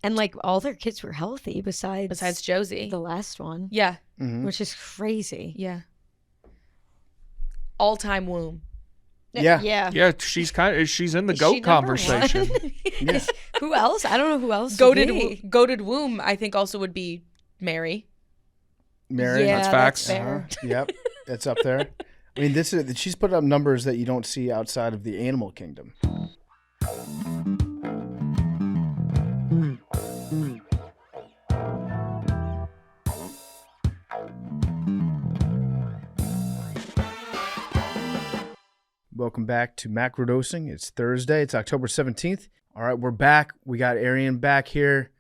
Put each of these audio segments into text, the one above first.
And like all their kids were healthy besides Josie. the last one. Yeah. Which is crazy. Yeah. All-time womb. Yeah. She's in the Is GOAT she number conversation. one? Who else? I don't know who else. Goated womb, I think, also would be Mary. Mary, Yeah, That's facts. that's fair. Yep, that's up there. I mean, she's put up numbers that you don't see outside of the animal kingdom. Welcome back to Macrodosing. It's Thursday. It's October 17th. All right, we're back. We got Arian back here.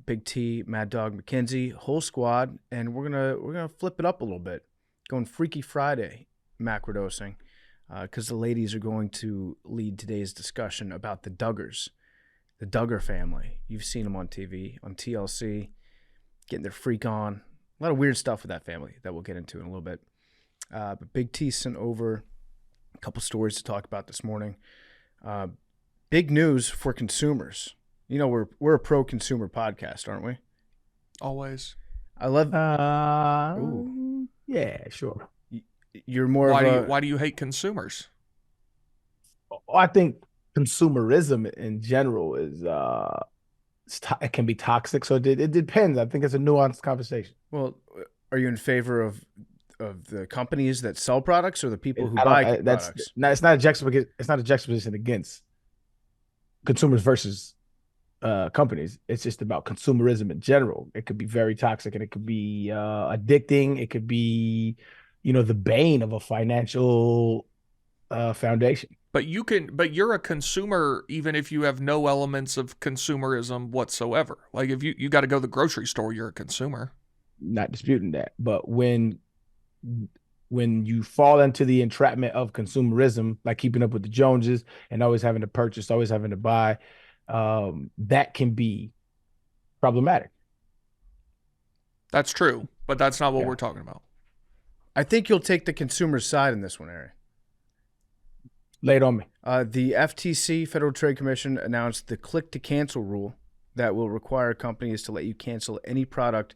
Big T, Mad Dog, McKenzie, whole squad, and we're gonna flip it up a little bit, going Freaky Friday macrodosing, because the ladies are going to lead today's discussion about the Duggars, the Duggar family. You've seen them on TV, on TLC, getting their freak on. A lot of weird stuff with that family that we'll get into in a little bit. But Big T sent over a couple stories to talk about this morning. Big news for consumers. You know, we're a pro-consumer podcast, aren't we? Always. I love. Yeah, sure. You're more Why do you hate consumers? I think consumerism in general is it can be toxic. So it depends. I think it's a nuanced conversation. Well, are you in favor of the companies that sell products or the people who buy products? No, it's not a juxtaposition. It's not a juxtaposition against consumers versus companies. It's just about consumerism in general. It could be very toxic, and it could be addicting. It could be, the bane of a financial foundation. But you're a consumer even if you have no elements of consumerism whatsoever. Like if you got to go to the grocery store, you're a consumer. Not disputing that, but when you fall into the entrapment of consumerism, like keeping up with the Joneses and always having to purchase, always having to buy, that can be problematic. That's true, but that's not what we're talking about. I think you'll take the consumer's side in this one, Arian. Lay it on me. The FTC, Federal Trade Commission, announced the click-to-cancel rule that will require companies to let you cancel any product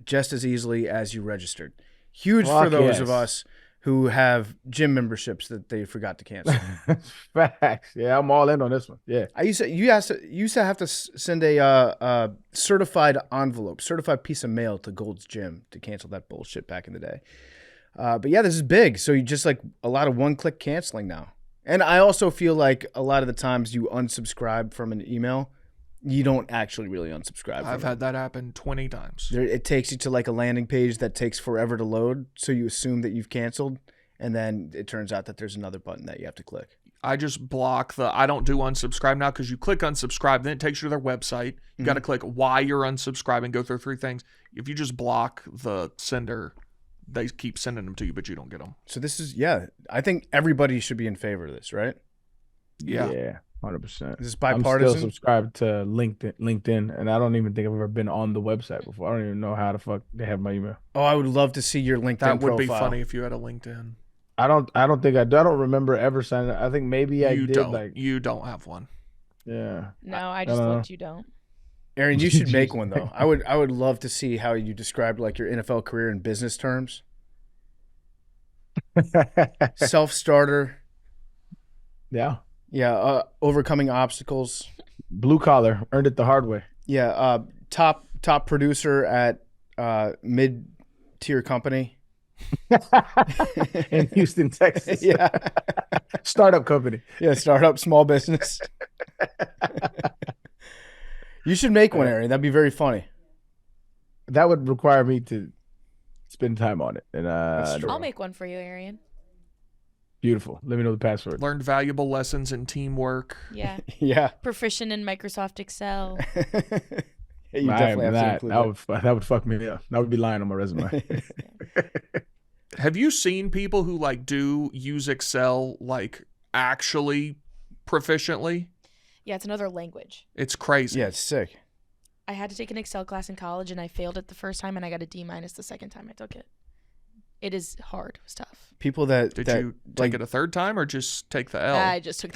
just as easily as you registered. Huge for those of us who have gym memberships that they forgot to cancel. Facts. Yeah, I'm all in on this one. Yeah. You used to have to send a certified envelope, certified piece of mail to Gold's Gym to cancel that bullshit back in the day. But yeah, this is big. So you just like a lot of one-click canceling now. And I also feel like a lot of the times you unsubscribe from an email, you don't actually really unsubscribe. I've had that happen 20 times. It takes you to like a landing page that takes forever to load, so you assume that you've canceled, and then it turns out that there's another button that you have to click. I just block I don't do unsubscribe now, because you click unsubscribe, then it takes you to their website. You got to click why you're unsubscribing, go through 3 things. If you just block the sender, they keep sending them to you, but you don't get them. So this is, I think everybody should be in favor of this, right? Yeah. 100%. Is this bipartisan? I'm still subscribed to LinkedIn, and I don't even think I've ever been on the website before. I don't even know how the fuck they have my email. Oh, I would love to see your LinkedIn profile. That would be funny if you had a LinkedIn. I don't think I do. I don't remember ever signing it. I think maybe I did. You don't have one. Yeah. No, I just looked. You don't. Arian, you should make one though. I would love to see how you described like your NFL career in business terms. Self-starter. Yeah. Yeah, overcoming obstacles. Blue collar, earned it the hard way. Yeah, top producer at mid-tier company in Houston, Texas. Yeah, startup company. Yeah, startup, small business. You should make one, Arian. That'd be very funny. That would require me to spend time on it, and I'll make one for you, Arian. Beautiful. Let me know the password. Learned valuable lessons in teamwork. Yeah. Yeah. Proficient in Microsoft Excel. Yeah, you definitely have to include that would fuck me up. That would be lying on my resume. Have you seen people who do use Excel actually proficiently? Yeah, it's another language. It's crazy. Yeah, it's sick. I had to take an Excel class in college, and I failed it the first time, and I got a D- the second time I took it. It is hard. It was tough. People that Did you take it a third time or just take the L? I just took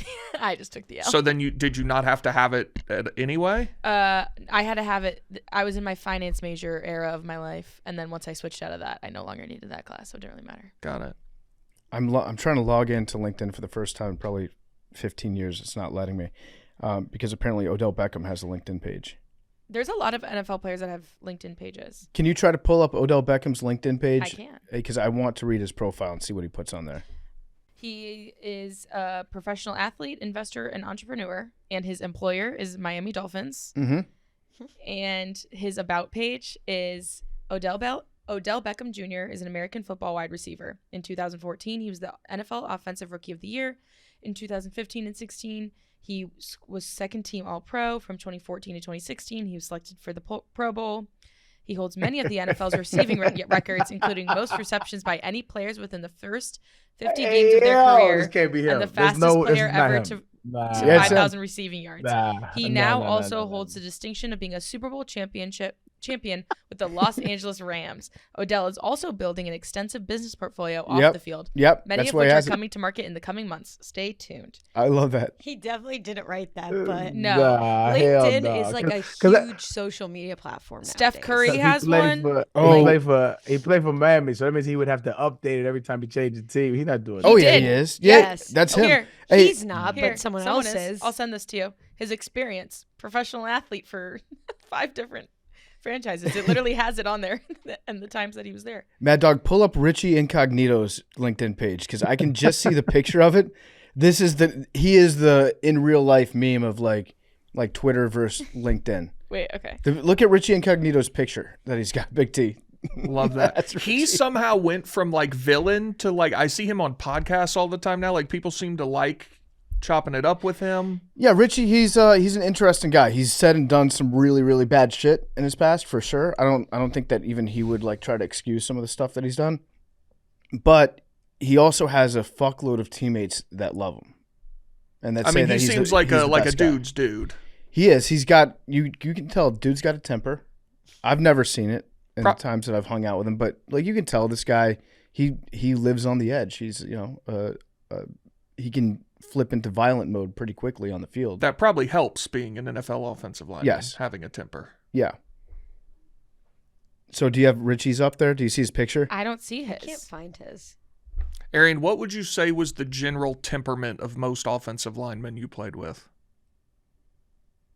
the L. So then did you not have to have it anyway? I had to have it. I was in my finance major era of my life, and then once I switched out of that, I no longer needed that class, so it didn't really matter. Got it. I'm trying to log into LinkedIn for the first time in probably 15 years. It's not letting me because apparently Odell Beckham has a LinkedIn page. There's a lot of NFL players that have LinkedIn pages. Can you try to pull up Odell Beckham's LinkedIn page? I can. Because I want to read his profile and see what he puts on there. He is a professional athlete, investor, and entrepreneur, and his employer is Miami Dolphins. Mm-hmm. And his about page is Odell Beckham Jr. is an American football wide receiver. In 2014, he was the NFL Offensive Rookie of the Year. In 2015 and 16, he was second team All-Pro. From 2014 to 2016, he was selected for the Pro Bowl. He holds many of the NFL's receiving records, including most receptions by any players within the first 50 games of their career, this can't be him. and the fastest player ever to 5,000 receiving yards. He now also holds the distinction of being a Super Bowl champion with the Los Angeles Rams. Odell is also building an extensive business portfolio off the field. Yep. Many of which are coming to market in the coming months. Stay tuned. I love that. He definitely didn't write that, but No. LinkedIn is like a huge social media platform. Steph nowadays. Curry has one. He played for Miami, so that means he would have to update it every time he changed the team. He's not doing Oh, it. yeah, did. he is. Yeah, Yes. that's him. Here. Hey, He's not, but someone else is. I'll send this to you. His experience, professional athlete for 5 different franchises. It literally has it on there and the times that he was there. Mad Dog, pull up Richie Incognito's LinkedIn page because I can just see the picture of it. He is the in real life meme of like Twitter versus LinkedIn. Wait, okay. Look at Richie Incognito's picture that he's got, big T. Love that. He somehow went from like villain to like, I see him on podcasts all the time now. Like people seem to like chopping it up with him. Yeah, Richie, he's an interesting guy. He's said and done some really, really bad shit in his past for sure. I don't think that even he would like try to excuse some of the stuff that he's done. But he also has a fuckload of teammates that love him. And that he seems like a dude's dude. He is. He's got you can tell dude's got a temper. I've never seen it in the times that I've hung out with him, but like you can tell this guy he lives on the edge. He's, he can flip into violent mode pretty quickly on the field. That probably helps being an NFL offensive lineman. Yes. Having a temper. Yeah. So do you have Richie's up there? Do you see his picture? I don't see his. I can't find his. Arian, what would you say was the general temperament of most offensive linemen you played with?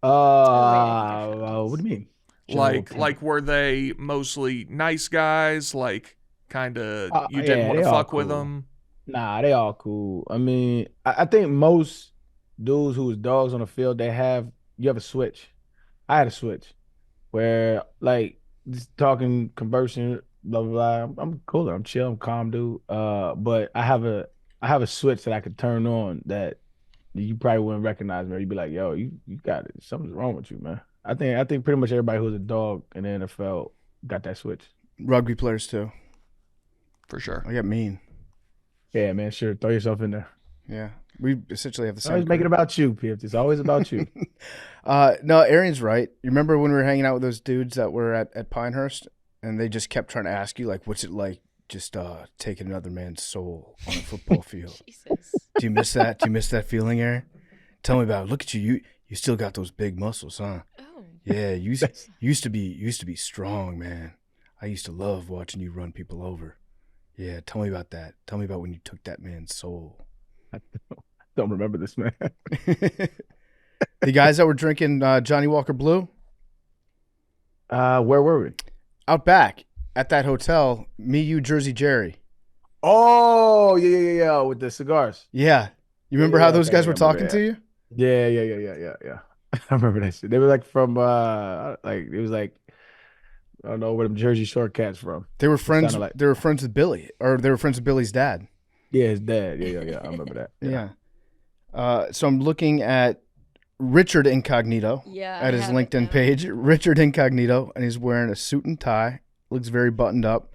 What do you mean? Like were they mostly nice guys? Like kind of you didn't want to fuck with them? Nah, they all cool. I mean, I think most dudes who was dogs on the field, you have a switch. I had a switch where like just talking, conversing, blah blah blah. I'm cooler. I'm chill. I'm calm, dude. But I have a switch that I could turn on that you probably wouldn't recognize me. Or you'd be like, yo, you got it. Something's wrong with you, man. I think pretty much everybody who's a dog in the NFL got that switch. Rugby players too. For sure. I get mean. Yeah, man, sure. Throw yourself in there. Yeah. We essentially have the same. Always make it about you, Pips. It's always about you. No, Arian's right. You remember when we were hanging out with those dudes that were at Pinehurst and they just kept trying to ask you, like, what's it like just taking another man's soul on a football field? Jesus. Do you miss that? Do you miss that feeling, Aaron? Tell me about it. Look at you. You still got those big muscles, huh? Oh. Yeah, you used to be strong, man. I used to love watching you run people over. Yeah, tell me about that. Tell me about when you took that man's soul. I don't remember this, man. The guys that were drinking Johnny Walker Blue? Where were we? Out back at that hotel. Me, you, Jersey Jerry. Oh, yeah, with the cigars. Yeah. You remember how those guys were talking to you? Yeah. I remember that shit. They were like from it was like I don't know where them Jersey Shore cats from. They were friends. They were friends with Billy, or they were friends with Billy's dad. Yeah, his dad. Yeah. I remember that. Yeah. So I'm looking at Richard Incognito. Yeah. At his LinkedIn page, Richard Incognito, and he's wearing a suit and tie. Looks very buttoned up.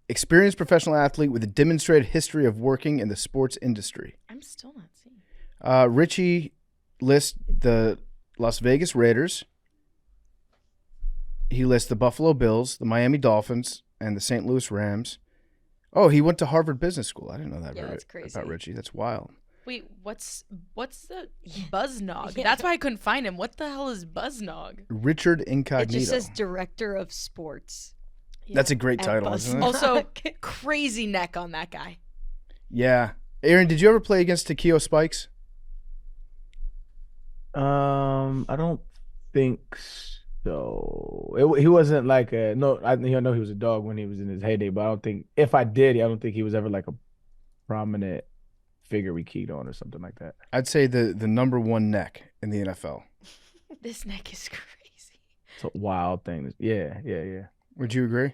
Experienced professional athlete with a demonstrated history of working in the sports industry. I'm still not seeing. Richie lists the Las Vegas Raiders. He lists the Buffalo Bills, the Miami Dolphins, and the St. Louis Rams. Oh, he went to Harvard Business School. I didn't know that Yeah, that's crazy. about Richie. That's wild. Wait, what's the Buzznog? That's why I couldn't find him. What the hell is Buzznog? Richard It Incognito. just says director of sports. That's a great At title, isn't it? Also, crazy neck on that guy. Yeah. Aaron, did you ever play against Takeo Spikes? I don't think so. He wasn't like a no. I know he was a dog when he was in his heyday, but I don't think if I did, I don't think he was ever like a prominent figure we keyed on or something like that. I'd say the number one neck in the NFL. This neck is crazy. It's a wild thing. Yeah. Would you agree?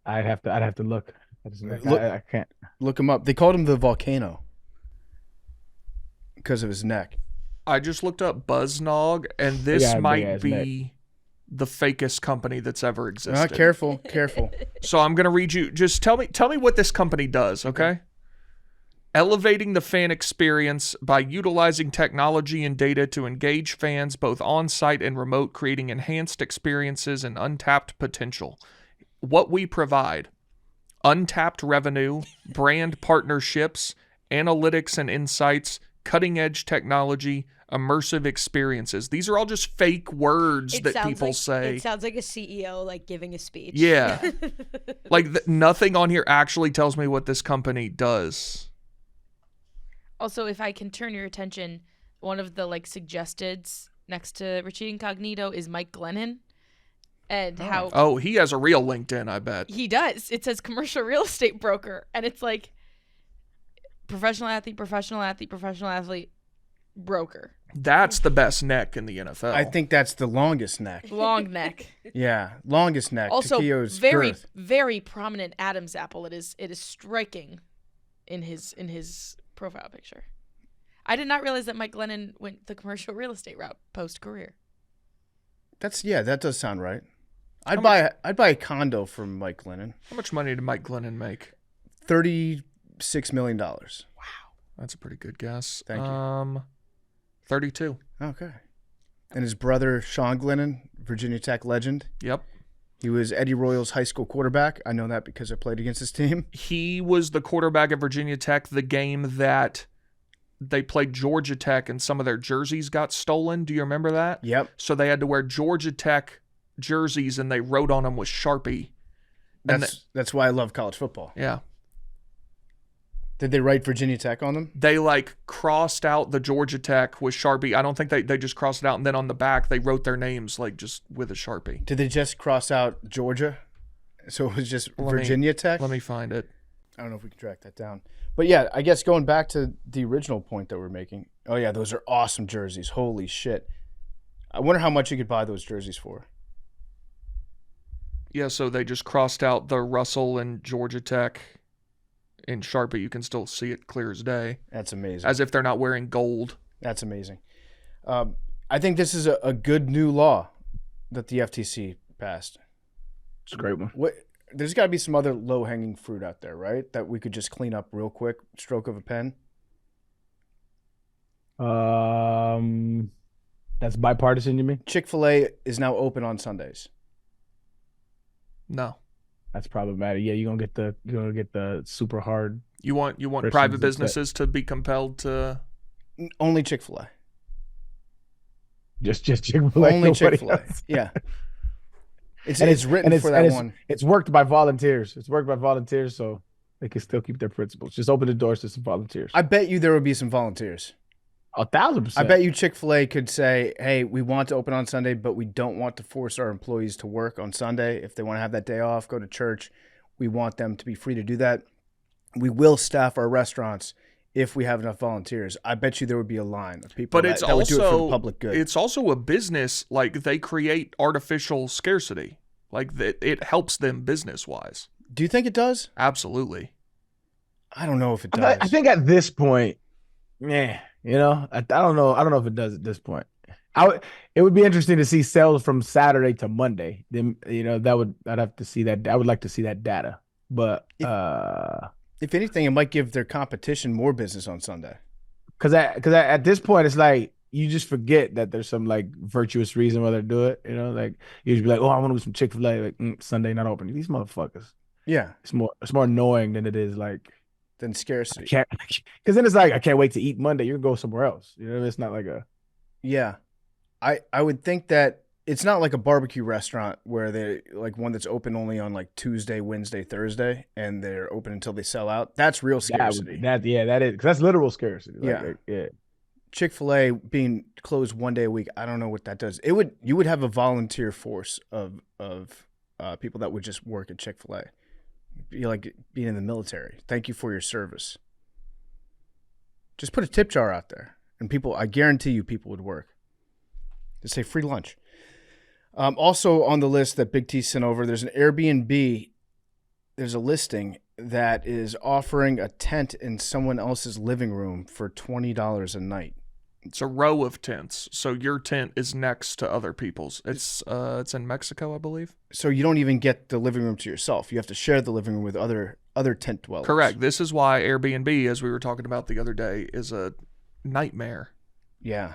I'd have to look. I can't look him up. They called him the volcano because of his neck. I just looked up Buzznog, and this might be the fakest company that's ever existed. Careful. So I'm gonna read you. Just tell me what this company does, okay? Elevating the fan experience by utilizing technology and data to engage fans both on-site and remote, creating enhanced experiences and untapped potential. What we provide: untapped revenue, brand partnerships, analytics and insights, cutting-edge technology, immersive experiences. These are all just fake words that people say. It sounds like a CEO like giving a speech. Yeah. Nothing on here actually tells me what this company does. Also, if I can turn your attention, one of the suggesteds next to Richie Incognito is Mike Glennon. And how... Oh, he has a real LinkedIn, I bet. He does. It says commercial real estate broker. And it's like professional athlete, broker. That's the best neck in the NFL. I think that's the longest neck. Long neck. Yeah, longest neck. Also, Takeo's very, girth. very prominent Adam's apple. It is striking in his profile picture. I did not realize that Mike Glennon went the commercial real estate route post-career. That does sound right. I'd buy a condo from Mike Glennon. How much money did Mike Glennon make? $36 million. Wow. That's a pretty good guess. Thank you. 32. Okay. And his brother, Sean Glennon, Virginia Tech legend. Yep. He was Eddie Royal's high school quarterback. I know that because I played against his team. He was the quarterback at Virginia Tech, the game that they played Georgia Tech and some of their jerseys got stolen. Do you remember that? Yep. So they had to wear Georgia Tech jerseys and they wrote on them with Sharpie. That's why I love college football. Yeah. Did they write Virginia Tech on them? They crossed out the Georgia Tech with Sharpie. I don't think they just crossed it out, and then on the back they wrote their names just with a Sharpie. Did they just cross out Georgia? So it was just Virginia Tech? Let me find it. I don't know if we can track that down. But yeah, I guess going back to the original point that we're making. Oh yeah, those are awesome jerseys. Holy shit. I wonder how much you could buy those jerseys for. Yeah, so they just crossed out the Russell and Georgia Tech in Sharpie. You can still see it clear as day. That's amazing. As if they're not wearing gold. That's amazing. I think this is a good new law that the FTC passed. It's a great one. There's got to be some other low-hanging fruit out there, right? That we could just clean up real quick, stroke of a pen. That's bipartisan, you mean? Chick-fil-A is now open on Sundays. No. That's problematic. Yeah, you're gonna get the super hard. You want private businesses to be compelled to only Chick-fil-A. Just Chick-fil-A. Only Chick-fil-A. Yeah. It's written for that one. It's worked by volunteers. So they can still keep their principles. Just open the doors to some volunteers. I bet you there would be some volunteers. 1,000%. I bet you Chick-fil-A could say, hey, we want to open on Sunday, but we don't want to force our employees to work on Sunday. If they want to have that day off, go to church, we want them to be free to do that. We will staff our restaurants if we have enough volunteers. I bet you there would be a line of people that would do it for the public good. It's also a business, they create artificial scarcity. It helps them business-wise. Do you think it does? Absolutely. I don't know if it does. I think at this point, I don't know. I don't know if it does at this point. It would be interesting to see sales from Saturday to Monday. Then I'd have to see that. I would like to see that data. But if anything, it might give their competition more business on Sunday. Because at this point, it's like you just forget that there's some virtuous reason why they do it. You just be like, oh, I want to do some Chick-fil-A. Sunday not open. These motherfuckers. Yeah. It's more annoying than it is like Then scarcity. Because then it's like I can't wait to eat Monday. You can go somewhere else. You know, it's not like a. Yeah. I would think that it's not like a barbecue restaurant where they like one that's open only on like Tuesday, Wednesday, Thursday, and they're open until they sell out. That's real scarcity. That is because that's literal scarcity. Yeah. Chick-fil-A being closed one day a week, I don't know what that does. You would have a volunteer force of people that would just work at Chick-fil-A. Be like being in the military. Thank you for your service. Just put a tip jar out there, and I guarantee you, people would work. Just say free lunch. Also on the list that Big T sent over, there's an Airbnb. There's a listing that is offering a tent in someone else's living room for $20 a night. It's a row of tents, so your tent is next to other people's. It's in Mexico, I believe. So you don't even get the living room to yourself. You have to share the living room with other tent dwellers. Correct. This is why Airbnb, as we were talking about the other day, is a nightmare. Yeah.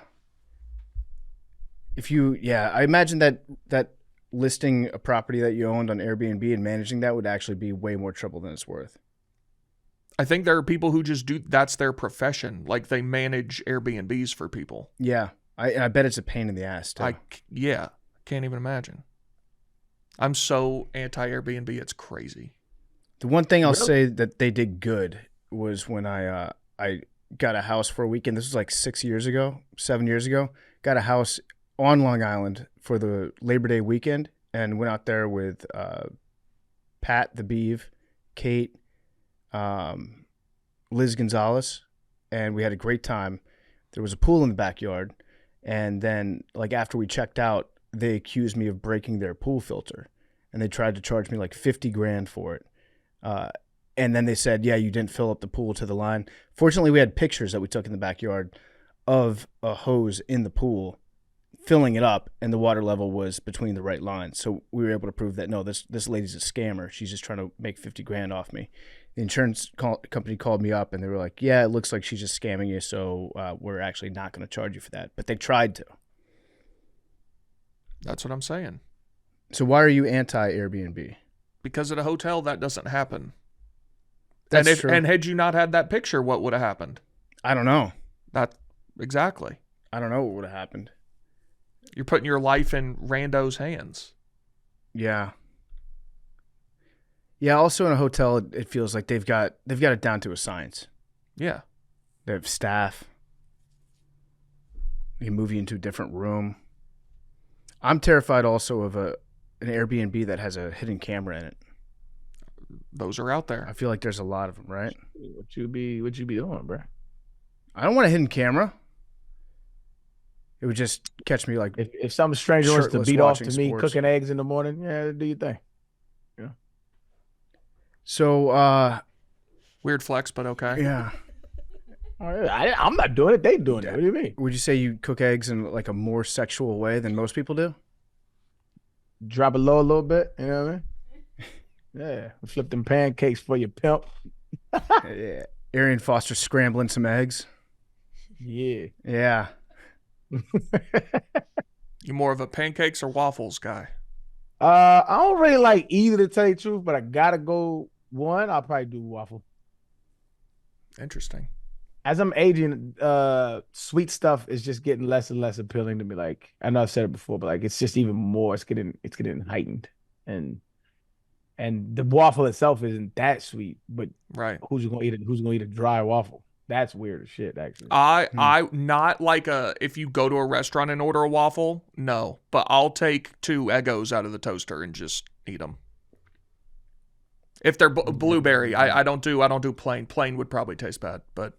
I imagine that listing a property that you owned on Airbnb and managing that would actually be way more trouble than it's worth. I think there are people who just that's their profession. Like they manage Airbnbs for people. Yeah. I bet it's a pain in the ass too. Can't even imagine. I'm so anti-Airbnb, it's crazy. The one thing I'll say that they did good was when I got a house for a weekend. This was like 7 years ago. Got a house on Long Island for the Labor Day weekend and went out there with Pat the Beeve, Kate, Liz Gonzalez, and we had a great time. There was a pool in the backyard, and then like after we checked out, they accused me of breaking their pool filter, and they tried to charge me like $50,000 for it. And then they said, yeah, you didn't fill up the pool to the line. Fortunately, we had pictures that we took in the backyard of a hose in the pool filling it up, and the water level was between the right lines. So we were able to prove that, no, this lady's a scammer. She's just trying to make $50,000 off me. The insurance company called me up, and they were like, yeah, it looks like she's just scamming you, so we're actually not going to charge you for that. But they tried to. That's what I'm saying. So why are you anti-Airbnb? Because at a hotel, that doesn't happen. That's true. And had you not had that picture, what would have happened? I don't know. Exactly. I don't know what would have happened. You're putting your life in randos' hands. Yeah. Yeah, also in a hotel, it feels like they've got it down to a science. Yeah. They have staff. They can move you into a different room. I'm terrified also of an Airbnb that has a hidden camera in it. Those are out there. I feel like there's a lot of them, right? What you be doing, bro? I don't want a hidden camera. It would just catch me like if some stranger wants to beat off to me sports. cooking eggs in the morning, yeah, do your thing. Yeah. So weird flex, but okay. Yeah. I'm not doing it. They doing it. What do you mean? Would you say you cook eggs in like a more sexual way than most people do? Drop it low a little bit. You know what I mean? Yeah. Flip them pancakes for your pimp. Yeah. Arian Foster scrambling some eggs. Yeah. Yeah. You more of a pancakes or waffles guy? I don't really like either, to tell you the truth, but I gotta go one. I'll probably do waffle. Interesting. As I'm aging, sweet stuff is just getting less and less appealing to me. Like I know I've said it before, but like it's just even more. It's getting heightened, and the waffle itself isn't that sweet. But right, who's gonna eat it? Who's gonna eat a dry waffle? That's weird as shit, actually. I not like if you go to a restaurant and order a waffle, no. But I'll take 2 Eggos out of the toaster and just eat them. If they're blueberry, I don't do plain. Plain would probably taste bad, but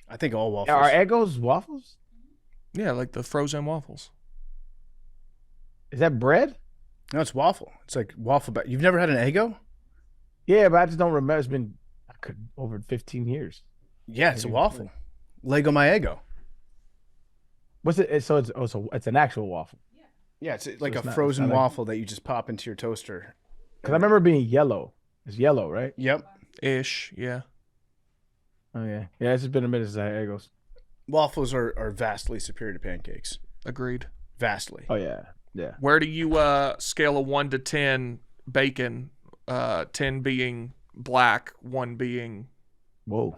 I think all waffles. Are Eggos waffles? Yeah, like the frozen waffles. Is that bread? No, it's waffle. It's like waffle. You've never had an Eggo? Yeah, but I just don't remember. It's been over 15 years. Yeah, it's a waffle. Lego my Eggo. What's it? So it's an actual waffle. Yeah, it's like a frozen waffle that you just pop into your toaster. Because I remember it being yellow. It's yellow, right? Yep. Ish, yeah. Oh, yeah. Yeah, it's just been a minute since I had Eggos. Waffles are vastly superior to pancakes. Agreed. Vastly. Oh, yeah. Yeah. Where do you scale a 1 to 10 bacon 10 being black, 1 being Whoa.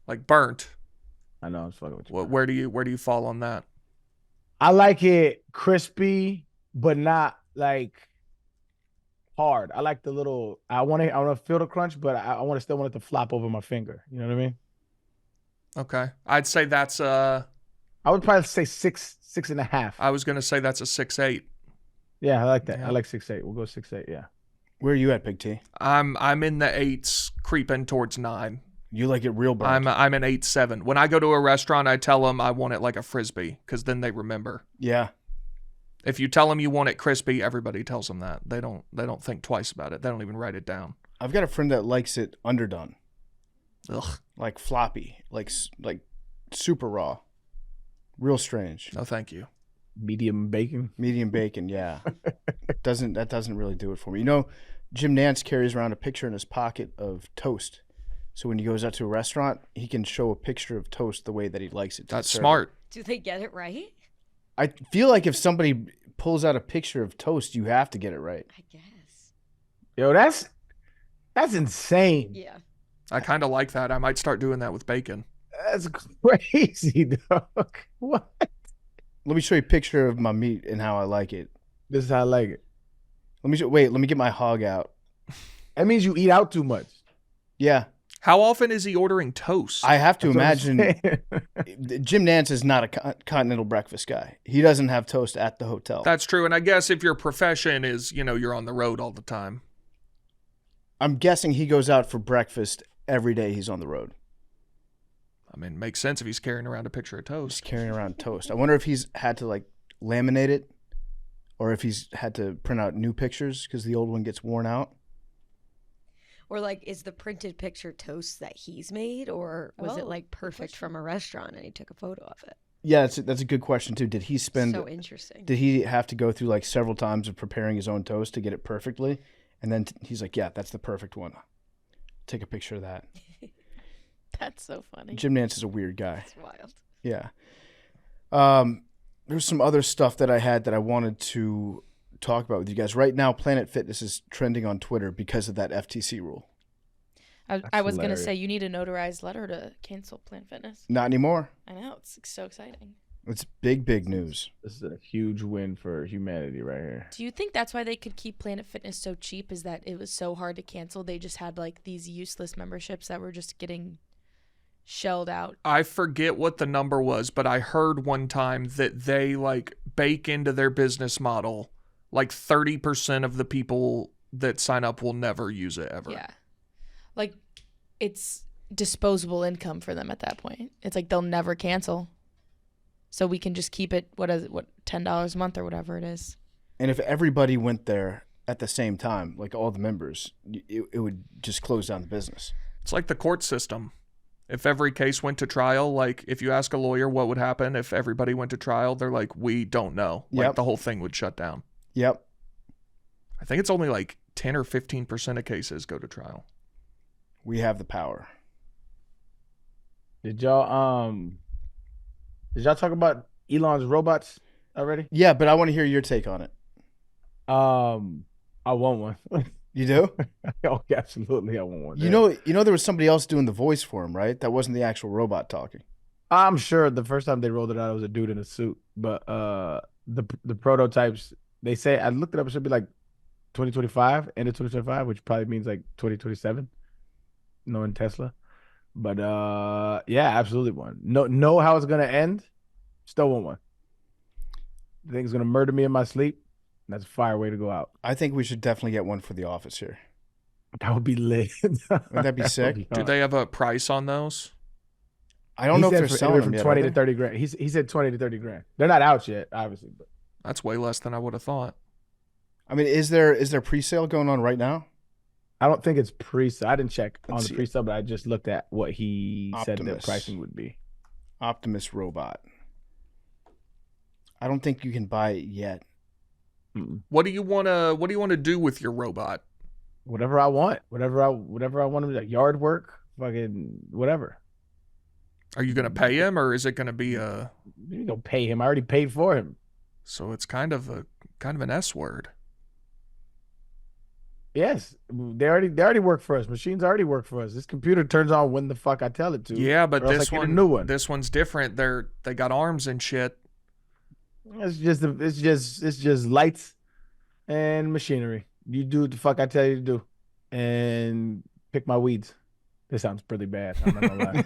like burnt. I know. I'm fucking with you. Where do you fall on that? I like it crispy, but not like hard. I like the little. I want to feel the crunch, but I still want it to flop over my finger. You know what I mean? Okay, I'd say that's I would probably say 6.5. I was gonna say that's a 6.8. Yeah, I like that. Yeah. I like 6.8. We'll go 6.8. Yeah. Where are you at, Big T? I'm in the 8s, creeping towards 9. You like it real burnt. I'm an 8.7. When I go to a restaurant, I tell them I want it like a Frisbee because then they remember. Yeah. If you tell them you want it crispy, everybody tells them that. They don't think twice about it. They don't even write it down. I've got a friend that likes it underdone. Ugh. Like floppy, like super raw. Real strange. No, thank you. Medium bacon. Medium bacon, yeah. That doesn't really do it for me. You know, Jim Nance carries around a picture in his pocket of toast. So when he goes out to a restaurant, he can show a picture of toast the way that he likes it. That's smart. Do they get it right? I feel like if somebody pulls out a picture of toast, you have to get it right. I guess. Yo, that's insane. Yeah. I kind of like that. I might start doing that with bacon. That's crazy, dog. What? Let me show you a picture of my meat and how I like it. This is how I like it. Let me get my hog out. That means you eat out too much. Yeah. How often is he ordering toast? I have to That's what I'm imagine saying. Jim Nance is not a continental breakfast guy. He doesn't have toast at the hotel. That's true. And I guess if your profession is, you're on the road all the time. I'm guessing he goes out for breakfast every day he's on the road. I mean, it makes sense if he's carrying around a picture of He's toast. carrying around toast. I wonder if he's had to like laminate it or if he's had to print out new pictures because the old one gets worn out. Or like, is the printed picture toast that he's made, or was it like perfect from a restaurant and he took a photo of it? Yeah, that's a good question too. Did he spend? So interesting. Did he have to go through like several times of preparing his own toast to get it perfectly? And then he's like, "Yeah, that's the perfect one. Take a picture of that." That's so funny. Jim Nance is a weird guy. It's wild. Yeah. There's some other stuff that I had that I wanted to talk about with you guys. Right now, Planet Fitness is trending on Twitter because of that FTC rule. I was going to say, you need a notarized letter to cancel Planet Fitness. Not anymore. I know. It's so exciting. It's big news. This is a huge win for humanity right here. Do you think that's why they could keep Planet Fitness so cheap, is that it was so hard to cancel? They just had like these useless memberships that were just getting shelled out. I forget what the number was, but I heard one time that they like bake into their business model like 30% of the people that sign up will never use it ever. Yeah. Like, it's disposable income for them at that point. It's like they'll never cancel. So we can just keep it, $10 a month or whatever it is. And if everybody went there at the same time, like all the members, it would just close down the business. It's like the court system. If every case went to trial, like if you ask a lawyer what would happen if everybody went to trial, they're like, we don't know. Like Yep. the whole thing would shut down. Yep. I think it's only like 10 or 15% of cases go to trial. We have the power. Did y'all talk about Elon's robots already? Yeah, but I want to hear your take on it. I want one. You do? Oh, yeah, absolutely, I want one. You know, there was somebody else doing the voice for him, right? That wasn't the actual robot talking. I'm sure the first time they rolled it out, it was a dude in a suit. But the prototypes, they say, I looked it up, it should be like 2025, end of 2025, which probably means like 2027, knowing Tesla. But yeah, absolutely one. Know how it's gonna end. Still want one. The thing's gonna murder me in my sleep. That's a fire way to go out. I think we should definitely get one for the office here. That would be lit. Wouldn't that be sick? Do they have a price on those? I don't know if they're selling from them yet. 20 are to they? 30 grand. He said 20 to 30 grand. They're not out yet, obviously. But That's way less than I would have thought. I mean, is there pre-sale going on right now? I don't think it's pre-sale. I didn't check on Let's the see. pre-sale, but I just looked at what he said the Optimus. pricing would be. Optimus robot. I don't think you can buy it yet. Mm-mm. What do you want to do with your robot? Whatever I want. Whatever I want him to do. Yard work, fucking whatever. Are you going to pay him, or is it going to be a? You don't pay him. I already paid for him. So it's kind of an S word. Yes, they already work for us. Machines already work for us. This computer turns on when the fuck I tell it to. Yeah, but or else I get a new one. This one's different. They got arms and shit. It's just lights and machinery. You do what the fuck I tell you to do, and pick my weeds. This sounds pretty bad. I'm not gonna lie.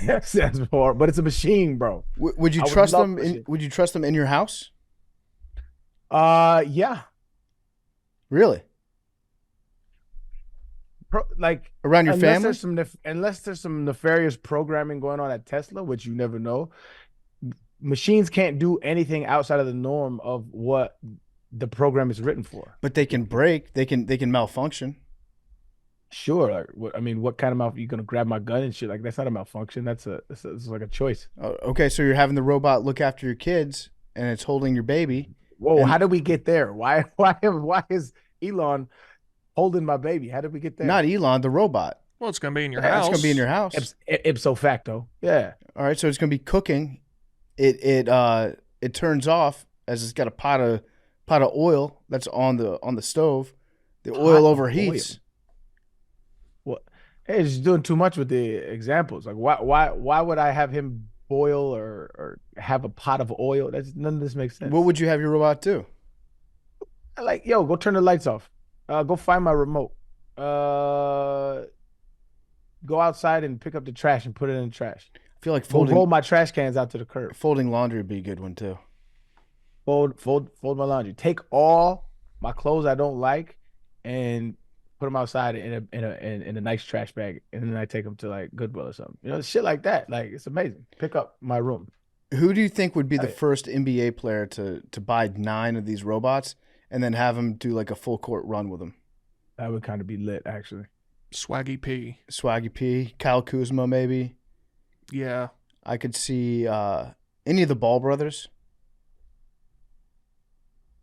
That sounds horrible, but it's a machine, bro. Would you trust them? Would you trust them in your house? Yeah. Really? Like around your family? Unless there's some nefarious programming going on at Tesla, which you never know. Machines can't do anything outside of the norm of what the program is written for. But they can break. They can malfunction. Sure. Like, what kind of you gonna grab my gun and shit? Like, that's not a malfunction. That's like a choice. Okay, so you're having the robot look after your kids, and it's holding your baby. Whoa! How did we get there? Why is Elon holding my baby? How did we get there? Not Elon, the robot. Well, it's gonna be in your house. It's gonna be in your house. Ipso facto. Yeah. All right, so it's gonna be cooking. It turns off as it's got a pot of oil that's on the stove. The oil overheats. What? Hey, it's just doing too much with the examples. Like, why would I have him boil or have a pot of oil? None of this makes sense. What would you have your robot do? Like, yo, go turn the lights off. Go find my remote. Go outside and pick up the trash and put it in the trash. I feel like roll my trash cans out to the curb. Folding laundry would be a good one too. Fold my laundry. Take all my clothes I don't like and put them outside in a nice trash bag, and then I take them to like Goodwill or something. You know, shit like that. Like, it's amazing. Pick up my room. Who do you think would be the first NBA player to buy 9 of these robots and then have them do like a full court run with them? That would kind of be lit, actually. Swaggy P, Kyle Kuzma, maybe. Yeah, I could see any of the Ball brothers.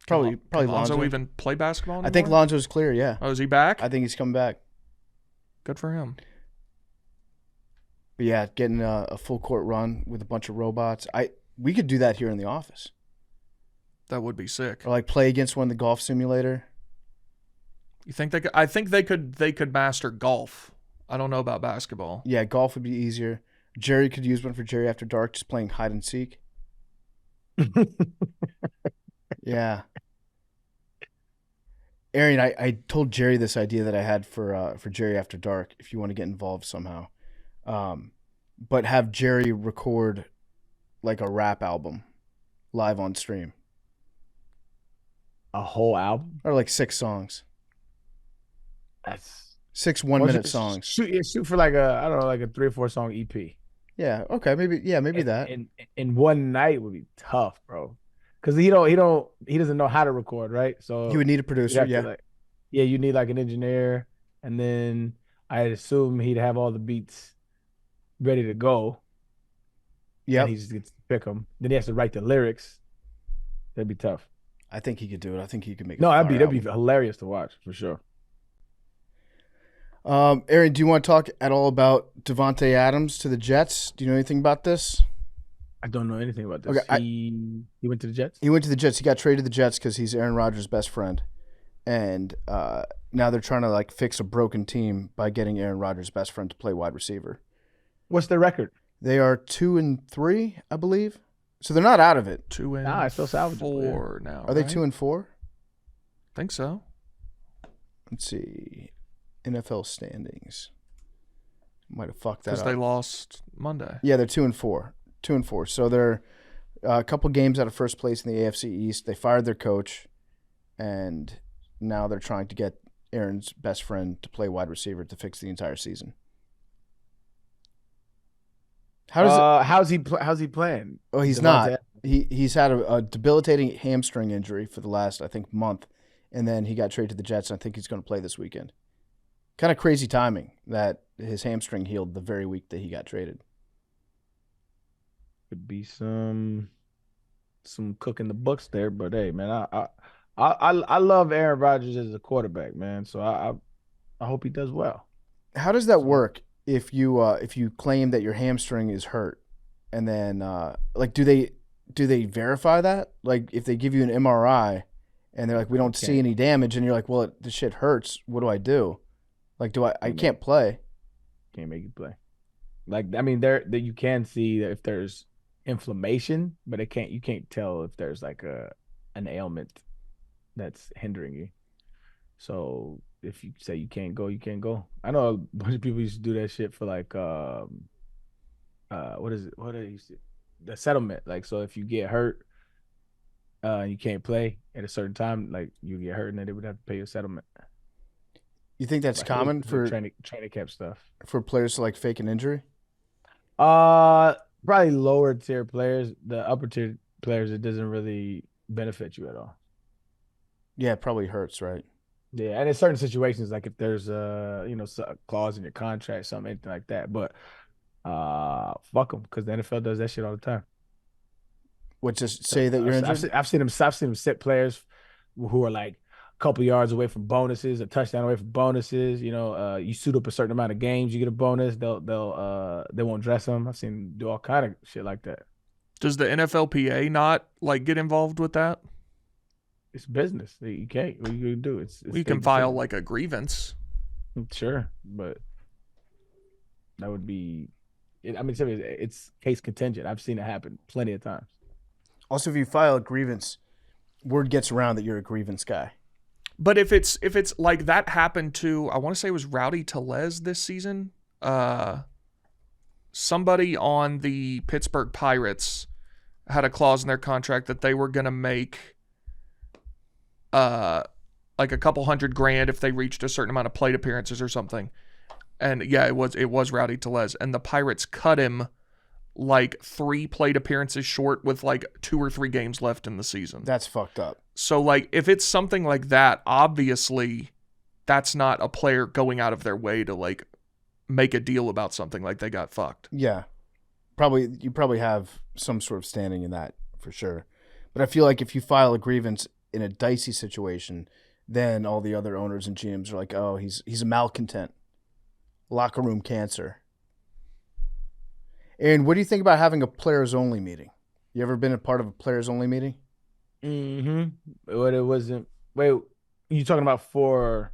Probably Lonzo. Even play basketball anymore? I think Lonzo's clear. Yeah. Oh, is he back? I think he's coming back. Good for him. But yeah, getting a full court run with a bunch of robots. We could do that here in the office. That would be sick. Or like play against one in the golf simulator. You think they could? I think they could master golf. I don't know about basketball. Yeah, golf would be easier. Jerry could use one for Jerry After Dark, just playing hide and seek. Yeah. Arian, I told Jerry this idea that I had for Jerry After Dark, if you want to get involved somehow. But have Jerry record like a rap album live on stream. A whole album? Or like 6 songs. That's 6 1-minute songs. Shoot for like a 3 or 4 song EP. Yeah, okay, maybe that. In one night would be tough, bro. Because he doesn't know how to record, right? So you would need a producer, yeah. You need like an engineer, and then I'd assume he'd have all the beats ready to go. Yeah, he just gets to pick them. Then he has to write the lyrics. That'd be tough. I think he could do it. I think he could make it. No, that'd be hilarious to watch for sure. Arian, do you want to talk at all about Davante Adams to the Jets? Do you know anything about this? I don't know anything about this. Okay, he went to the Jets? He went to the Jets. He got traded to the Jets because he's Aaron Rodgers' best friend. And now they're trying to like fix a broken team by getting Aaron Rodgers' best friend to play wide receiver. What's their record? They are 2-3, I believe. So they're not out of it. 2-4 now. Are they 2-4? Think so. Let's see. NFL standings. Might have fucked that up. Because they lost Monday. Yeah, they're 2-4. 2-4. So they're a couple games out of first place in the AFC East. They fired their coach, and now they're trying to get Aaron's best friend to play wide receiver to fix the entire season. How's he playing? Oh, he's not. He's had a debilitating hamstring injury for the last, I think, month, and then he got traded to the Jets, and I think he's going to play this weekend. Kind of crazy timing that his hamstring healed the very week that he got traded. Could be some cook in the books there, but hey, man, I love Aaron Rodgers as a quarterback, man. So I hope he does well. How does that work if you claim that your hamstring is hurt, and then like do they verify that? Like if they give you an MRI and they're like, we don't see any damage, and you're like, well, the shit hurts. What do I do? Like, I can't play. Can't make you play. Like, I mean, there that you can see if there's inflammation, but you can't tell if there's like an ailment that's hindering you. So if you say you can't go, you can't go. I know a bunch of people used to do that shit for like what is it? What are they used to? The settlement. Like, so if you get hurt, you can't play at a certain time, like you get hurt, and then they would have to pay you a settlement. You think that's like, common for training camp stuff for players to like fake an injury? Probably lower tier players. The upper tier players, it doesn't really benefit you at all. Yeah, it probably hurts, right? Yeah, and in certain situations, like if there's a clause in your contract, anything like that. But fuck them, because the NFL does that shit all the time. What, just say that you're injured? I've seen them sit players who are like a couple yards away from bonuses, a touchdown away from bonuses. You suit up a certain amount of games, you get a bonus. They won't dress them. I've seen them do all kind of shit like that. Does the NFLPA not like get involved with that? It's business. You can't. What are you gonna do? You can file like a grievance. Sure, but that would be. I mean, it's case contingent. I've seen it happen plenty of times. Also, if you file a grievance, word gets around that you're a grievance guy. But if it's like that happened to, I want to say it was Rowdy Tellez this season. Somebody on the Pittsburgh Pirates had a clause in their contract that they were going to make like a couple $100,000 if they reached a certain amount of plate appearances or something. And yeah, it was Rowdy Tellez, and the Pirates cut him like 3 plate appearances short with like 2 or 3 games left in the season. That's fucked up. So like if it's something like that, obviously that's not a player going out of their way to like make a deal about something, like they got fucked. Yeah. You probably have some sort of standing in that for sure. But I feel like if you file a grievance in a dicey situation, then all the other owners and GMs are like, oh, he's a malcontent. Locker room cancer. Aaron, what do you think about having a players only meeting? You ever been a part of a players only meeting? Mm-hmm. But it wasn't. Wait, you talking about for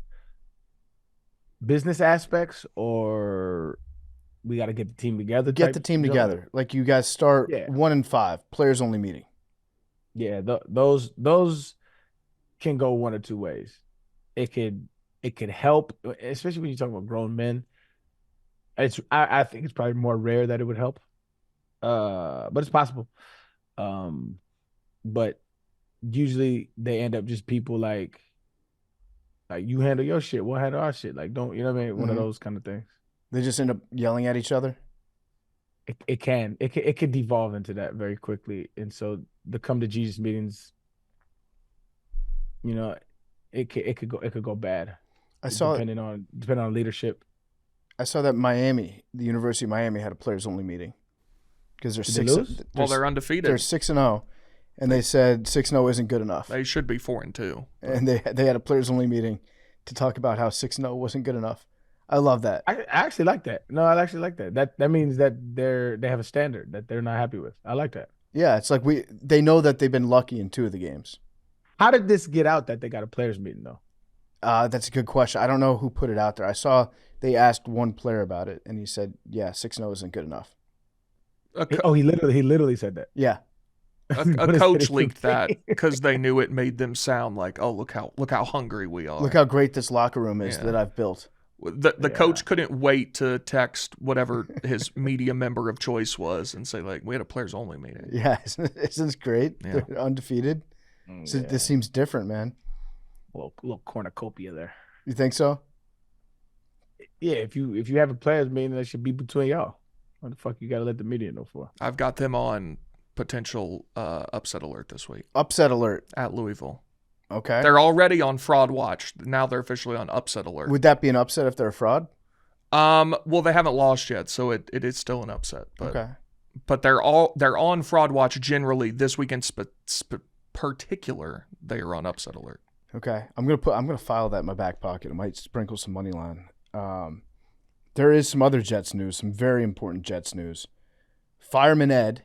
business aspects, or we got to get the team together? Get the team together. Like you guys start 1 and 5 players only meeting. Yeah, those can go one or two ways. It could help, especially when you talk about grown men. I think it's probably more rare that it would help, but it's possible. But usually they end up just people like you handle your shit, we'll handle our shit. Like, don't, you know what I mean? One of those kind of things. They just end up yelling at each other. It can devolve into that very quickly, and so the come to Jesus meetings, it could go bad. Depending on leadership. I saw that the University of Miami had a players only meeting because they're undefeated. They're 6-0, and they said 6-0 isn't good enough. They should be 4-2. And they had a players only meeting to talk about how 6-0 wasn't good enough. I love that. I actually like that. No, I actually like that. That means that they have a standard that they're not happy with. I like that. Yeah, it's like they know that they've been lucky in 2 of the games. How did this get out that they got a players meeting though? That's a good question. I don't know who put it out there. I saw they asked one player about it, and he said, "Yeah, 6-0 isn't good enough." He literally said that. Yeah, a coach leaked that because they knew it made them sound like, "Oh, look how hungry we are. Look how great this locker room is that I've built." The coach couldn't wait to text whatever his media member of choice was and say, like, we had a players only meeting. Yeah, isn't this great? Yeah. They're undefeated. So this seems different, man. A little cornucopia there. You think so? Yeah, if you have a players meeting, that should be between y'all. What the fuck you got to let the media know for? I've got them on potential upset alert this week. Upset alert at Louisville. Okay. They're already on fraud watch. Now they're officially on upset alert. Would that be an upset if they're a fraud? Well, they haven't lost yet, so it is still an upset. But, okay. But they're on fraud watch generally. This weekend, particular, they are on upset alert. Okay, I'm gonna file that in my back pocket. I might sprinkle some money line. There is some other Jets news, some very important Jets news. Fireman Ed,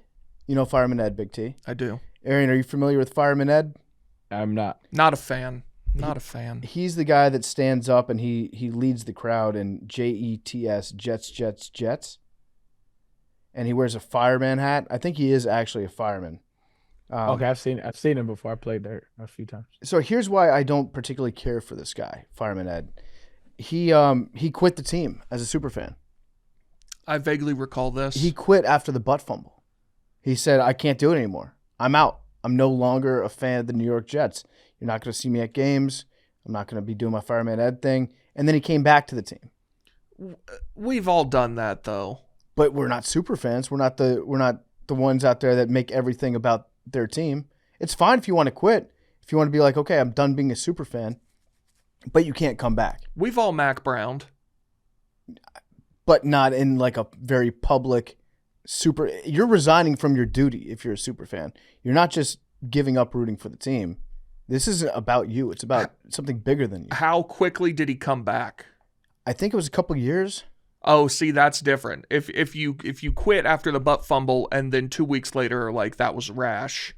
you know Fireman Ed, Big T. I do. Arian, are you familiar with Fireman Ed? I'm not. Not a fan. Not a fan. He's the guy that stands up and he leads the crowd in JETS, Jets, Jets, Jets. And he wears a fireman hat. I think he is actually a fireman. Okay, I've seen him before. I played there a few times. So here's why I don't particularly care for this guy, Fireman Ed. He quit the team as a super fan. I vaguely recall this. He quit after the butt fumble. He said, I can't do it anymore. I'm out. I'm no longer a fan of the New York Jets. You're not going to see me at games. I'm not going to be doing my Fireman Ed thing. And then he came back to the team. We've all done that, though. But we're not super fans. We're not the ones out there that make everything about their team. It's fine if you want to quit. If you want to be like, okay, I'm done being a super fan, but you can't come back. We've all Mac Browned. But not in like a very public super. You're resigning from your duty if you're a super fan. You're not just giving up rooting for the team. This isn't about you. It's about something bigger than you. How quickly did he come back? I think it was a couple years. Oh, see, that's different. If you quit after the butt fumble and then 2 weeks later, like, that was rash.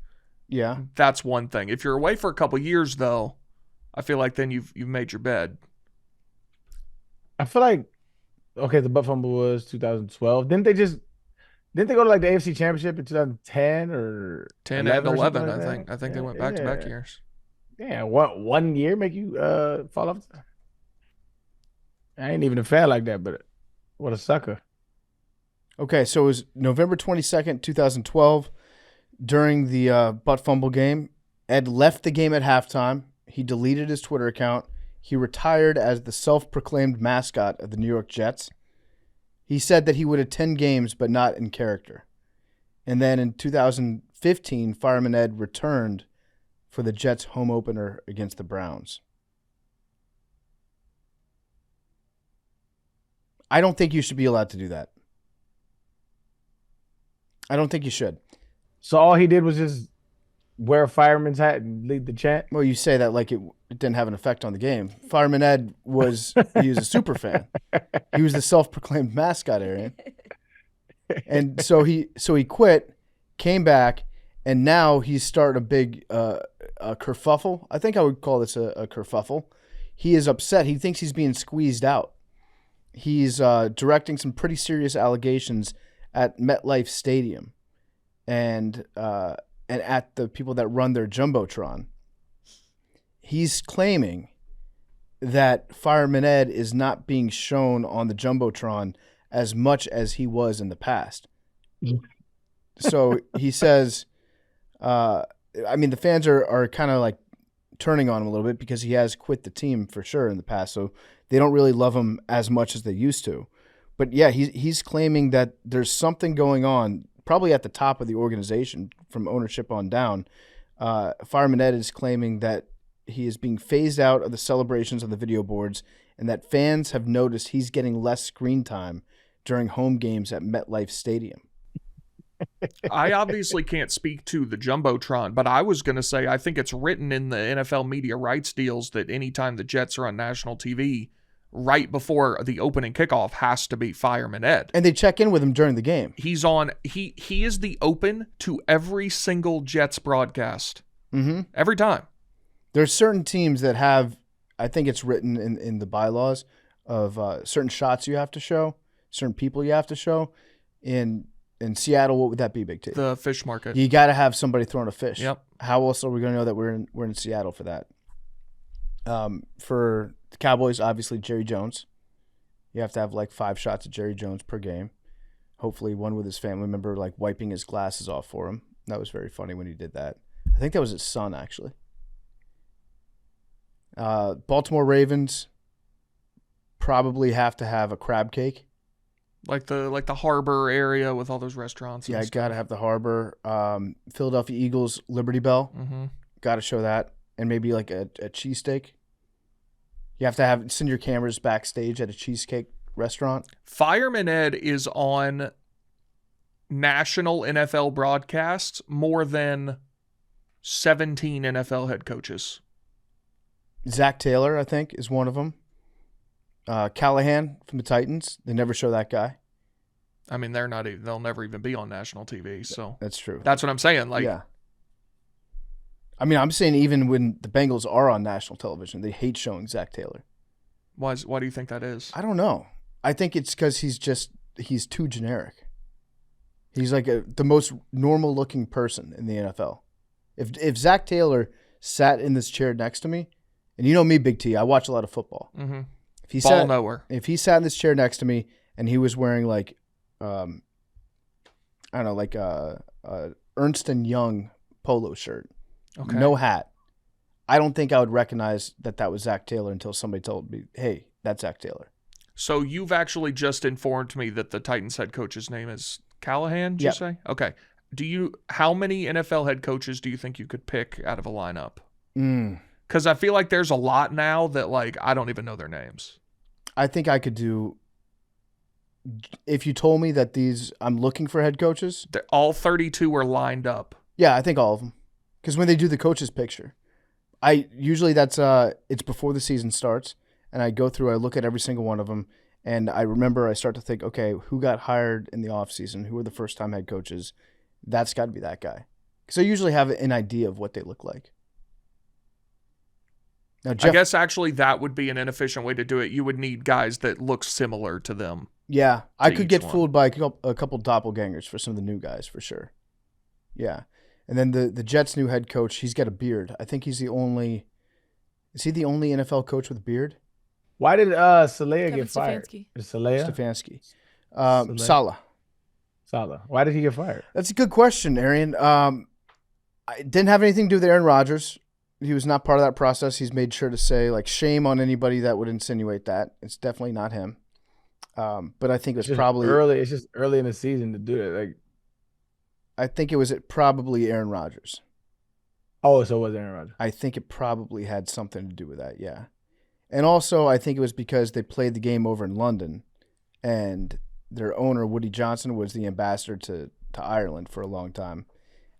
Yeah, that's one thing. If you're away for a couple years, though, I feel like then you've made your bed. I feel like, okay, the butt fumble was 2012. Didn't they go to like the AFC Championship in 2010 or 10 and 11? Like I think. I think they went back to back years. Yeah, one year make you fall off. I ain't even a fan like that, but what a sucker. Okay, so it was November 22nd, 2012. During the butt fumble game, Ed left the game at halftime. He deleted his Twitter account. He retired as the self-proclaimed mascot of the New York Jets. He said that he would attend games, but not in character. And then in 2015, Fireman Ed returned for the Jets' home opener against the Browns. I don't think you should be allowed to do that. I don't think you should. So all he did was just wear a fireman's hat and lead the chant? Well, you say that like it didn't have an effect on the game. Fireman Ed he was a super fan. He was the self-proclaimed mascot, Arian. And so he quit, came back, and now he's starting a big a kerfuffle. I think I would call this a kerfuffle. He is upset. He thinks he's being squeezed out. He's directing some pretty serious allegations at MetLife Stadium and at the people that run their Jumbotron. He's claiming that Fireman Ed is not being shown on the Jumbotron as much as he was in the past. So he says, the fans are kind of like turning on him a little bit because he has quit the team for sure in the past. So they don't really love him as much as they used to. But yeah, he's claiming that there's something going on, probably at the top of the organization from ownership on down. Fireman Ed is claiming that he is being phased out of the celebrations on the video boards and that fans have noticed he's getting less screen time during home games at MetLife Stadium. I obviously can't speak to the Jumbotron, but I was going to say I think it's written in the NFL media rights deals that anytime the Jets are on national TV, right before the opening kickoff has to be Fireman Ed. And they check in with him during the game. He's on. He is the open to every single Jets broadcast. Mm-hmm. Every time. There's certain teams that have, I think it's written in the bylaws of certain shots you have to show, certain people you have to show. In Seattle, what would that be, Big T? The fish market. You got to have somebody throwing a fish. Yep. How else are we going to know that we're in Seattle for that? For the Cowboys, obviously Jerry Jones. You have to have like 5 shots of Jerry Jones per game. Hopefully one with his family member like wiping his glasses off for him. That was very funny when he did that. I think that was his son, actually. Baltimore Ravens probably have to have a crab cake. Like the harbor area with all those restaurants. Yeah, got to have the harbor. Philadelphia Eagles, Liberty Bell. Mm-hmm. Got to show that. And maybe like a cheesesteak. You have to send your cameras backstage at a cheesecake restaurant. Fireman Ed is on national NFL broadcasts more than 17 NFL head coaches. Zach Taylor, I think, is one of them. Callahan from the Titans. They never show that guy. I mean, they'll never even be on national TV. So that's true. That's what I'm saying. Like, yeah. I mean, I'm saying even when the Bengals are on national television, they hate showing Zach Taylor. Why do you think that is? I don't know. I think it's because he's too generic. He's like the most normal looking person in the NFL. If Zach Taylor sat in this chair next to me, and you know me, Big T, I watch a lot of football. Mm-hmm. If he sat in this chair next to me and he was wearing like, I don't know, like a Ernst & Young polo shirt, no hat, I don't think I would recognize that was Zach Taylor until somebody told me, hey, that's Zach Taylor. So you've actually just informed me that the Titans head coach's name is Callahan, did you say? Okay. How many NFL head coaches do you think you could pick out of a lineup? Because I feel like there's a lot now that, like, I don't even know their names. I think I could do, if you told me that I'm looking for head coaches. All 32 are lined up. Yeah, I think all of them. Because when they do the coaches picture, usually it's before the season starts, and I go through, I look at every single one of them, and I start to think, okay, who got hired in the offseason? Who were the first-time head coaches? That's got to be that guy. Because I usually have an idea of what they look like. Now, I guess actually that would be an inefficient way to do it. You would need guys that look similar to them. Yeah, I could get fooled by a couple doppelgangers for some of the new guys, for sure. Yeah. And then the Jets' new head coach, he's got a beard. I think is he the only NFL coach with a beard? Why did Saleh get fired? Stefanski. Saleh. Why did he get fired? That's a good question, Arian. It didn't have anything to do with Aaron Rodgers. He was not part of that process. He's made sure to say, like, shame on anybody that would insinuate that. It's definitely not him. But I think it was probably early. It's just early in the season to do it. Like, I think it was probably Aaron Rodgers. Oh, so it was Aaron Rodgers. I think it probably had something to do with that, yeah. And also, I think it was because they played the game over in London, and their owner, Woody Johnson, was the ambassador to Ireland for a long time.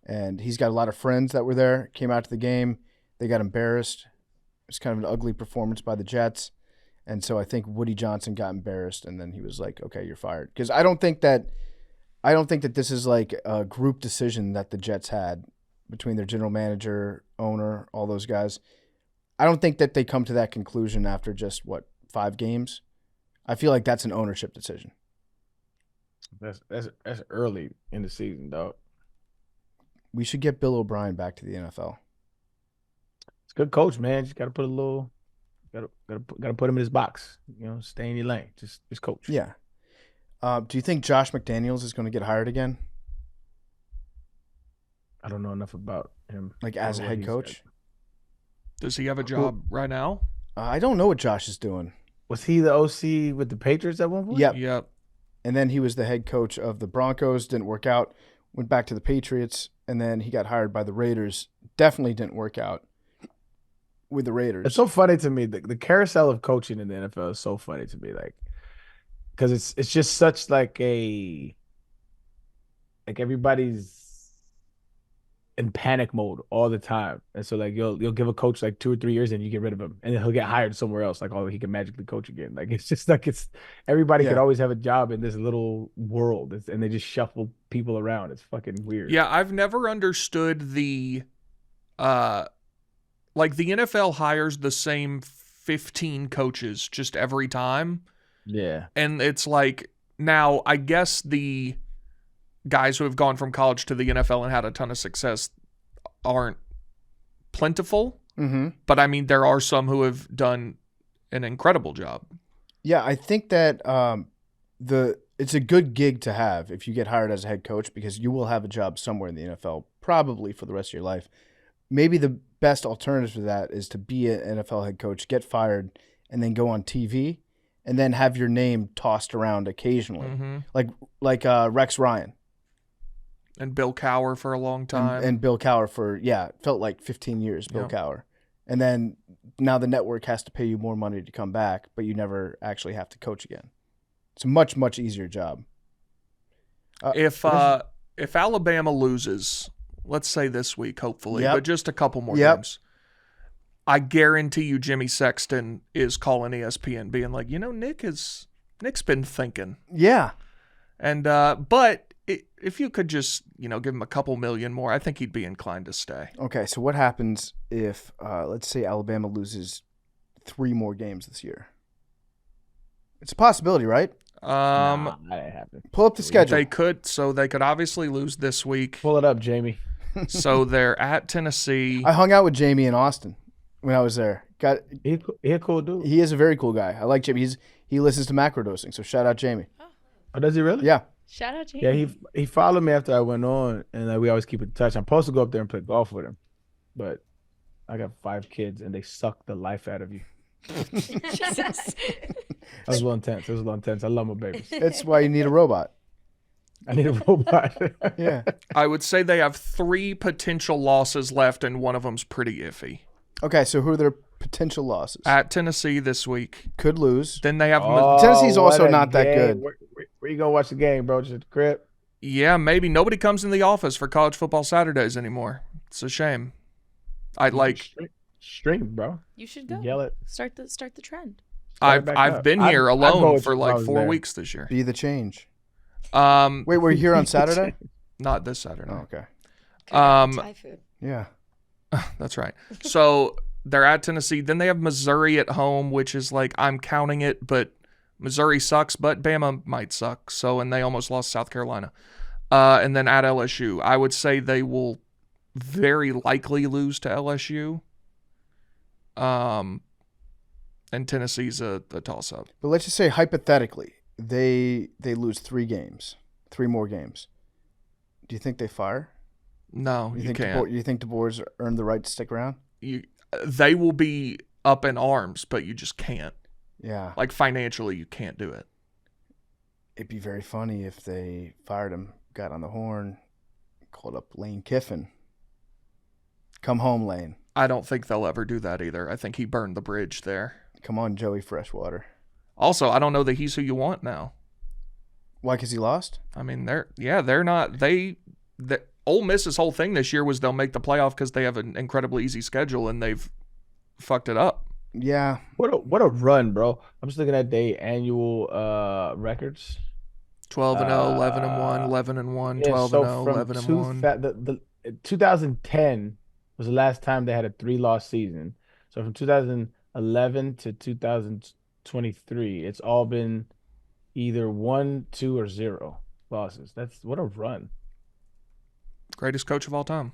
And he's got a lot of friends that were there, came out to the game. They got embarrassed. It was kind of an ugly performance by the Jets. And so I think Woody Johnson got embarrassed, and then he was like, okay, you're fired. Because I don't think that this is like a group decision that the Jets had between their general manager, owner, all those guys. I don't think that they come to that conclusion after just, 5 games? I feel like that's an ownership decision. That's early in the season, dog. We should get Bill O'Brien back to the NFL. It's a good coach, man. Just got to put gotta put him in his box. You know, stay in your lane. Just coach. Yeah. Do you think Josh McDaniels is going to get hired again? I don't know enough about him. Like as a head coach? Does he have a job right now? I don't know what Josh is doing. Was he the OC with the Patriots at one point? Yep. And then he was the head coach of the Broncos. Didn't work out. Went back to the Patriots. And then he got hired by the Raiders. Definitely didn't work out with the Raiders. It's so funny to me. The carousel of coaching in the NFL is so funny to me. Like, because it's just such like everybody's in panic mode all the time, and so like you'll give a coach like 2 or 3 years and you get rid of him, and then he'll get hired somewhere else. Like, oh, he can magically coach again. Like, it's just like everybody could always have a job in this little world, and they just shuffle people around. It's fucking weird. Yeah, I've never understood the like the NFL hires the same 15 coaches just every time. Yeah. And it's like, now I guess the guys who have gone from college to the NFL and had a ton of success aren't plentiful. Mm-hmm. But I mean, there are some who have done an incredible job. Yeah, I think that it's a good gig to have if you get hired as a head coach, because you will have a job somewhere in the NFL probably for the rest of your life. Maybe the best alternative to that is to be an NFL head coach, get fired, and then go on TV, and then have your name tossed around occasionally, like Rex Ryan. And Bill Cowher for a long time. And Bill Cowher for, felt like 15 years, Bill Cowher. And then now the network has to pay you more money to come back, but you never actually have to coach again. It's a much, much easier job. If Alabama loses, let's say this week, hopefully, but just a couple more games, I guarantee you Jimmy Sexton is calling ESPN being like, Nick's been thinking. Yeah. And but if you could just, give him a couple million more, I think he'd be inclined to stay. Okay, so what happens if, let's say, Alabama loses 3 more games this year? It's a possibility, right? Nah, that ain't happening. Pull up the schedule. They could obviously lose this week. Pull it up, Jamie. So they're at Tennessee. I hung out with Jamie in Austin when I was there. He a cool dude. He is a very cool guy. I like Jamie. He listens to Macrodosing, so shout out Jamie. Oh, does he really? Yeah. Shout out, Jamie. Yeah, he followed me after I went on, and we always keep in touch. I'm supposed to go up there and play golf with him, but I got 5 kids, and they suck the life out of you. Jesus. That was a little intense. I love my babies. That's why you need a robot. I need a robot. Yeah. I would say they have 3 potential losses left, and one of them's pretty iffy. Okay, so who are their potential losses? At Tennessee this week. Could lose. Then they have Tennessee's also what a not that game. good. Where you gonna watch the game, bro? Just at the crib? Yeah, maybe nobody comes in the office for college football Saturdays anymore. It's a shame. I'd like stream, bro. You should go. Yell it. Start the trend. I've been here alone for like 4 weeks this year. Be the change. Wait, were you here on Saturday? Not this Saturday. Oh, okay. Thai food. Yeah. That's right. So they're at Tennessee. Then they have Missouri at home, which is like, I'm counting it, but Missouri sucks, but Bama might suck. So, and they almost lost South Carolina. And then at LSU, I would say they will very likely lose to LSU. And Tennessee's a toss-up. But let's just say hypothetically, they lose 3 more games. Do you think they fire? No, you can't. You think DeBoer's earned the right to stick around? They will be up in arms, but you just can't. Yeah. Like financially, you can't do it. It'd be very funny if they fired him, got on the horn, called up Lane Kiffin. Come home, Lane. I don't think they'll ever do that either. I think he burned the bridge there. Come on, Joey Freshwater. Also, I don't know that he's who you want now. Why? Because he lost? I mean, they're not. Ole Miss's whole thing this year was they'll make the playoff because they have an incredibly easy schedule, and they've fucked it up. Yeah. What a run, bro. I'm just looking at their annual records. 12-0, 11-1, 11-1, 12-0, 11-1. 2010 was the last time they had a 3-loss season. So from 2011 to 2023, it's all been either 1, 2, or 0 losses. What a run. Greatest coach of all time.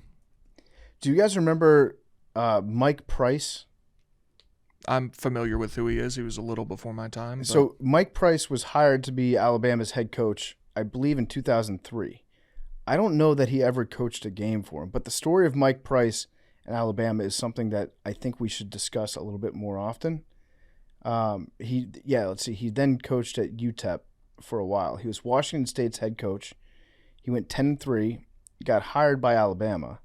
Do you guys remember Mike Price? I'm familiar with who he is. He was a little before my time. So Mike Price was hired to be Alabama's head coach, I believe, in 2003. I don't know that he ever coached a game for him, but the story of Mike Price and Alabama is something that I think we should discuss a little bit more often. Let's see. He then coached at UTEP for a while. He was Washington State's head coach. He went 10-3, got hired by Alabama,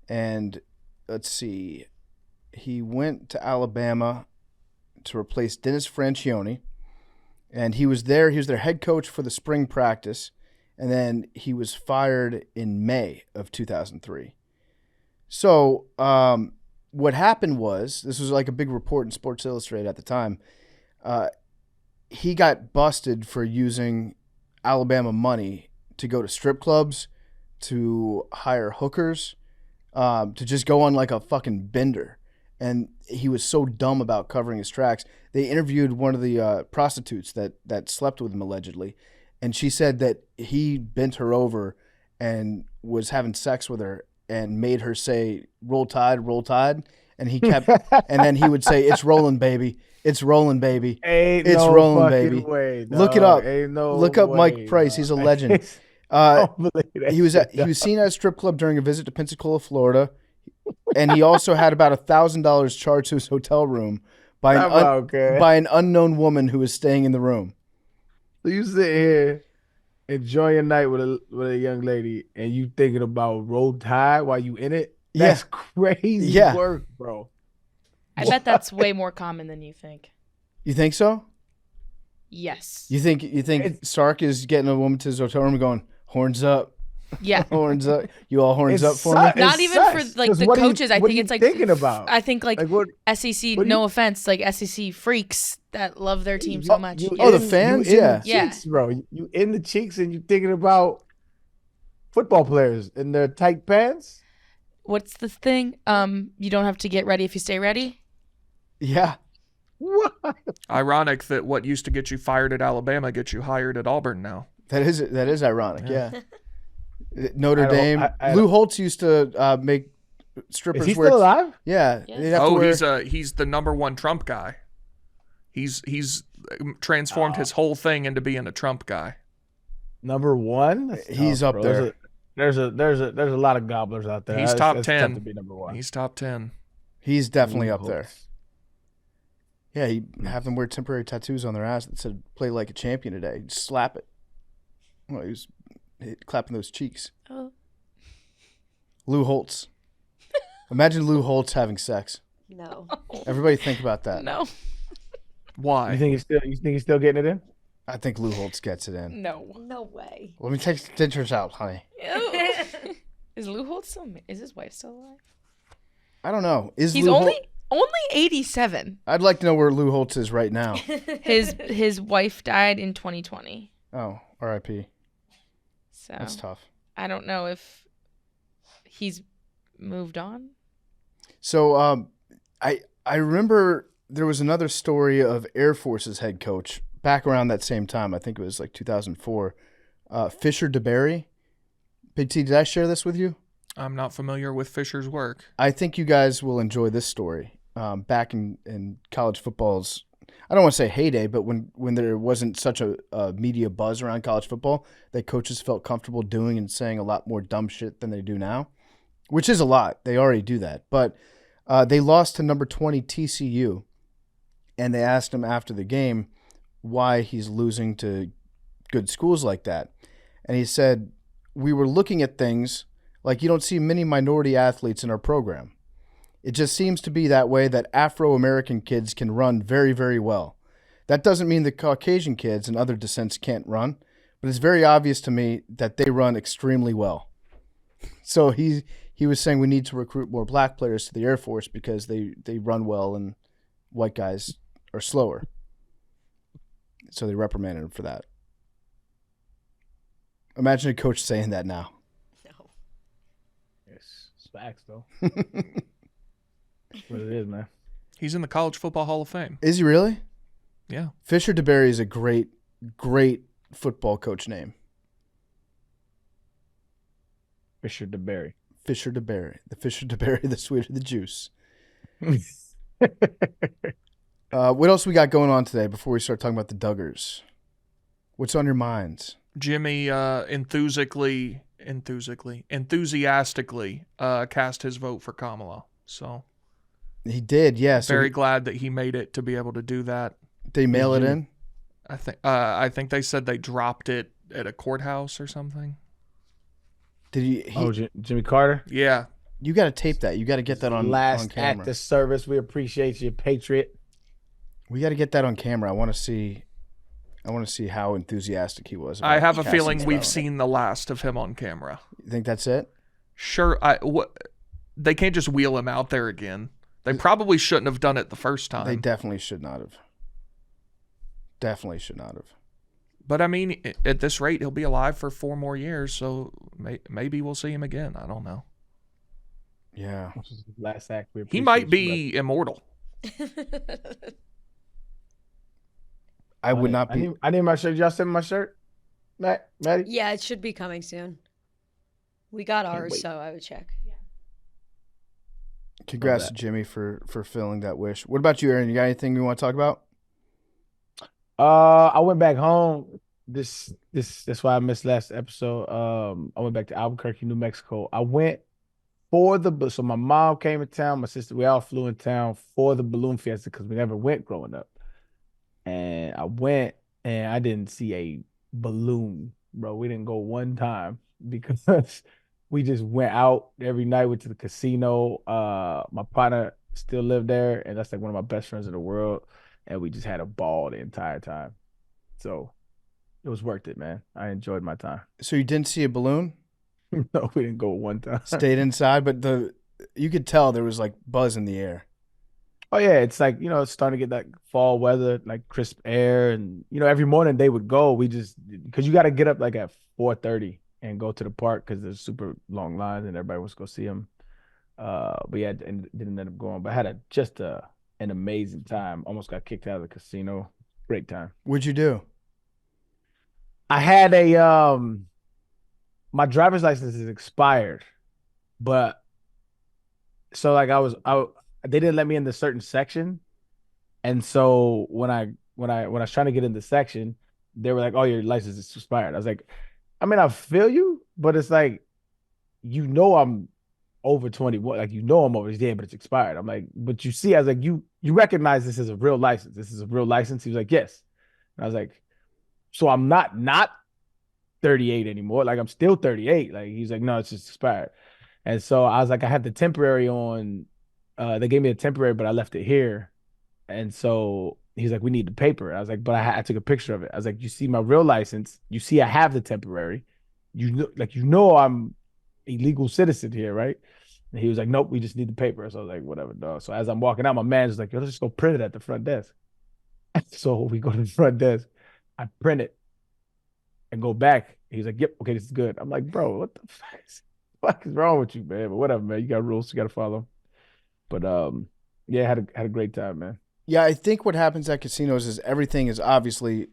and let's see. He went to Alabama to replace Dennis Franchione, and he was there. He was their head coach for the spring practice, and then he was fired in May of 2003. So what happened was, this was like a big report in Sports Illustrated at the time, he got busted for using Alabama money to go to strip clubs, to hire hookers, to just go on like a fucking bender. And he was so dumb about covering his tracks. They interviewed one of the prostitutes that slept with him allegedly, and she said that he bent her over and was having sex with her and made her say, "Roll Tide, roll Tide." And he kept, and then he would say, "It's rolling, baby. It's rolling, baby. It's rolling, baby." Way, look it up. Look up Mike Price. He's a legend. He was seen at a strip club during a visit to Pensacola, Florida. And he also had about $1,000 charged to his hotel room by an unknown woman who was staying in the room. So you sit here enjoying your night with a young lady, and you thinking about Roll Tide while you in it? That's crazy work, bro. I bet that's way more common than you think. You think so? Yes. You think Sark is getting a woman to his hotel room and going, "Horns up"? Yeah. Horns up. You all horns up for me? Not even for like the coaches. I think it's like thinking about. I think like SEC. No offense, like SEC freaks that love their team so much. The fans, the cheeks, bro. You in the cheeks and you thinking about football players in their tight pants. What's the thing? You don't have to get ready if you stay ready. Yeah. What? Ironic that what used to get you fired at Alabama gets you hired at Auburn now. That is ironic. Yeah. Notre I don't- Dame. I Lou Holtz used to make strippers Is he wear. still alive? Yeah. Yes. they'd have to wear- He's the number one Trump guy. He's transformed his whole thing into being a Trump guy. Number one. That's He's tough, up bro. there. There's a lot of gobblers out there. He's top It's 10. tough to be number one. He's top 10. He's definitely Lou up there. Holtz. Yeah, he'd have them wear temporary tattoos on their ass that said "Play like a champion today." He'd slap it. Well, he was clapping those cheeks. Oh. Lou Holtz. Imagine Lou Holtz having sex. No. Everybody think about that. No. Why? You think he's still getting it in? I think Lou Holtz gets it in. No. No way. Let me take stitchers out, honey. Ew. Is Lou Holtz still? Is his wife still alive? I don't know. Is He's Lou only Hol- 87. I'd like to know where Lou Holtz is right now. His wife died in 2020. Oh, R.I.P. So That's tough. I don't know if he's moved on. So, I remember there was another story of Air Force's head coach back around that same time. I think it was like 2004. Fisher DeBerry. Big T, did I share this with you? I'm not familiar with Fisher's work. I think you guys will enjoy this story. Back in college football's, I don't want to say heyday, but when there wasn't such a media buzz around college football, that coaches felt comfortable doing and saying a lot more dumb shit than they do now, which is a lot. They already do that. But they lost to number 20 TCU, and they asked him after the game why he's losing to good schools like that. And he said, "We were looking at things like you don't see many minority athletes in our program. It just seems to be that way that Afro-American kids can run very, very well. That doesn't mean the Caucasian kids and other descents can't run, but it's very obvious to me that they run extremely well." So he was saying we need to recruit more black players to the Air Force because they run well and white guys are slower. So they reprimanded him for that. Imagine a coach saying that now. No. It's facts though. What it is, man. He's in the College Football Hall of Fame. Is he really? Yeah. Fisher DeBerry is a great, great football coach name. Fisher DeBerry. Fisher DeBerry. The Fisher DeBerry, the sweeter the juice. What else we got going on today before we start talking about the Duggars? What's on your minds? Jimmy enthusiastically cast his vote for Kamala. So He did, yes. very glad that he made it to be able to do that. They mail it in? I think they said they dropped it at a courthouse or something. Did he Jimmy Carter. Yeah. You got to tape that. You got to get that on Last camera. act of service. We appreciate you, Patriot. We got to get that on camera. I want to see how enthusiastic he was. I have a casting feeling his we've vote. seen the last of him on camera. You think that's it? Sure. They can't just wheel him out there again. They probably shouldn't have done it the first time. They definitely should not have. Definitely should not have. But I mean, at this rate, he'll be alive for 4 more years, so maybe we'll see him again. I don't know. Yeah. Last act. We He appreciate might you, be immortal. I would not be. I need my shirt. Y'all send me my shirt, Maddie? Yeah, it should be coming soon. We got ours, wait. so I would check. Congrats Love to that. Jimmy for filling that wish. What about you, Aaron? You got anything you want to talk about? I went back home. That's why I missed last episode. I went back to Albuquerque, New Mexico. I went so my mom came in town, my sister, we all flew in town for the balloon fiesta because we never went growing up. And I went and I didn't see a balloon, bro. We didn't go one time because we just went out every night, went to the casino. My partner still lived there, and that's like one of my best friends in the world. And we just had a ball the entire time. So it was worth it, man. I enjoyed my time. So you didn't see a balloon? No, we didn't go one time. Stayed inside, but you could tell there was like buzz in the air. Oh yeah, it's like, it's starting to get that fall weather, like crisp air, and every morning they would go. We just because you got to get up like at 4:30 and go to the park because there's super long lines and everybody wants to go see them. But yeah, and didn't end up going. But I had an amazing time. Almost got kicked out of the casino. Great time. What'd you do? I had my driver's license is expired, but so like they didn't let me in the certain section, and so when I was trying to get in the section, they were like, "Oh, your license is expired." I was like, "I mean, I feel you, but it's like, I'm over 21, like I'm over this day, but it's expired." I'm like, "But you see," I was like, "You recognize this is a real license? This is a real license?" He was like, "Yes." And I was like, "So I'm not 38 anymore. Like I'm still 38." Like he's like, "No, it's just expired." And so I was like, I had the temporary on. They gave me a temporary, but I left it here. And so he's like, "We need the paper." I was like, "But I took a picture of it." I was like, "You see my real license? You see I have the temporary. I'm a legal citizen here, right?" And he was like, "Nope, we just need the paper." So I was like, "Whatever, dog." So as I'm walking out, my man's like, "Yo, let's just go print it at the front desk." So we go to the front desk. I print it and go back. He's like, "Yep, okay, this is good." I'm like, "Bro, what the fuck is wrong with you, man?" But whatever, man. You got rules you got to follow. But yeah, had a great time, man. Yeah, I think what happens at casinos is everything is obviously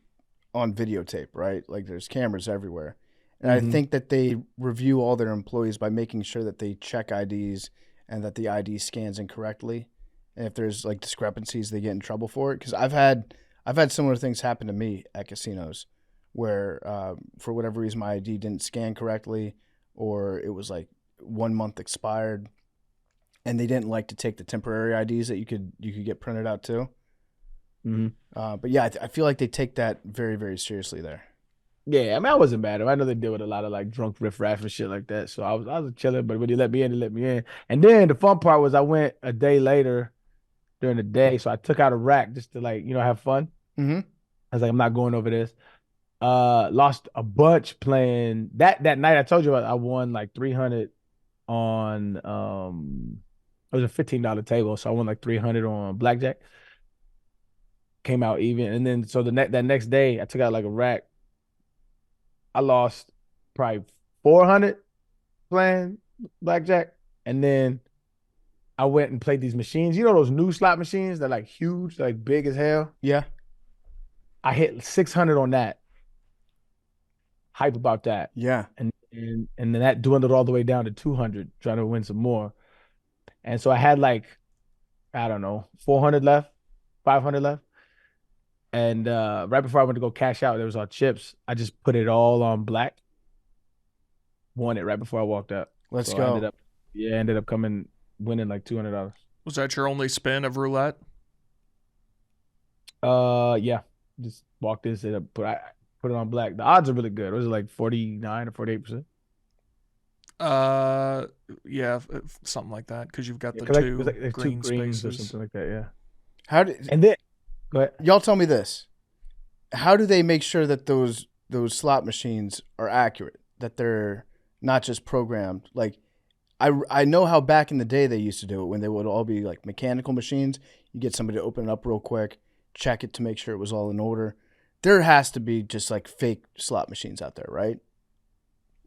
on videotape, right? Like there's cameras everywhere. And I think that they review all their employees by making sure that they check IDs and that the ID scans incorrectly. And if there's like discrepancies, they get in trouble for it. Because I've had similar things happen to me at casinos where for whatever reason my ID didn't scan correctly, or it was like 1 month expired, and they didn't like to take the temporary IDs that you could get printed out too. But yeah, I feel like they take that very, very seriously there. Yeah, I mean, I wasn't mad. I know they deal with a lot of like drunk riffraff and shit like that. So I was chilling, but when they let me in, they let me in. And then the fun part was I went a day later during the day, so I took out a rack just to like, have fun. Mm-hmm. I was like, I'm not going over this. Lost a bunch playing that night. I told you I won like 300 on it was a $15 table, so I won like 300 on blackjack. Came out even, and then so that next day I took out like a rack. I lost probably 400 playing blackjack, and then I went and played these machines. You know those new slot machines? They're like huge, like big as hell. Yeah. I hit 600 on that. Hype about that. Yeah. And then that dwindled all the way down to 200, trying to win some more. And so I had like, I don't know, 400 left, 500 left. And right before I went to go cash out, there was our chips. I just put it all on black. Won it right before I walked out. Let's go. I ended up winning like $200. Was that your only spin of roulette? Yeah. Just walked in, said put it on black. The odds are really good. It was like 49 or 48%. Yeah, something like that, because you've got the like green two greens spaces or something like that. Yeah. And then go ahead. Y'all tell me this: how do they make sure that those slot machines are accurate? That they're not just programmed? Like, I know how back in the day they used to do it when they would all be like mechanical machines. You get somebody to open it up real quick, check it to make sure it was all in order. There has to be just like fake slot machines out there, right?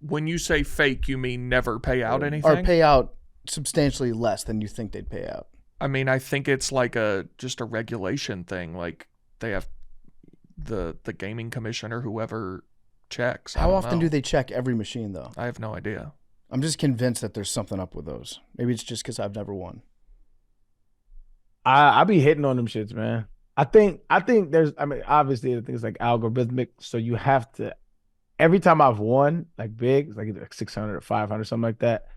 When you say fake, you mean never pay out anything? Or pay out substantially less than you think they'd pay out. I mean, I think it's like just a regulation thing. Like they have the gaming commission or whoever checks. How often do they check every machine though? I have no idea. I'm just convinced that there's something up with those. Maybe it's just because I've never won. I be hitting on them shits, man. I think there's, I mean, obviously the things like algorithmic, so you have to, every time I've won like big, it's like either 600 or 500, something like that.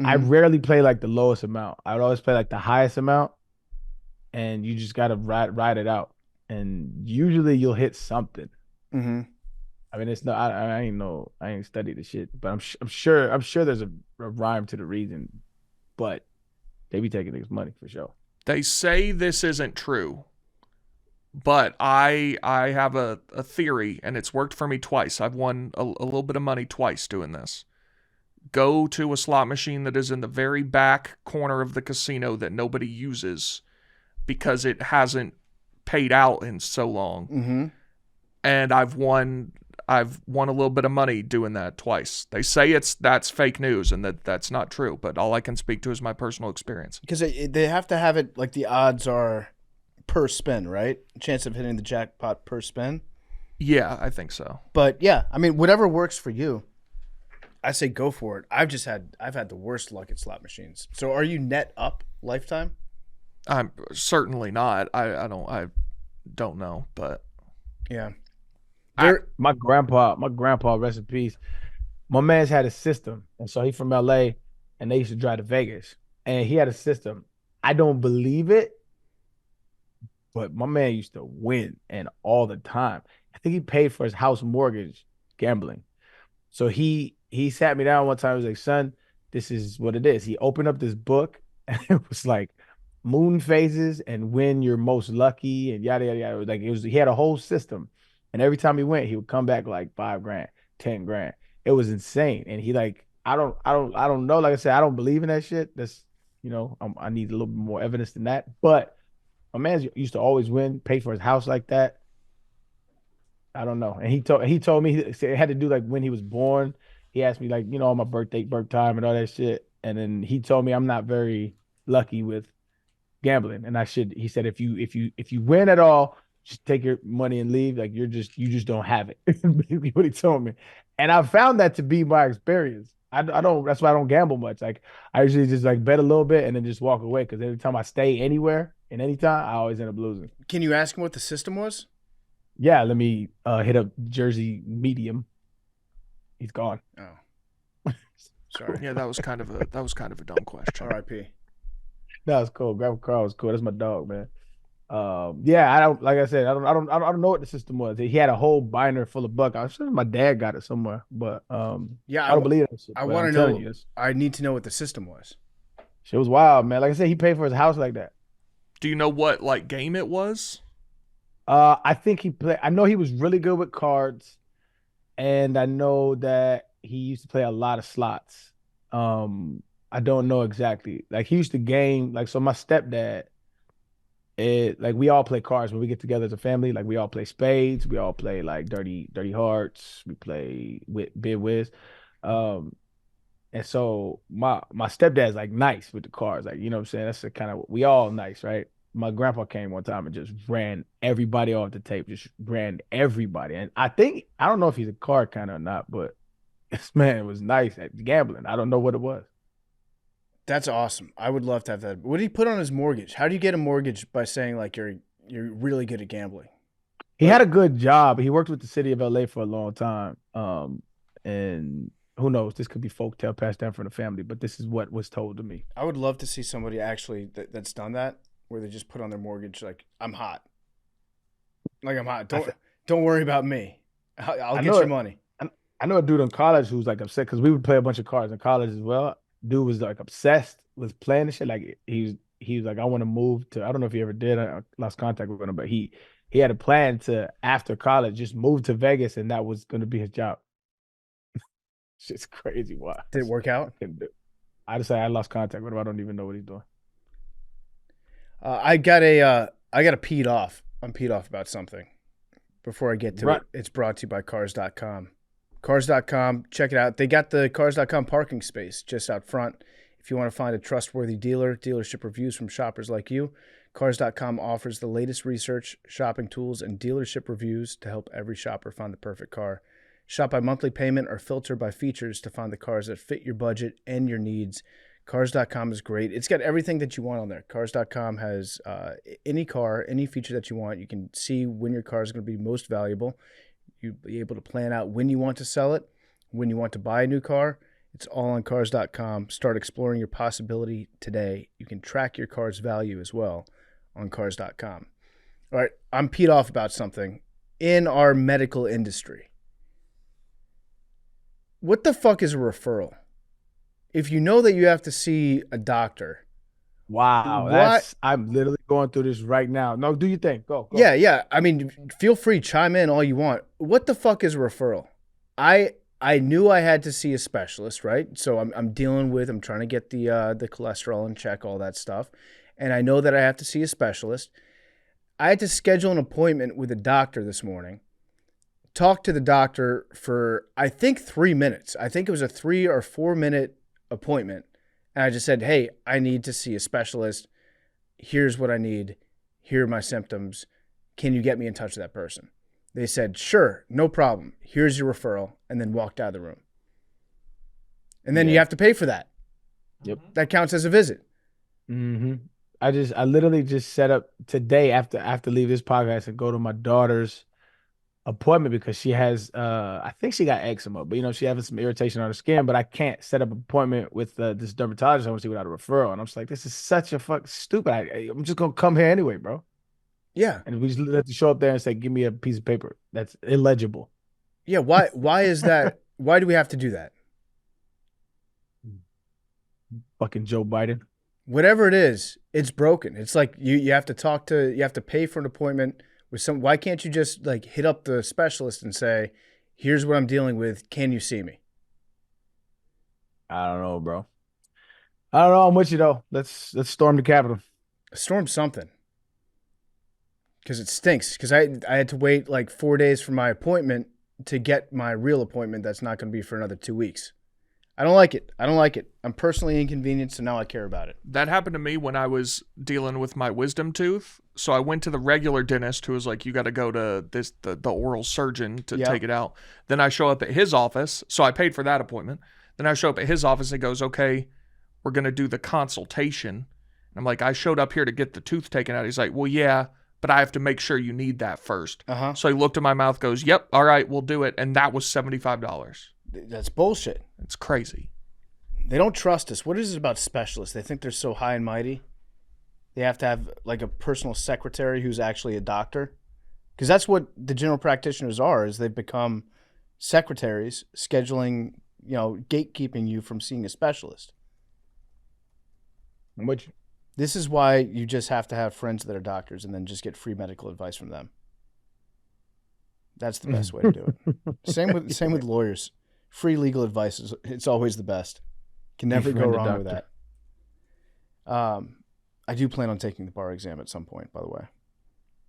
I rarely play like the lowest amount. I would always play like the highest amount, and you just gotta ride it out. And usually you'll hit something. Mm-hmm. I mean, it's no, I ain't studied the shit, but I'm sure there's a rhyme to the reason, but they be taking niggas' money for sure. They say this isn't true, but I have a theory, and it's worked for me twice. I've won a little bit of money twice doing this. Go to a slot machine that is in the very back corner of the casino that nobody uses because it hasn't paid out in so long. Mm-hmm. And I've won I've won a little bit of money doing that twice. They say that's fake news and that's not true, but all I can speak to is my personal experience. Because they have to have it like the odds are per spin, right? Chance of hitting the jackpot per spin. Yeah, I think so. But yeah, I mean, whatever works for you, I say go for it. I've had the worst luck at slot machines. So are you net up lifetime? I'm certainly not. I don't know, but Yeah. My grandpa, rest in peace. My man's had a system, and so he's from LA, and they used to drive to Vegas, and he had a system. I don't believe it, but my man used to win and all the time. I think he paid for his house mortgage gambling. So he sat me down one time. He was like, "Son, this is what it is." He opened up this book, and it was like moon phases and when you're most lucky and yada yada yada. Like he had a whole system, and every time he went, he would come back like $5,000, $10,000. It was insane. And he like, I don't know. Like I said, I don't believe in that shit. That's I need a little bit more evidence than that. But my man used to always win, pay for his house like that. I don't know. And he told me it had to do like when he was born. He asked me like, my birth time and all that shit. And then he told me I'm not very lucky with gambling. And he said, if you win at all, just take your money and leave. Like you just don't have it. Basically what he told me. And I found that to be my experience. I don't, that's why I don't gamble much. Like I usually just like bet a little bit and then just walk away. Cause every time I stay anywhere and anytime, I always end up losing. Can you ask him what the system was? Yeah, let me hit up Jersey Medium. He's gone. Oh, sorry. Yeah, that was kind of a dumb question. R.I.P. That was cool. Grandpa Carl was cool. That's my dog, man. Yeah, I don't, like I said, I don't know what the system was. He had a whole binder full of buck. I'm sure my dad got it somewhere, but yeah, I don't believe that shit. I want to know. I need to know what the system was. Shit was wild, man. Like I said, he paid for his house like that. Do you know what like game it was? I think he played. I know he was really good with cards, and I know that he used to play a lot of slots. I don't know exactly. Like he used to game. Like so, my stepdad. Like we all play cards when we get together as a family. Like we all play spades. We all play like dirty hearts. We play with bid whiz. And so my stepdad's like nice with the cards. Like you know what I'm saying. That's the kind of we all nice, right? My grandpa came one time and just ran everybody off the tape. Just ran everybody. And I don't know if he's a card kind of or not, but this man was nice at gambling. I don't know what it was. That's awesome. I would love to have that. What did he put on his mortgage? How do you get a mortgage by saying like you're really good at gambling? He had a good job. He worked with the city of LA for a long time. And who knows? This could be folktale passed down from the family, but this is what was told to me. I would love to see somebody actually that's done that, where they just put on their mortgage like I'm hot. Like I'm hot. Don't worry about me. I'll get your money. I know a dude in college who's like upset because we would play a bunch of cards in college as well. Dude was like obsessed with playing the shit. Like he was like, I want to move to. I don't know if he ever did. I lost contact with him, but he had a plan to after college just move to Vegas, and that was going to be his job. Shit's crazy. Why did it work out? I just say I lost contact with him. I don't even know what he's doing. I got peed off. I'm peed off about something. Before I get to it, it's brought to you by Cars.com. Cars.com, check it out. They got the Cars.com parking space just out front. If you want to find a trustworthy dealership reviews from shoppers like you, Cars.com offers the latest research, shopping tools, and dealership reviews to help every shopper find the perfect car. Shop by monthly payment or filter by features to find the cars that fit your budget and your needs. Cars.com is great. It's got everything that you want on there. Cars.com has any car, any feature that you want. You can see when your car is going to be most valuable. You'll be able to plan out when you want to sell it, when you want to buy a new car. It's all on Cars.com. Start exploring your possibility today. You can track your car's value as well on Cars.com. All right, I'm peed off about something in our medical industry. What the fuck is a referral? If you know that you have to see a doctor. Wow, I'm literally going through this right now. No, do you think? Go. Yeah. I mean, feel free, chime in all you want. What the fuck is a referral? I knew I had to see a specialist, right? So I'm trying to get the cholesterol in check, all that stuff, and I know that I have to see a specialist. I had to schedule an appointment with a doctor this morning talked to the doctor for, I think, 3 minutes. I think it was a 3 or 4 minute appointment. And I just said, hey, I need to see a specialist. Here's what I need. Here are my symptoms. Can you get me in touch with that person? They said, sure, no problem. Here's your referral, and then walked out of the room. And then you have to pay for that. Yep. That counts as a visit. Mm-hmm. I literally just set up today after leave this podcast and go to my daughter's appointment because she has I think she got eczema, but she having some irritation on her skin, but I can't set up an appointment with this dermatologist I want to see without a referral. And I'm just like, this is such a fuck stupid. I'm just gonna come here anyway, bro. Yeah. And we just have to show up there and say, give me a piece of paper that's illegible. Yeah. Why is that? Why do we have to do that? Fucking Joe Biden. Whatever it is, it's broken. It's like you have to pay for an appointment with some. Why can't you just like hit up the specialist and say, here's what I'm dealing with. Can you see me? I don't know, bro. I don't know. I'm with you though. Let's storm the Capitol. Storm something. Because it stinks. Because I had to wait like 4 days for my appointment to get my real appointment that's not going to be for another 2 weeks. I don't like it. I'm personally inconvenienced, so now I care about it. That happened to me when I was dealing with my wisdom tooth. So I went to the regular dentist who was like, you got to go to the oral surgeon to take it out. Then I show up at his office. So I paid for that appointment. Then I show up at his office and he goes, okay, we're going to do the consultation. And I'm like, I showed up here to get the tooth taken out. He's like, well, yeah, but I have to make sure you need that first. Uh-huh. So he looked at my mouth, goes, yep, all right, we'll do it. And that was $75. That's bullshit. It's crazy. They don't trust us. What is it about specialists? They think they're so high and mighty. They have to have like a personal secretary who's actually a doctor. Because that's what the general practitioners are, is they've become secretaries scheduling, gatekeeping you from seeing a specialist. Which This is why you just have to have friends that are doctors and then just get free medical advice from them. That's the best way to do it. Same with lawyers. Free legal advice it's always the best. Can never go wrong with that. I do plan on taking the bar exam at some point, by the way.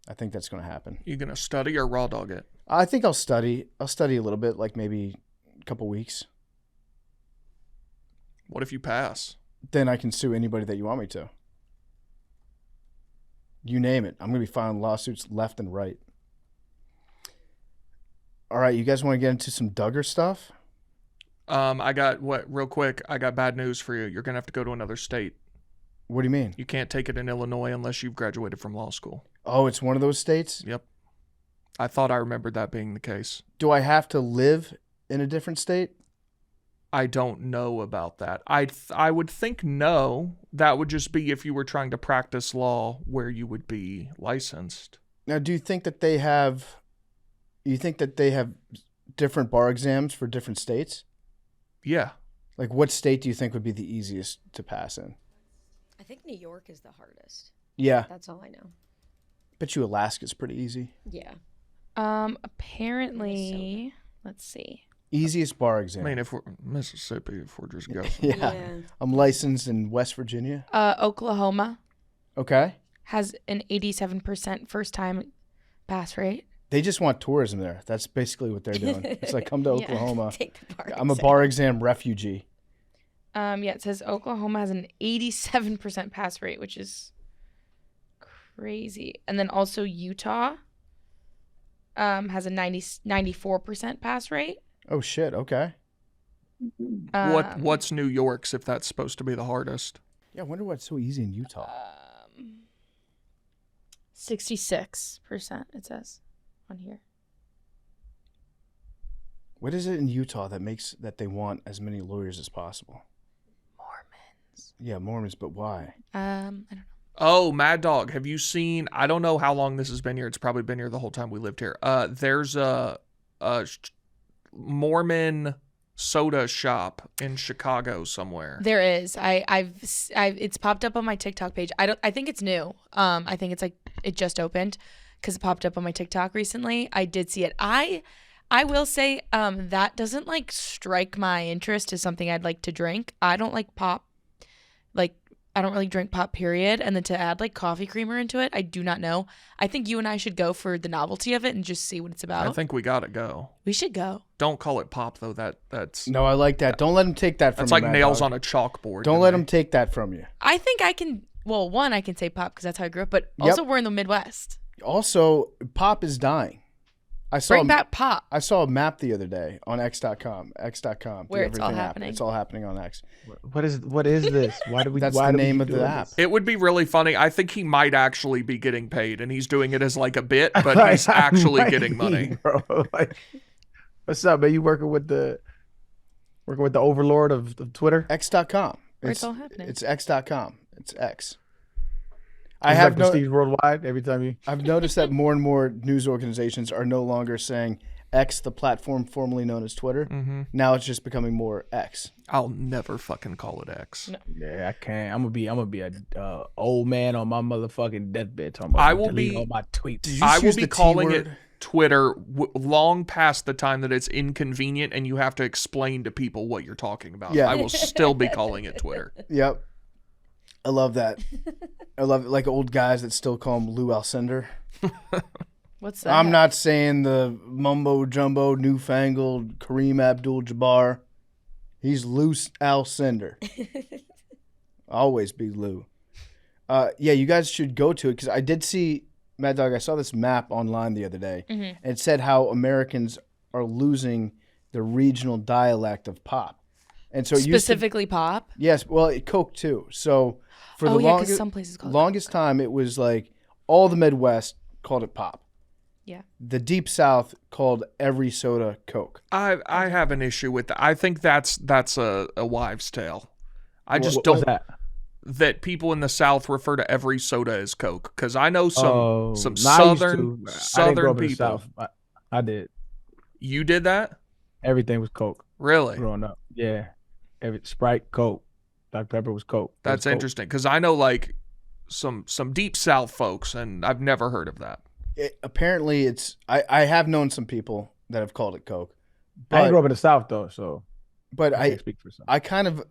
I think that's going to happen. You going to study or raw dog it? I think I'll study. I'll study a little bit, like maybe a couple weeks. What if you pass? Then I can sue anybody that you want me to. You name it. I'm going to be filing lawsuits left and right. All right, you guys want to get into some Duggar stuff? I got real quick. I got bad news for you. You're going to have to go to another state. What do you mean? You can't take it in Illinois unless you've graduated from law school. Oh, it's one of those states? Yep. I thought I remembered that being the case. Do I have to live in a different state? I don't know about that. I would think no. That would just be if you were trying to practice law where you would be licensed. Now, do you think that they have different bar exams for different states? Yeah. Like, what state do you think would be the easiest to pass in? I think New York is the hardest. Yeah. That's all I know. Bet you Alaska's pretty easy. Yeah. Apparently, let's see. Easiest bar exam. I mean, if we're Mississippi, if we're just guessing. Yeah. I'm licensed in West Virginia. Oklahoma Okay. has an 87% first time pass rate. They just want tourism there. That's basically what they're doing. It's like, come to Yeah. Oklahoma. Take the bar I'm a exam. bar exam refugee. It says Oklahoma has an 87% pass rate, which is crazy. And then also Utah has a 94% pass rate. Oh, shit. Okay. What's New York's if that's supposed to be the hardest? Yeah, I wonder what's so easy in Utah. 66% it says on here. What is it in Utah that they want as many lawyers as possible? Mormons. Yeah, Mormons, but why? I don't know. Oh, Mad Dog. Have you seen? I don't know how long this has been here. It's probably been here the whole time we lived here. There's a Mormon soda shop in Chicago somewhere. There is. I've it's popped up on my TikTok page. I think it's new. I think it's like it just opened because it popped up on my TikTok recently. I did see it. I will say that doesn't like strike my interest as something I'd like to drink. I don't like pop. Like I don't really drink pop, period. And then to add like coffee creamer into it, I do not know. I think you and I should go for the novelty of it and just see what it's about. I think we gotta go. We should go. Don't call it pop though. That's No, I like that. Don't let him take that from that's you. like Mad nails Dog. on a chalkboard. Don't let him take that from you. I think I can. Well, one, I can say pop because that's how I grew up. But also, we're in the Midwest. Also, pop is dying. Bring back pop. I saw a map the other day on X.com. Where it's all app. happening. It's all happening on X. What is this? Why do we? That's why the do we name of do the this? app. It would be really funny. I think he might actually be getting paid, and he's doing it as like a bit, but he's actually Might getting be, money. bro. Like, what's up, man? You working with the overlord of Twitter? X.com. Where it's all happening. It's X.com. It's X. I have like Steve's Worldwide every time you. I've noticed that more and more news organizations are no longer saying X, the platform formerly known as Twitter. Mm-hmm. Now it's just becoming more X. I'll never fucking call it X. No. Yeah, I can't. I'm gonna be a old man on my motherfucking deathbed talking about I will delete be- all my tweets. I will use be the calling T-word? it Twitter long past the time that it's inconvenient and you have to explain to people what you're talking about. Yeah. I will still be calling it Twitter. Yep. I love that. I love it. Like old guys that still call him Lou Alcindor. What's that? I'm not saying the mumbo jumbo newfangled Kareem Abdul-Jabbar. He's Lou Alcindor. Always be Lou. Yeah, you guys should go to it because I did see, Mad Dog, I saw this map online the other day. Mm-hmm. And it said how Americans are losing the regional dialect of pop. And so it used to, Specifically pop. yes, well, Coke too. So for the Oh yeah, because longest, some places call it longest time, it was like all the Midwest called it pop. Yeah. The Deep South called every soda Coke. I have an issue with that. I think that's a wives' tale. I just What's don't that people in the South refer to every soda as Coke because I know some No, I used to. I didn't grow southern up in the people. South. I did. You did that? Everything was Coke Really? growing up. Yeah, every Sprite, Coke, Dr Pepper was Coke. It was That's Coke. interesting because I know like some deep South folks, and I've never heard of that. Apparently, it's I have known some people that have called it Coke, I didn't grow but up in the South though, so but I I can't speak for some.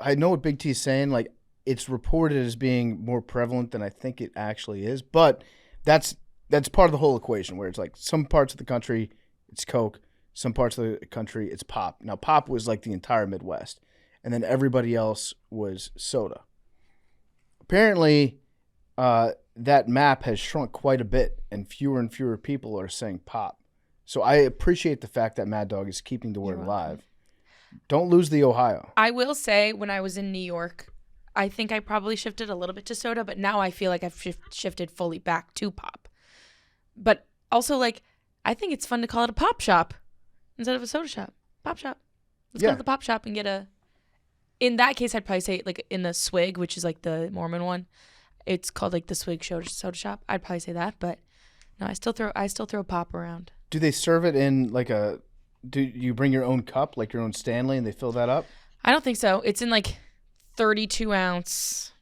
I know what Big T's saying. Like it's reported as being more prevalent than I think it actually is, but that's part of the whole equation where it's like some parts of the country it's Coke, some parts of the country it's pop. Now pop was like the entire Midwest, and then everybody else was soda. Apparently, that map has shrunk quite a bit, and fewer people are saying pop. So I appreciate the fact that Mad Dog is keeping the word You're alive. welcome. Don't lose the Ohio. I will say when I was in New York, I think I probably shifted a little bit to soda, but now I feel like I've shifted fully back to pop. But also, like, I think it's fun to call it a pop shop instead of a soda shop. Pop shop. Let's go Yeah. to the pop shop and get a... In that case, I'd probably say, like, in the Swig, which is, like, the Mormon one, it's called, like, the Swig soda shop. I'd probably say that, but no, I still throw pop around. Do they serve it in like a? Do you bring your own cup, like your own Stanley, and they fill that up? I don't think so. It's in, like, 32-ounce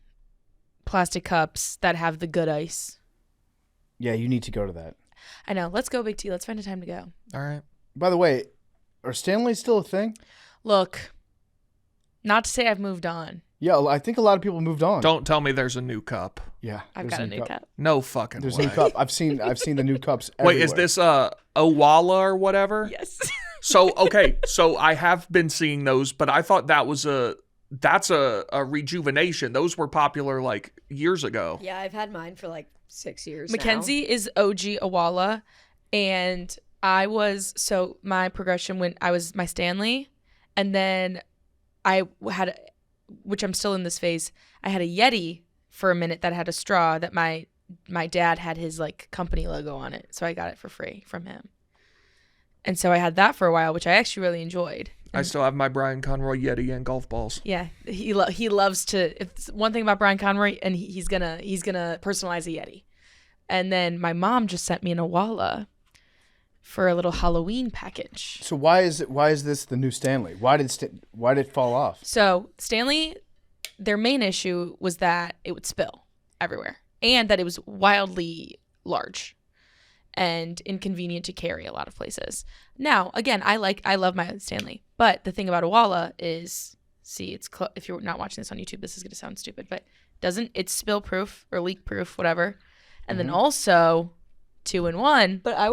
plastic cups that have the good ice. Yeah, you need to go to that. I know. Let's go, Big T. Let's find a time to go. All right. By the way, are Stanleys still a thing? Look, not to say I've moved on. Yeah, I think a lot of people moved on. Don't tell me there's a new cup. Yeah, I've there's got a new cup. No fucking There's way. new cup. I've seen the new cups. Wait, is everywhere. this Owala or whatever? Yes. So okay, so I have been seeing those, but I thought that's a rejuvenation. Those were popular like years ago. Yeah, I've had mine for like 6 years. Mackenzie is OG Awala, and my progression when I was my Stanley, and then I had, which I'm still in this phase, I had a Yeti for a minute that had a straw that my dad had his like company logo on it, so I got it for free from him. And so I had that for a while, which I actually really enjoyed. I still have my Brian Conroy Yeti and golf balls. Yeah, he loves to. It's one thing about Brian Conroy, and he's gonna personalize a Yeti. And then my mom just sent me an Awala for a little Halloween package. So why is this the new Stanley? Why did it fall off? So Stanley, their main issue was that it would spill everywhere, and that it was wildly large and inconvenient to carry a lot of places. Now, again, I love my Stanley, but the thing about Awala is, if you're not watching this on YouTube, this is going to sound stupid, but It's spill proof or leak proof, whatever. And then also 2-in-1. But I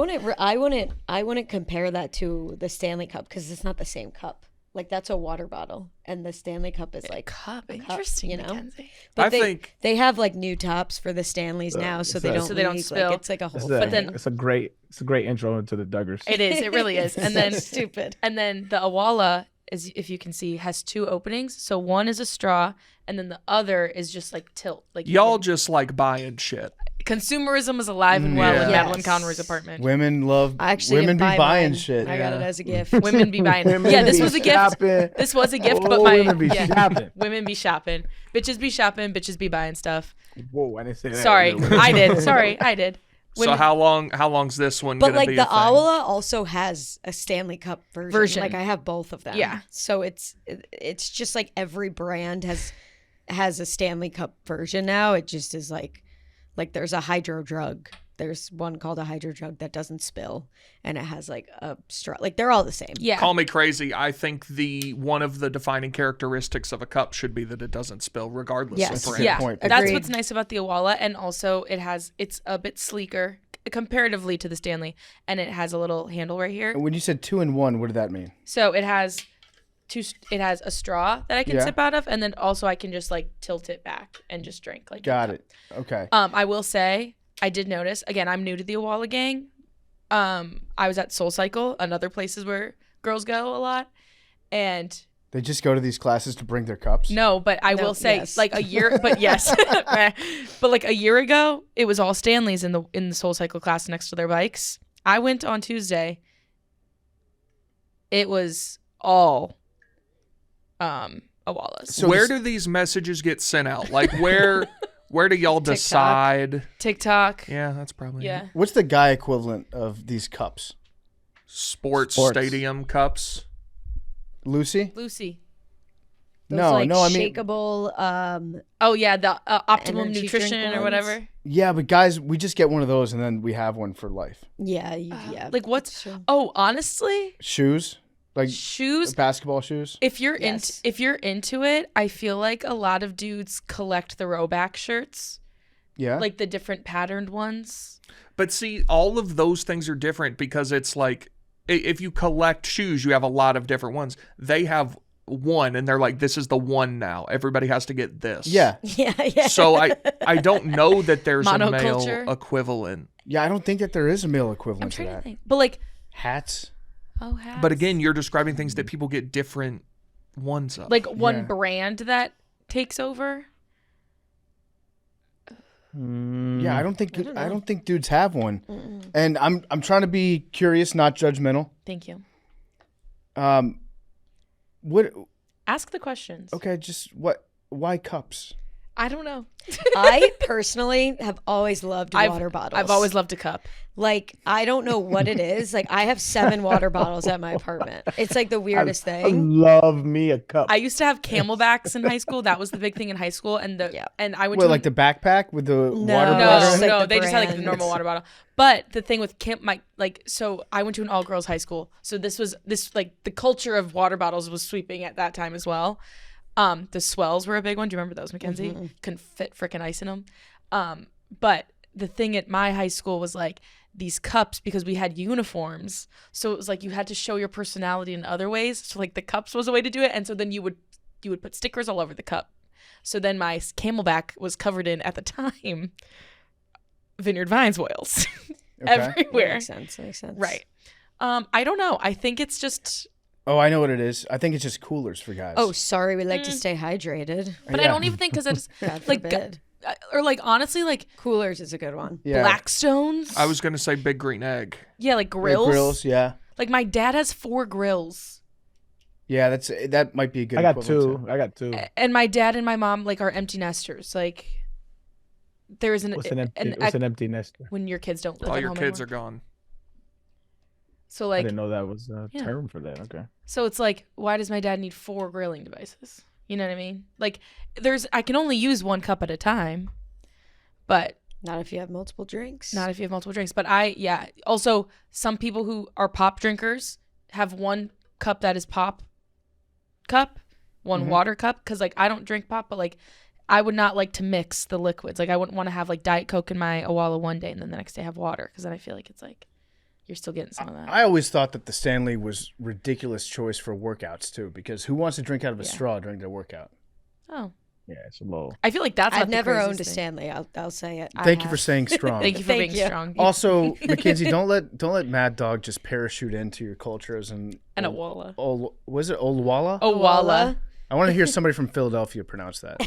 wouldn't compare that to the Stanley Cup because it's not the same cup. Like that's a water bottle, and the Stanley Cup is like cup. a Interesting, cup, you know. Mackenzie. But I think they have like new tops for the Stanleys now, so they don't leak. spill. Like, it's like a whole But then- thing. it's a great intro into the Duggars. It is. It really is. And then stupid. And then the Awala, is, if you can see, has 2 openings. So one is a straw, and then the other is just like tilt. Like y'all just like buying shit. Consumerism is alive and well in Yes. Madeline Conroy's apartment. Women love. I actually Women didn't be buy buying mine. shit. I got it as a gift. Women be buying. Women Yeah, this be was a gift. shopping. This was a gift, Oh, but my women be shopping. women be shopping. Bitches be shopping. Bitches be buying stuff. Whoa, I didn't say that. Sorry, I did. Sorry, I did. So how long's this one But gonna like be the a thing? Awala also has a Stanley Cup version. Like I have both of them. Yeah. So it's just like every brand has a Stanley Cup version now. It just is like there's a hydro drug. There's one called a hydro drug that doesn't spill, and it has like a straw. Like they're all the same. Yeah. Call me crazy. I think one of the defining characteristics of a cup should be that it doesn't spill, regardless Yes. of brand. Yeah, point. that's Agreed. what's nice about the Awala, and also it's a bit sleeker comparatively to the Stanley, and it has a little handle right here. When you said 2-in-1, what did that mean? So it has a straw that I can Yeah. sip out of, and then also I can just like tilt it back and just drink. Like Got it. Okay. I will say I did notice, again, I'm new to the Awala gang. I was at Soul Cycle, another places where girls go a lot, and They just go to these classes to bring their cups. no, but I No, will say yes. like a year, but yes, but like a year ago, it was all Stanleys in the Soul Cycle class next to their bikes. I went on Tuesday. It was all Awalas. So where this- do these messages get sent out? Like where do y'all decide? TikTok. Yeah, that's probably Yeah. it. What's the guy equivalent of these cups? Sports stadium cups. Lucy? Lucy. Those, No, like, no, I mean, shakeable. Oh yeah, the optimum Energy nutrition drink or ones. whatever. yeah, but guys, we just get one of those and then we have one for life. Yeah. Yeah. Like what's? that's true. Oh, honestly, Shoes? Like shoes. basketball shoes? If you're Yes. if you're into it, I feel like a lot of dudes collect the rowback shirts, Yeah. like the different patterned ones. But see, all of those things are different because it's like if you collect shoes, you have a lot of different ones. They have one and they're like, this is the one now. Everybody has to get this. yeah. Yeah. So I don't know that there's a male Monoculture? equivalent. Yeah, I don't think that there is a male I'm equivalent to trying to that. think, but like, Hats? oh, hats. But again, you're describing things that people get different ones of. like one Yeah. brand that takes over. Yeah, I don't think I don't I know. don't think dudes have one. And I'm trying to be curious, not judgmental. Thank you. What Ask the questions. okay, just why cups? I don't know. I personally have always loved water bottles. I've always loved a cup. Like, I don't know what it is. Like, I have 7 water bottles at my apartment. It's like the weirdest I thing. love me a cup. I used to have camelbacks in high school. That was the big thing in high school, and Yeah. I went What, to like the backpack with the water No, bladder? No, just like no, the they just had like the brands. normal water bottle. But the thing with so I went to an all girls high school, so this like the culture of water bottles was sweeping at that time as well. The swells were a big one. Do you remember those, Mackenzie? Couldn't fit frickin' ice in them. But the thing at my high school was like these cups, because we had uniforms, so it was like you had to show your personality in other ways. So like the cups was a way to do it, and so then you would put stickers all over the cup. So then my camelback was covered in, at the time, Vineyard Vines oils Okay. everywhere. Makes sense. Right. I don't know. I think it's just, Oh, I know what it is. I think it's just coolers for guys. Oh, sorry. We like to stay hydrated. but I Yeah. don't even think because it's God like, forbid. or like honestly, like Coolers is a good one. Yeah. Blackstones. I was going to say Big Green Egg. Yeah, like Yeah, grills. grills, yeah. Like my dad has 4 grills. Yeah, that might be a good I got equivalent two. I got two. And my dad and my mom like are empty nesters. Like there's What's an empty nester? when your kids don't live All at your home kids anymore. are gone. So I like, didn't know that was a Yeah. term for that. Okay. so it's like, why does my dad need 4 grilling devices? You know what I mean? Like I can only use 1 cup at a time, but Not if you have multiple drinks. not if you have multiple drinks. But also some people who are pop drinkers have 1 cup that is pop cup, 1 water cup. Cause like I don't drink pop, but like I would not like to mix the liquids. Like I wouldn't want to have like Diet Coke in my Owala one day and then the next day have water, because then I feel like it's like you're still getting some of that. I always thought that the Stanley was ridiculous choice for workouts too, because who wants to drink out of a straw during their workout? Oh. Yeah, it's a little. I feel like that's I've not the never craziest owned a thing. Stanley. I'll say it. Thank you for saying strong. Thank you for Thank being you. strong. Also, Mackenzie, don't let Mad Dog just parachute into your cultures and And Owala. Was it Olwala? Owala. I want to hear somebody from Philadelphia pronounce that.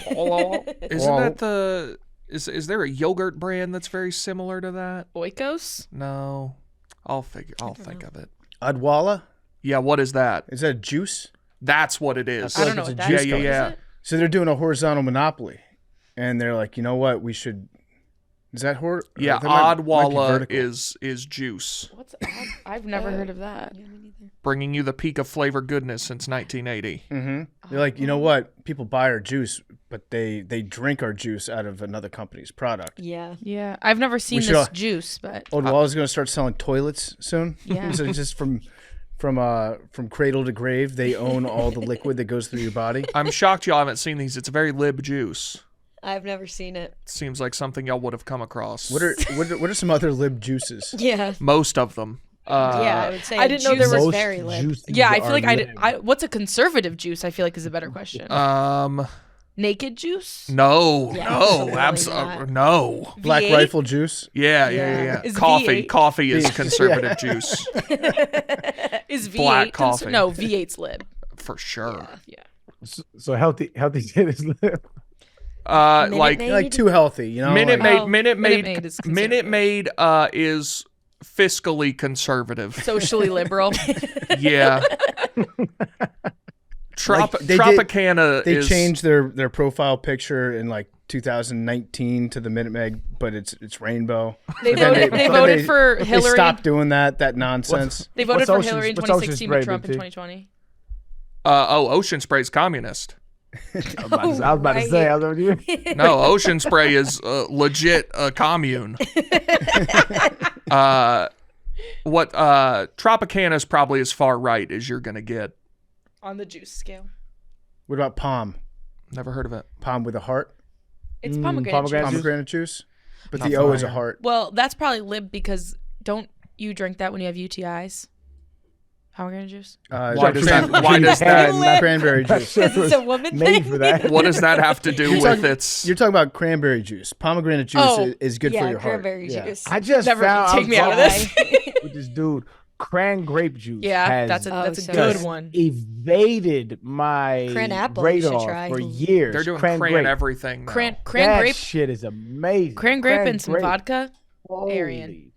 Isn't that the is there a yogurt brand that's very similar to that? Oikos? No. I'll think of it. Adwala? Yeah, what is that? Is that a juice? That's what it is. I don't know it's what a that juice is. Yeah, Is yeah. it? So they're doing a horizontal monopoly, and they're like, you know what? We should. Is that Yeah, that might be Oddwalla vertical. is juice, What's odd? I've never heard of that. bringing you the peak of flavor goodness since 1980. Mm-hmm. They're like, you know what? People buy our juice, but they drink our juice out of another company's product. Yeah. Yeah, I've never seen should this all- juice, but Odwalla's going to start selling toilets soon. Yeah. So it's just from cradle to grave, they own all the liquid that goes through your body. I'm shocked y'all haven't seen these. It's a very lib juice. I've never seen it. Seems like something y'all would have come across. What are some other lib juices? Yeah. Most of them? Yeah, I would say I didn't know there juice was is very lit. juices yeah, I feel are like lit. what's a conservative juice? I feel like is a better question. Naked juice? No, Yeah, no, absolutely absolutely not. no. Black V8? Rifle juice. Yeah. Is Coffee, V8 coffee is conservative juice Is V8 Black coffee. No, V8's lib. for sure. Yeah. So healthy shit is lit. Like Maid? Like too healthy, you know. Minute like, Maid, Minute Maid, Maid is Minute conservative. Maid is fiscally conservative. Socially liberal. Yeah. Like, they did- Tropicana They is changed their profile picture in like 2019 to the Minute Maid, but it's rainbow. They But then voted, they but voted they- for They Hillary. stopped doing that nonsense. They voted What's for Ocean's- Hillary in what's Ocean's 2016, but Spray, Trump in Big T? 2020. Ocean Spray's communist. I was about to say, I was like, you. No, Ocean Spray is legit a commune. What Tropicana is probably as far right as you're gonna get. On the juice scale. What about Palm? Never heard of it. Palm with a heart? It's pomegranate, pomegranate juice. Pomegranate juice? But Not the O is a familiar. heart. Well, that's probably lib because don't you drink that when you have UTIs? Pomegranate juice? Why does that? Cranberry juice. Because it's a woman Made thing. for that. What does that have to do You're with talking- its? You're talking about cranberry juice. Pomegranate juice Oh, is good yeah, for your heart. cranberry Yeah. juice. I just Never found take me out of this. with this dude. Cran grape juice. Yeah, has that's a so good good. one. evaded my Cran apple you should radar try. for years. They're doing cran cran grape. everything now. Cran That grape, shit is amazing. cran grape and some vodka. Holy Arian.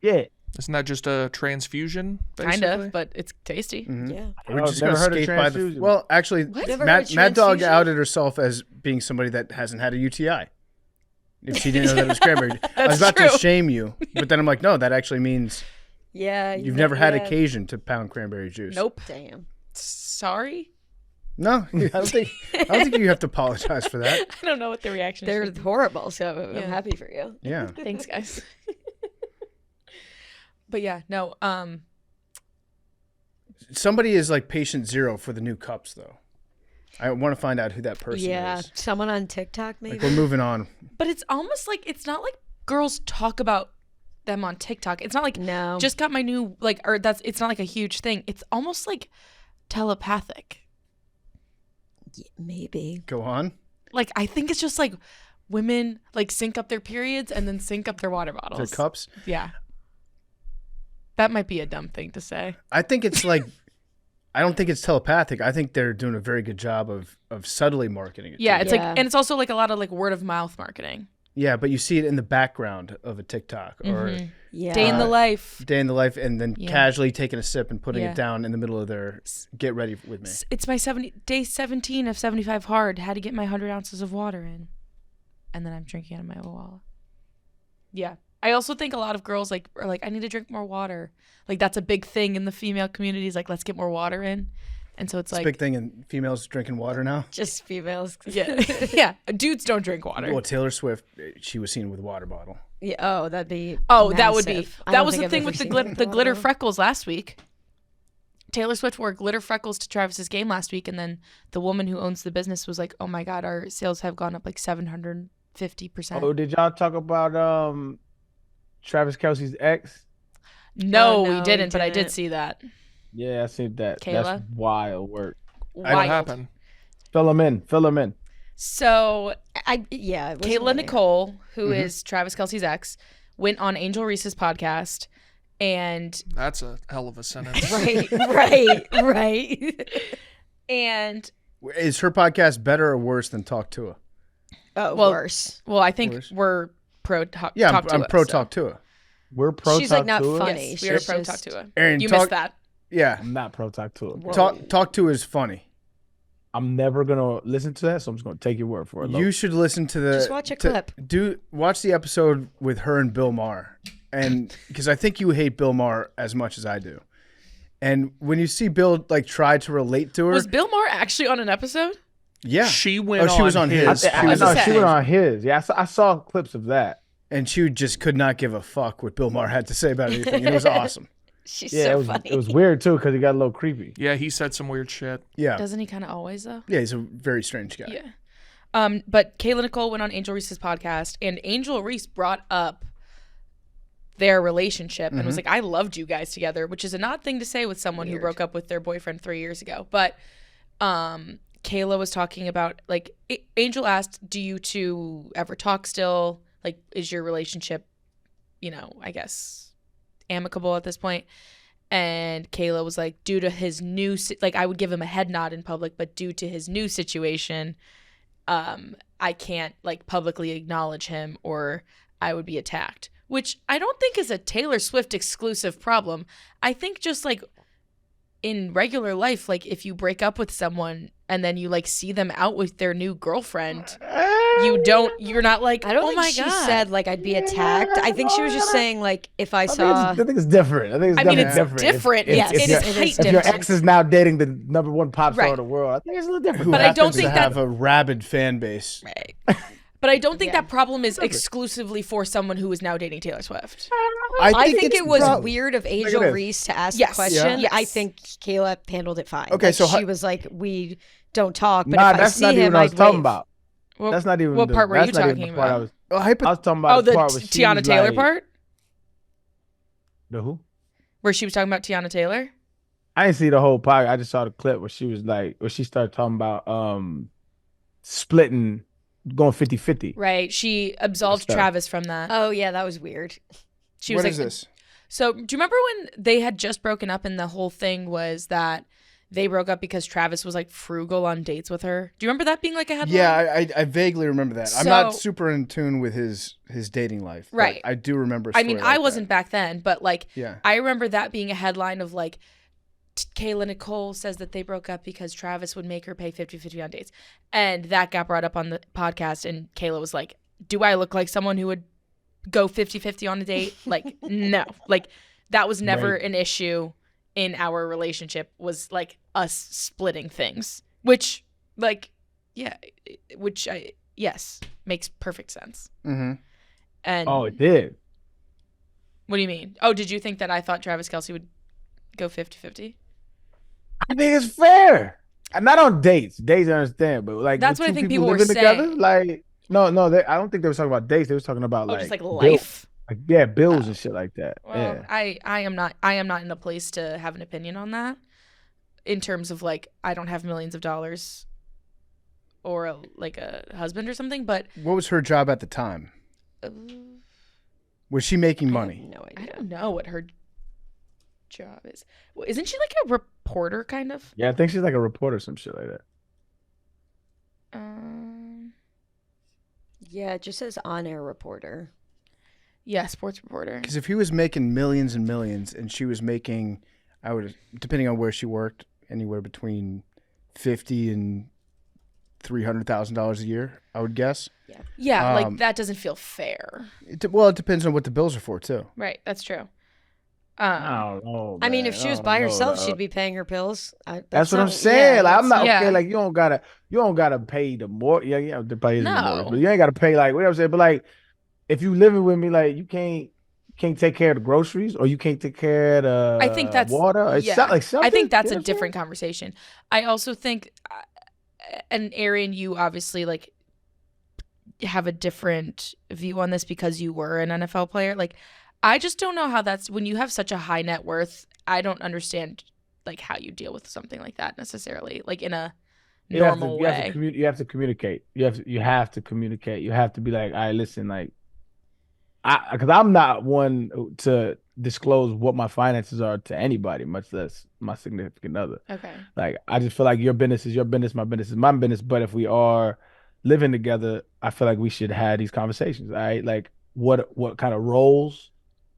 shit. Isn't that just a transfusion? Kind Basically? of, but it's tasty. Mhm. Yeah. We're I've just never gonna heard of skate by the. transfusion. Well, actually, Never Mad, heard Mad Dog transfusion? outed herself as being somebody that hasn't had a UTI. If she didn't know that it was cranberry, I was about true. to shame you, but then I'm like, no, that actually means Yeah. you've never had yeah. occasion to pound cranberry juice. Nope. Damn. Sorry. No, I don't think you have to apologize for that. I don't know what the reaction They're is. horrible, so Yeah. I'm happy for you. Yeah. Thanks, guys. But yeah, no. Somebody is like patient zero for the new cups, though. I want to find out who that person Yeah. is. Someone on TikTok, maybe. Like, we're moving on. But it's almost like it's not like girls talk about them on TikTok. It's not like No. just got my new it's not like a huge thing. It's almost like telepathic. Maybe. Go on. Like I think it's just like women like sync up their periods and then sync up their water bottles. Their cups. Yeah. That might be a dumb thing to say. I think it's like, I don't think it's telepathic. I think they're doing a very good job of subtly marketing it. Yeah, too. it's Yeah. like and it's also like a lot of like word of mouth marketing. Yeah, but you see it in the background of a TikTok or Mhm. Yeah. Day in the life. day in the life, and then Yeah. casually taking a sip and putting Yeah. it down in the middle of their get ready with me. It's my day 17 of 75 hard. Had to get my 100 ounces of water in, and then I'm drinking out of my Owala. Yeah, I also think a lot of girls like are like I need to drink more water. Like that's a big thing in the female communities. Like let's get more water in, and so it's It's a like big thing in females drinking water now. Just females. yeah, yeah. Dudes don't drink water. Well, Taylor Swift, she was seen with a water bottle. Yeah. Oh, that'd be. Oh, that would be massive. I that don't was think the I've thing ever with seen the glitter water. freckles last week. Taylor Swift wore glitter freckles to Travis's game last week, and then the woman who owns the business was like, "Oh my God, our sales have gone up like 750%." Oh, did y'all talk about Travis Kelce's ex? No, no, we we didn't, but I did didn't. see that. Yeah, I seen that. Kayla? That's wild work. What Wild. happened? Fill him in. So Yeah, it was Kayla weird. Nicole, who Mhm. is Travis Kelce's ex, went on Angel Reese's podcast, and That's a hell of a sentence. right. and Is her podcast better or worse than Talk to Her? Oh, Well, worse. well, I think Worse. we're pro talk. Yeah, talk to I'm it, pro so. Talk to Her. We're pro She's like talk not to it. funny. Yes, we are She's pro just- talk to it. Arian, You talk, missed that. Yeah, I'm not pro talk to it. Whoa. Talk to Her is funny. I'm never gonna listen to that, so I'm just gonna take your word for it. You should listen to the. Just watch a clip. Watch the episode with her and Bill Maher, and because I think you hate Bill Maher as much as I do, and when you see Bill like try to relate to her, Was Bill Maher actually on an episode? yeah, She went she was on his. his. I was know on she his. went on his. Yeah, I saw clips of that. and she just could not give a fuck what Bill Maher had to say about anything. And it was awesome. She's Yeah, so it was funny. it was weird too because he got a little creepy. Yeah, he said some weird shit. Yeah, Doesn't he kind of always though? yeah, he's a very strange guy. Yeah. But Kayla Nicole went on Angel Reese's podcast, and Angel Reese brought up their relationship and was like, "I loved you guys together," which is an odd thing to say with someone who broke up with their boyfriend 3 years ago. But Kayla was talking about like Angel asked, "Do you two ever talk still? Like, is your relationship, I guess, amicable at this point?" And Kayla was like, due to his new, like, I would give him a head nod in public, but due to his new situation, I can't like publicly acknowledge him or I would be attacked, which I don't think is a Taylor Swift exclusive problem. I think just like in regular life, like if you break up with someone and then you like see them out with their new girlfriend, you're not like, I don't oh think my she God. said like I'd be attacked. I think she was just saying like if I saw. I think it's different. I think it's I mean, definitely it's different. different. Yes, It is it is heightened. If your different. ex is now dating the number one pop star Right. in the world, I think it's a little different. Who But I don't happens think to that- have a rabid fan base. Right. But I don't think Yeah. that problem is exclusively for someone who is now dating Taylor Swift. I think it's it was prob- weird of at Angel this. Reese to ask Yes. the question. Yeah. I Yes. think Kayla handled it fine. Okay, Like, so she was like, we don't talk, but Nah, if I that's see not even him, what I was I'd talking wave. about. What, That's not even what the, part were that's you not even talking the part about? I was talking about Oh, the the part where she Tiana was Taylor like, part? The who? Where she was talking about Tiana Taylor? I didn't see the whole part. I just saw the clip where she was like, where she started talking about splitting, going 50-50. Right. She absolved stuff. Travis from that. Oh yeah, that was weird. She was What like, is this? So do you remember when they had just broken up and the whole thing was that they broke up because Travis was like frugal on dates with her? Do you remember that being like a headline? Yeah, I vaguely remember that. I'm not So- super in tune with his dating life. but Right. I do remember. A I story mean, like I wasn't back then, but like that. Yeah. I remember that being a headline of like Kayla Nicole says that they broke up because Travis would make her pay 50-50 on dates. And that got brought up on the podcast and Kayla was like, do I look like someone who would go 50-50 on a date? Like, no. Like that was never Right. an issue in our relationship, was like us splitting things. Which like, yeah, yes, makes perfect sense. Mm-hmm. And Oh, it did. what do you mean? Oh, did you think that I thought Travis Kelce would go 50-50? I think it's fair. And not on dates. Dates, I understand, but like That's with what I two think people were living together, saying. like no, I don't think they were talking about dates. They were talking about Oh, just like bill- life. like yeah, bills and shit like that. Well, Yeah. I am not in a place to have an opinion on that. In terms of like, I don't have millions of dollars or a husband or something, but What was her job at the time? uh, Was she making I money? have no I idea. don't know what her job is. Well, isn't she like a reporter kind of? Yeah, I think she's like a reporter or some shit like that. Yeah, it just says on-air reporter. Yeah, sports reporter. Because if he was making millions and millions, and she was making, I would, depending on where she worked, anywhere between $50,000 and $300,000 a year, I would guess. Yeah, like Um, that doesn't feel fair. It depends on what the bills are for too. Right, that's true. I don't know. I mean, if man. she was I by don't know, herself, dog. she'd be paying her bills. That's what I'm saying. Like, I'm not Yeah. okay. Like, you don't gotta pay the more. Yeah, to pay the No. mortgage, but you ain't gotta pay like what I'm saying. But like, if you living with me, like, you can't can't take care of the groceries, or you can't take care of the I think that's water. It's yeah. like something. I think that's You know a what I'm saying? different conversation. I also think, and Arian, you obviously like have a different view on this because you were an NFL player. Like, I just don't know how that's when you have such a high net worth. I don't understand like how you deal with something like that necessarily, like in a normal way. You have to communicate. You have to communicate. You have to be like, all right, listen, like, because I'm not one to disclose what my finances are to anybody, much less my significant other. Okay. Like, I just feel like your business is your business, my business is my business. But if we are living together, I feel like we should have these conversations. All right, like what kind of roles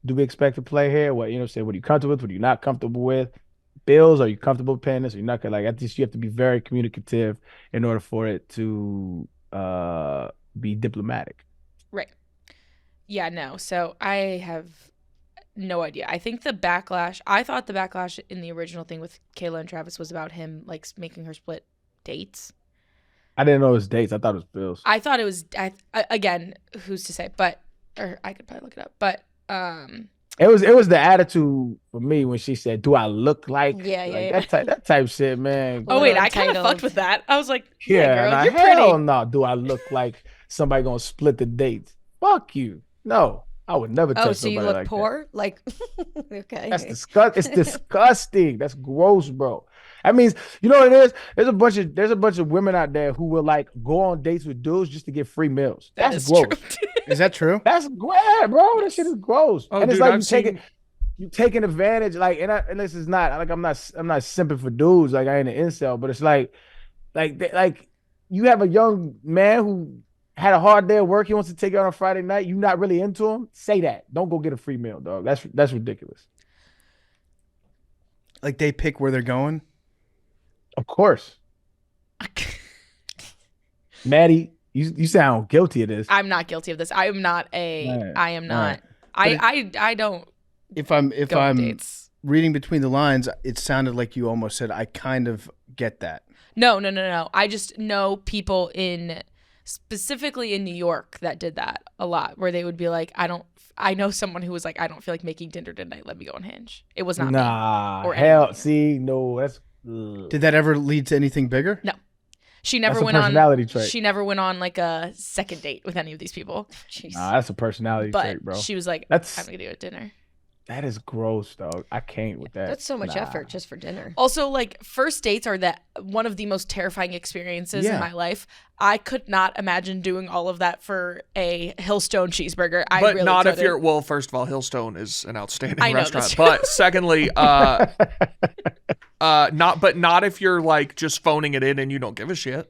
do we expect to play here? What say, what are you comfortable with? What are you not comfortable with? Bills, are you comfortable paying this? Or you're not gonna like. At least you have to be very communicative in order for it to be diplomatic. Right. Yeah, no. So I have no idea. I think the backlash, I thought the backlash in the original thing with Kayla and Travis was about him like making her split dates. I didn't know it was dates. I thought it was bills. I thought it was, again, who's to say, but, or I could probably look it up, but, It was the attitude for me when she said, "Do I look like?" Yeah, like, yeah. that type shit, man. oh wait, little I kind of entitled. fucked with that. I was like, Yeah, yeah, girl, nah, you're hell pretty. no. Do I look like somebody gonna split the dates? Fuck you. No, I would never touch Oh, so you somebody look like poor? Like, okay. that. That's disgusting. It's disgusting. That's gross, bro. That means you know what it is. There's a bunch of women out there who will like go on dates with dudes just to get free meals. That That's is gross. true. Is that true? That's great, bro. That shit is gross. Oh, And it's dude, like I've you taking advantage, like, and this is not like I'm not simping for dudes, like I ain't an incel, but it's like you have a young man who had a hard day at work, he wants to take you on a Friday night, you not really into him, say that. Don't go get a free meal, dog. That's ridiculous. Like they pick where they're going? Of course. Maddie, you sound guilty of this. I'm not guilty of this. I am not a, Right, I am not, right. I don't If I'm go on dates. reading between the lines, it sounded like you almost said, I kind of get that. No. I just know people specifically in New York that did that a lot, where they would be like, I know someone who was like, I don't feel like making dinner tonight. Let me go on Hinge. It was not me. Nah, Or hell, anyone. see, no, that's ugh. Did that ever lead to anything bigger? No. She never That's a went on. personality trait. She never went on like a second date with any of these people. Jeez. Nah, that's a personality But trait, bro. she was like, That's- I'm gonna do it at dinner. That is gross, dog. I can't with that. That's so much Nah. effort just for dinner. Also, like first dates are one of the most terrifying experiences in Yeah. my life. I could not imagine doing all of that for a Hillstone cheeseburger. I But really not if couldn't. you're. Well, first of all, Hillstone is an outstanding I know, restaurant. that's true. But secondly, not if you're like just phoning it in and you don't give a shit.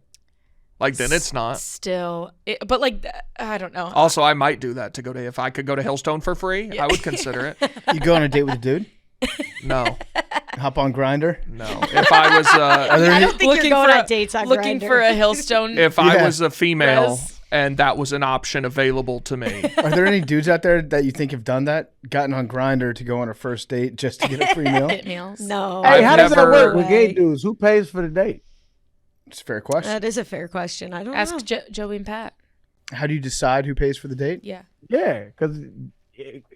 Like then it's not. Still, but like I don't know. Also, I might do that if I could go to Hillstone for free, Yeah. I would consider it. You go on a date with a dude? No, Hop on Grinder? no. If I was Are there I any, don't think you're going on dates on looking Grindr. for a Hillstone. if I Yeah. was a female Res. and that was an option available to me, are there any dudes out there that you think have done that? Gotten on Grinder to go on a first date just to get a free meal? Fit meals. No. Hey, I've how does that never- work with gay Way. dudes? Who pays for the date? It's a fair question. That is a fair question. I don't know. Ask Joey and Pat. How do you decide who pays for the date? Yeah. Yeah, because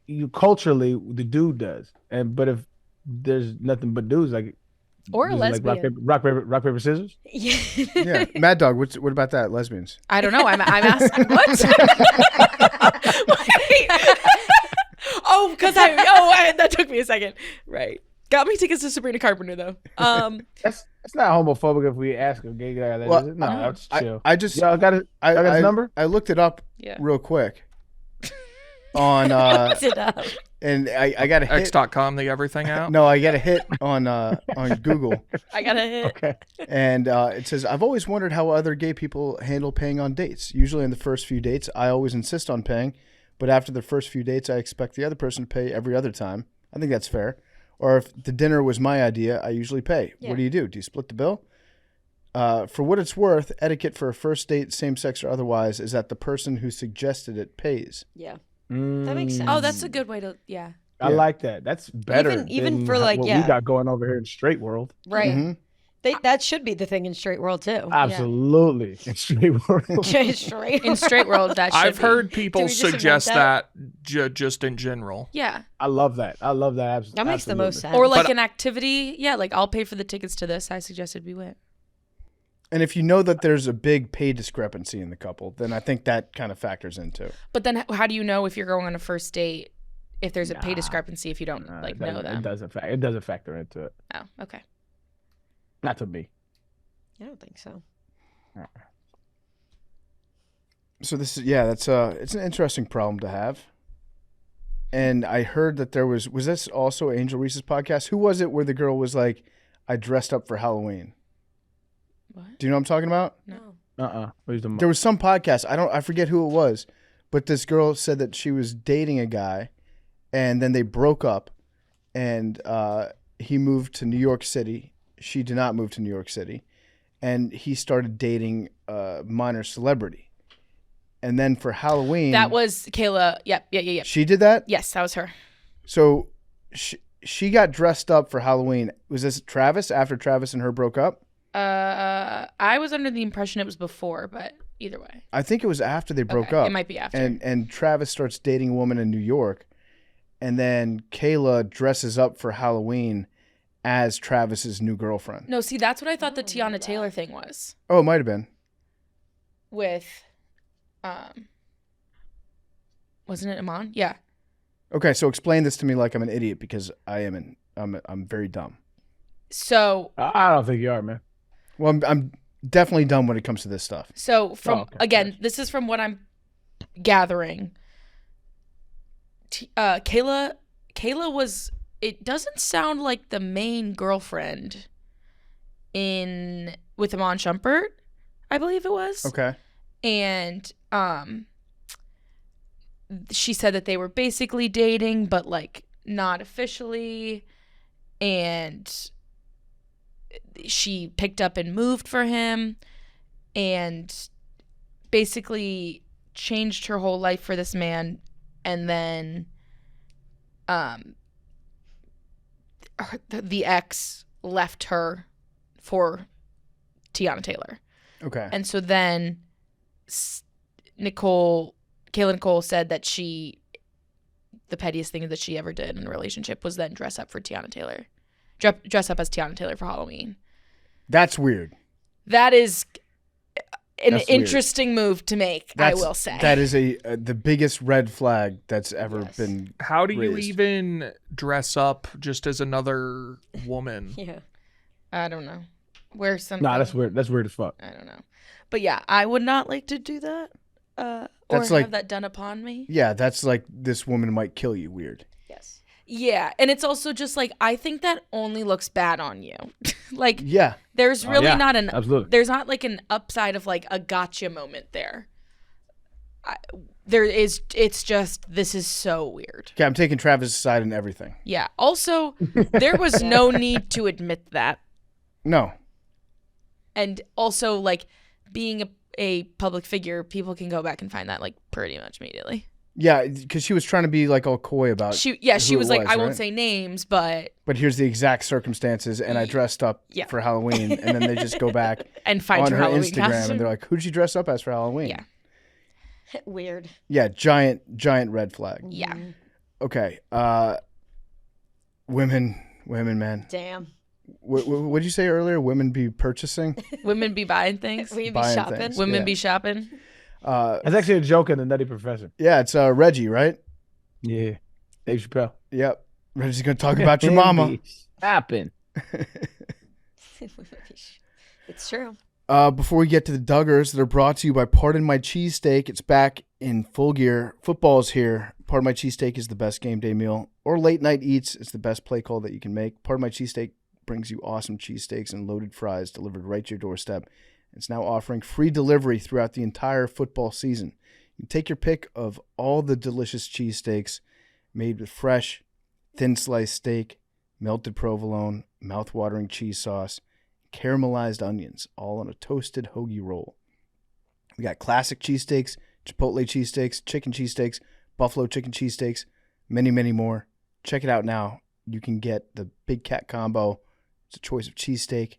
you culturally the dude does, but if there's nothing but dudes, like Or a usually, like lesbian. rock paper scissors. Yeah. Yeah. Mad Dog, what about that? Lesbians? I don't know. I'm asking what? Wait. Oh, because that took me a second. Right. Got me tickets to Sabrina Carpenter though. That's not homophobic if we ask a gay guy that. Well, is it? No, that's chill. I just Y'all got his number? I looked it up Yeah. real quick on Looked it up. and I got a hit. X.com, the everything out. No, I got a hit on Google, I got a hit. Okay. and it says I've always wondered how other gay people handle paying on dates. Usually in the first few dates, I always insist on paying, but after the first few dates, I expect the other person to pay every other time. I think that's fair. Or if the dinner was my idea, I usually pay. Yeah. What do? Do you split the bill? For what it's worth, etiquette for a first date, same-sex or otherwise, is that the person who suggested it pays. Yeah. That makes sense. Oh, that's a good way to. Yeah. I Yeah. like that. That's better. Even than for, like, what yeah. we got going over here in straight world. Right. Mhm. That should be the thing in straight world too. Absolutely. In straight world. Straight. In straight world, that should I've be. heard Did people we just invent suggest that? that just in general. Yeah. I love that. Absolutely. That makes the most sense. Or like But- an activity. Yeah, like I'll pay for the tickets to this. I suggested we went. And if you know that there's a big pay discrepancy in the couple, then I think that kind of factors into. But then how do you know if you're going on a first date if there's a pay discrepancy if you don't know them? It doesn't factor into it. Oh, okay. Not to me. I don't think so. So this is that's it's an interesting problem to have. And I heard that there was this also Angel Reese's podcast? Who was it where the girl was like, I dressed up for Halloween? What? Do you know what I'm talking about? No. There was some podcast. I forget who it was, but this girl said that she was dating a guy, and then they broke up, and he moved to New York City. She did not move to New York City, and he started dating a minor celebrity. And then for Halloween, That was Kayla. Yep. she did that. Yes, that was her. So she got dressed up for Halloween. Was this Travis after Travis and her broke up? I was under the impression it was before, but either way. I think it was after they broke Okay, up. it might be after. And Travis starts dating a woman in New York, and then Kayla dresses up for Halloween as Travis's new girlfriend. No, see, that's what I thought the Tiana Taylor thing was Oh, it might have been. with, wasn't it Iman? Yeah. Okay, so explain this to me like I'm an idiot because I'm very dumb. So I don't think you are, man. Well, I'm definitely dumb when it comes to this stuff. from okay. again, this is from what I'm gathering. Kayla was. It doesn't sound like the main girlfriend with Iman Shumpert, I believe it was. Okay. And she said that they were basically dating, but like not officially. And she picked up and moved for him and basically changed her whole life for this man. And then the ex left her for Tiana Taylor. Okay. And so then Kayla Nicole said that the pettiest thing that she ever did in a relationship was then dress up for Tiana Taylor. Dress up as Tiana Taylor for Halloween. That's weird. That is an That's weird. interesting move to make, I will say. That is the biggest red flag that's ever been How do you raised. even dress up just as another woman? Yeah. I don't know. Wear something. Nah, that's weird. That's weird as fuck. I don't know. But yeah, I would not like to do that. Or That's have like- that done upon me. Yeah, that's like this woman might kill you weird. Yes. Yeah, and it's also just like I think that only looks bad on you. Like Yeah. there's really yeah, not absolutely. there's not like an upside of like a gotcha moment there. It's just this is so weird. Okay, I'm taking Travis' side in everything. Yeah. Also, there was no need to admit that. No. And also like being a public figure, people can go back and find that like pretty much immediately. Yeah, because she was trying to be like all coy about She who was it like, I won't right? say names, but But here's the exact circumstances, and I dressed up Yeah. for Halloween, and then they just go back and find on her her Halloween Instagram, costume. and they're like, "Who did you dress up as for Halloween?" Yeah. Weird. Yeah, giant red flag. Yeah. Okay, women, man. Damn. What did you say earlier? Women be purchasing. Women be buying things. We be Buying shopping. things. Women Yeah. be shopping. That's actually a joke in the Nutty Professor. Yeah, it's Reggie, right? Yeah. Dave Chappelle. Yep. Reggie's gonna talk about your mama. Happen. It's true. Before we get to the Duggars, they're brought to you by Pardon My Cheesesteak. It's back in full gear. Football's here. Pardon My Cheesesteak is the best game day meal or late night eats. It's the best play call that you can make. Pardon My Cheesesteak brings you awesome cheesesteaks and loaded fries delivered right to your doorstep. It's now offering free delivery throughout the entire football season. You take your pick of all the delicious cheesesteaks made with fresh, thin sliced steak, melted provolone, mouth-watering cheese sauce, caramelized onions, all on a toasted hoagie roll. We got classic cheesesteaks, chipotle cheesesteaks, chicken cheesesteaks, buffalo chicken cheesesteaks, many, many more. Check it out now. You can get the Big Cat Combo. It's a choice of cheesesteak,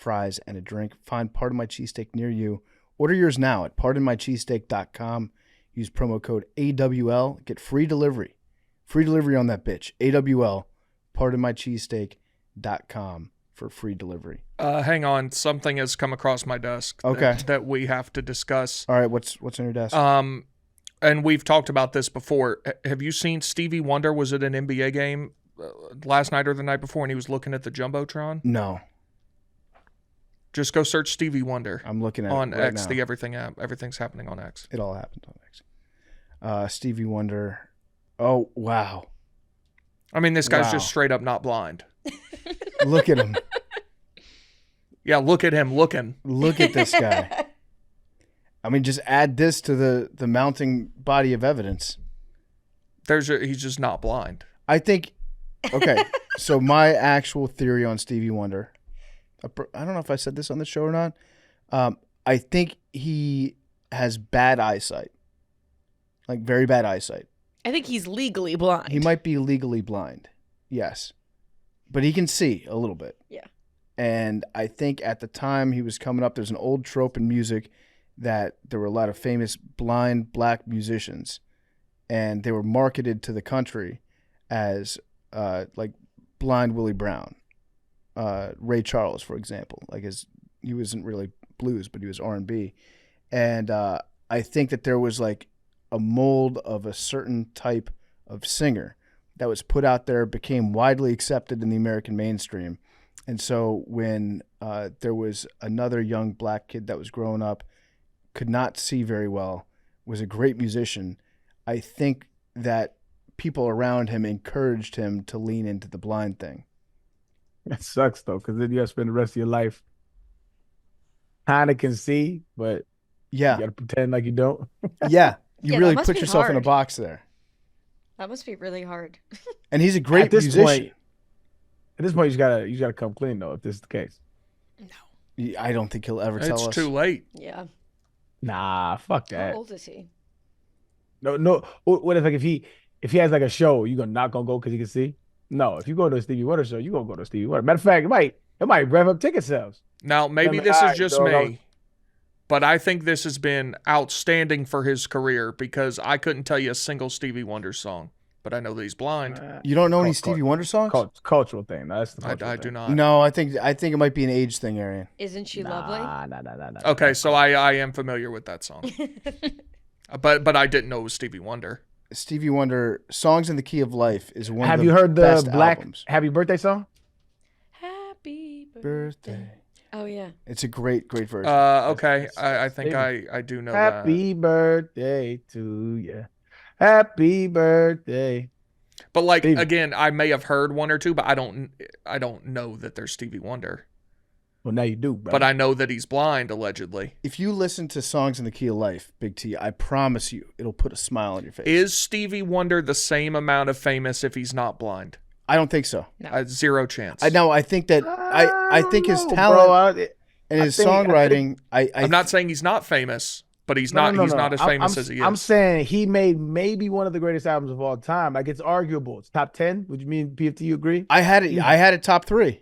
fries, and a drink. Find Pardon My Cheesesteak near you. Order yours now at pardonmycheesesteak.com. Use promo code AWL. Get free delivery. Free delivery on that bitch. AWL, pardonmycheesesteak.com for free delivery. Hang on. Something has come across my desk that we have to discuss. All right, what's on your desk? And we've talked about this before. Have you seen Stevie Wonder was at an NBA game last night or the night before, and he was looking at the Jumbotron? No. Just go search Stevie Wonder. I'm looking at on it right X, now. the Everything app. Everything's happening on X. It all happened on X. Stevie Wonder. Oh, wow. I mean, this guy's Wow. just straight up not blind. Look at him. Yeah, look at him looking. Look at this guy. I mean, just add this to the mounting body of evidence. He's just not blind. I think, okay, so my actual theory on Stevie Wonder, I don't know if I said this on the show or not. I think he has bad eyesight, like very bad eyesight. I think he's legally blind. He might be legally blind, yes, but he can see a little bit. Yeah. And I think at the time he was coming up, there's an old trope in music that there were a lot of famous blind black musicians, and they were marketed to the country as like blind Willie Brown, Ray Charles, for example. Like he wasn't really blues, but he was R&B, and I think that there was like a mold of a certain type of singer that was put out there, became widely accepted in the American mainstream. And so when there was another young black kid that was growing up, could not see very well, was a great musician, I think that people around him encouraged him to lean into the blind thing. That sucks though, because then you have to spend the rest of your life kind of can see, but Yeah. you got to pretend like you don't. Yeah. You Yeah, really that must put be yourself in a hard. box there. That must be really hard. And he's a great At this musician. point, At this point, you gotta come clean though, if this is the case. I don't think he'll ever tell It's us. too late. Yeah. Nah, fuck How that. old is he? No. What if like if he has like a show, you not gonna go because he can see? No, if you go to a Stevie Wonder show, you gonna go to a Stevie Wonder. Matter of fact, it might rev up ticket sales. Now, maybe I'm like, this all is right, just dog, me, but I think this has been outstanding for his career because I couldn't tell you a single Stevie Wonder song, but I know that he's blind. You don't know any Cult- Stevie Wonder songs? Cultural thing. No, that's the cultural I thing. do not. No, I think it might be an age thing, Arian. Isn't she lovely? Nah. Okay, so I am familiar with that song, but I didn't know it was Stevie Wonder. Stevie Wonder, Songs in the Key of Life is one Have of the you heard the best Black albums. Happy Birthday song? Happy Birthday. Oh yeah. It's a great version. Okay, I think I do know that. Happy birthday to you. Happy birthday. But like Stevie. again, I may have heard one or two, but I don't know that there's Stevie Wonder. Well, now you do, bro. But I know that he's blind, allegedly. If you listen to Songs in the Key of Life, Big T, I promise you, it'll put a smile on your face. Is Stevie Wonder the same amount of famous if he's not blind? I don't think so. Zero chance. I think that I think his don't know, talent bro. and his I think- songwriting. I'm not saying he's not famous, but he's not as famous as he is. I'm saying he made maybe one of the greatest albums of all time. Like it's arguable. It's top 10. Would you mean PFT? You agree? I had it top 3.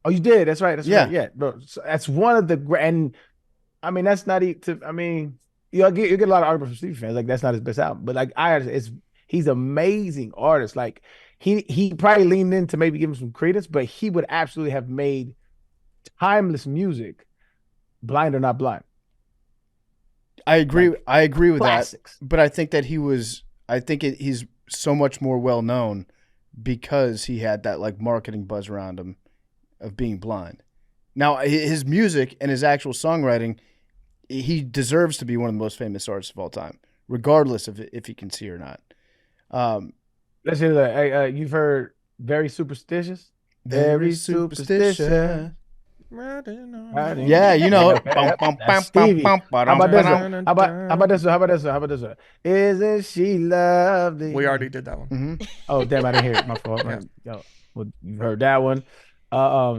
Oh, you did. That's right. That's Yeah. right. Yeah, bro. So that's one of the and I mean that's not I mean you get a lot of arguments from Stevie fans like that's not his best album, but like he's an amazing artist. Like he probably leaned in to maybe give him some credence, but he would absolutely have made timeless music, blind or not blind. I agree. Like, I agree with classics. that. But I think that he's so much more well known because he had that like marketing buzz around him of being blind. Now his music and his actual songwriting, he deserves to be one of the most famous artists of all time, regardless of if he can see or not. Let's hear that. Hey, you've heard Very Superstitious? Very superstitious. Right. Yeah, you know it. That's Stevie. How about this one? How about this one? Isn't she lovely? We already did that one. Mhm. Oh, damn, I didn't hear it. My fault. Yeah. Yo, well, you've heard that one.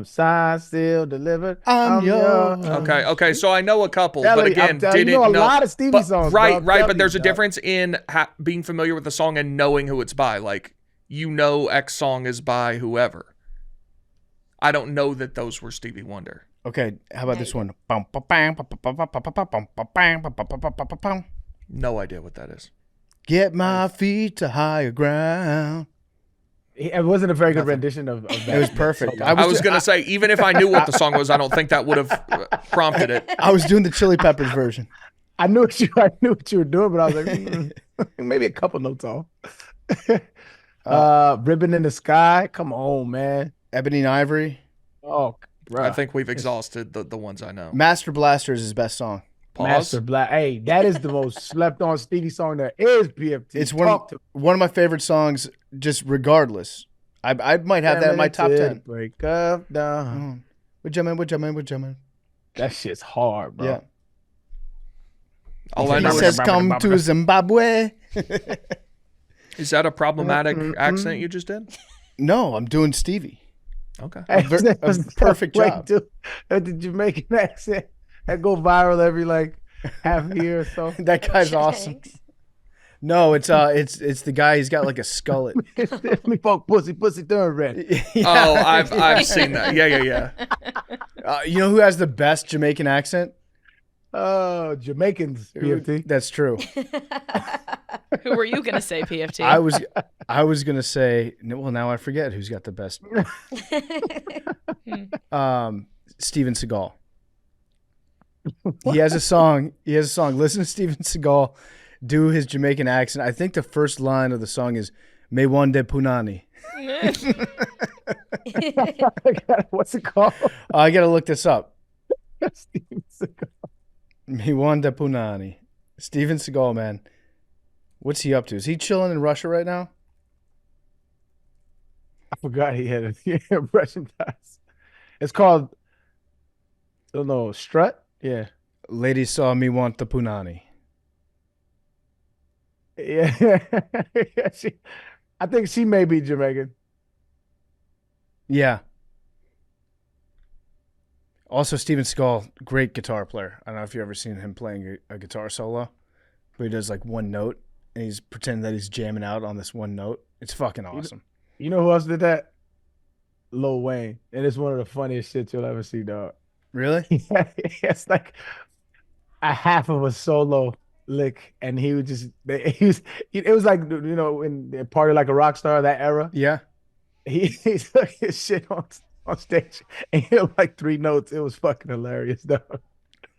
Sign still delivered. I'm yours. Okay. So I know a couple, Telling but you, I'm again, telling you, didn't you know a know. lot of Stevie songs, bro. Right. I'm But telling there's you, a dog. difference in being familiar with the song and knowing who it's by. Like X song is by whoever. I don't know that those were Stevie Wonder. Okay, how about this one? No idea what that is. Get my feet to higher ground. It wasn't a very good Nothing. rendition of that. It was perfect. So, I was gonna say, even if I knew what the song was, I don't think that would have prompted it. I was doing the Chili Peppers version. I knew what you were doing, but I was like, maybe a couple notes off. Ribbon in the Sky. Come on, man. Ebony and Ivory. Oh, bro. I think we've exhausted the ones I know. Master Blaster is his best song. Pause. Master Black. Hey, that is the most slept on Stevie song there is, PFT. It's one of my favorite songs, just regardless. I might have that in my top 10. Break up, down. We're jamming. That shit's hard, bro. Yeah. All I He know says, come to Zimbabwe. is that a problematic accent you just did? No, I'm doing Stevie. Okay. A perfect job. The Jamaican accent that go viral every like half a year or so. That guy's awesome. Thanks. No, it's the guy. He's got like a skullet. Me fuck pussy done red. Oh, I've seen that. Yeah. You know who has the best Jamaican accent? Oh, Jamaicans, PFT. That's true. Who were you gonna say, PFT? I was gonna say. Well, now I forget who's got the best. Steven Seagal. He has a song. Listen to Steven Seagal do his Jamaican accent. I think the first line of the song is "Me wande punani." What's it called? I gotta look this up. Steven Seagal. Me wande punani. Steven Seagal, man. What's he up to? Is he chilling in Russia right now? I forgot he had a Russian ties. It's called, I don't know, Strut? Yeah. Ladies saw me want the punani. Yeah. I think she may be Jamaican. Yeah. Also, Steven Seagal, great guitar player. I don't know if you've ever seen him playing a guitar solo, but he does like one note, and he's pretending that he's jamming out on this one note. It's fucking awesome. You know who else did that? Lil Wayne. And it's one of the funniest shit you'll ever see, dog. Really? It's like a half of a solo lick, and he would just, it was like, you know, in the Party Like a Rock Star, that era. Yeah. He took his shit on stage and he hit like 3 notes. It was fucking hilarious, dog.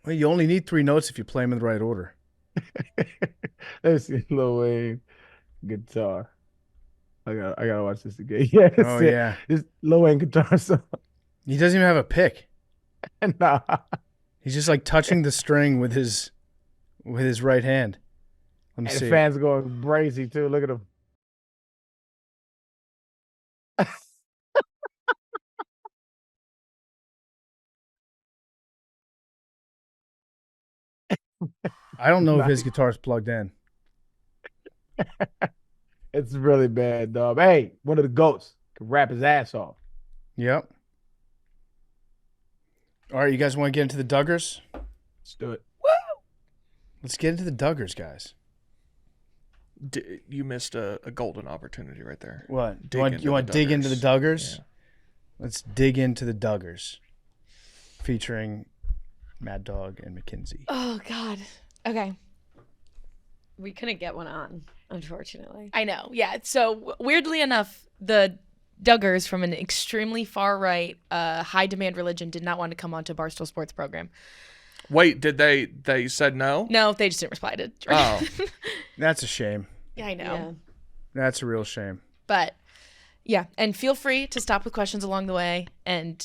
Well, you only need 3 notes if you play them in the right order. Let's see Lil Wayne guitar. I gotta watch this again. Yeah, Oh, yeah. This Lil Wayne guitar song. He doesn't even have a pick. Nah. He's just like touching the string with his right hand. Let me And see. the fans going crazy too. Look at him. I don't know if his Nice. guitar's plugged in. It's really bad, dog. Hey, one of the goats can rap his ass off. Yep. All right, you guys want to get into the Duggars? Let's do it. Let's get into the Duggars, guys. You missed a golden opportunity right there. What? Dig You want to dig into the Duggars? Yeah. Let's dig into the Duggars, featuring Mad Dog and McKenzie. Oh God. Okay. We couldn't get one on, unfortunately. I know. Yeah. So weirdly enough, the Duggars from an extremely far right, high demand religion did not want to come onto Barstool Sports program. Wait, did they said no? No, they just didn't reply to. Oh. That's a shame. Yeah, I know. Yeah. That's a real shame. But yeah, and feel free to stop with questions along the way and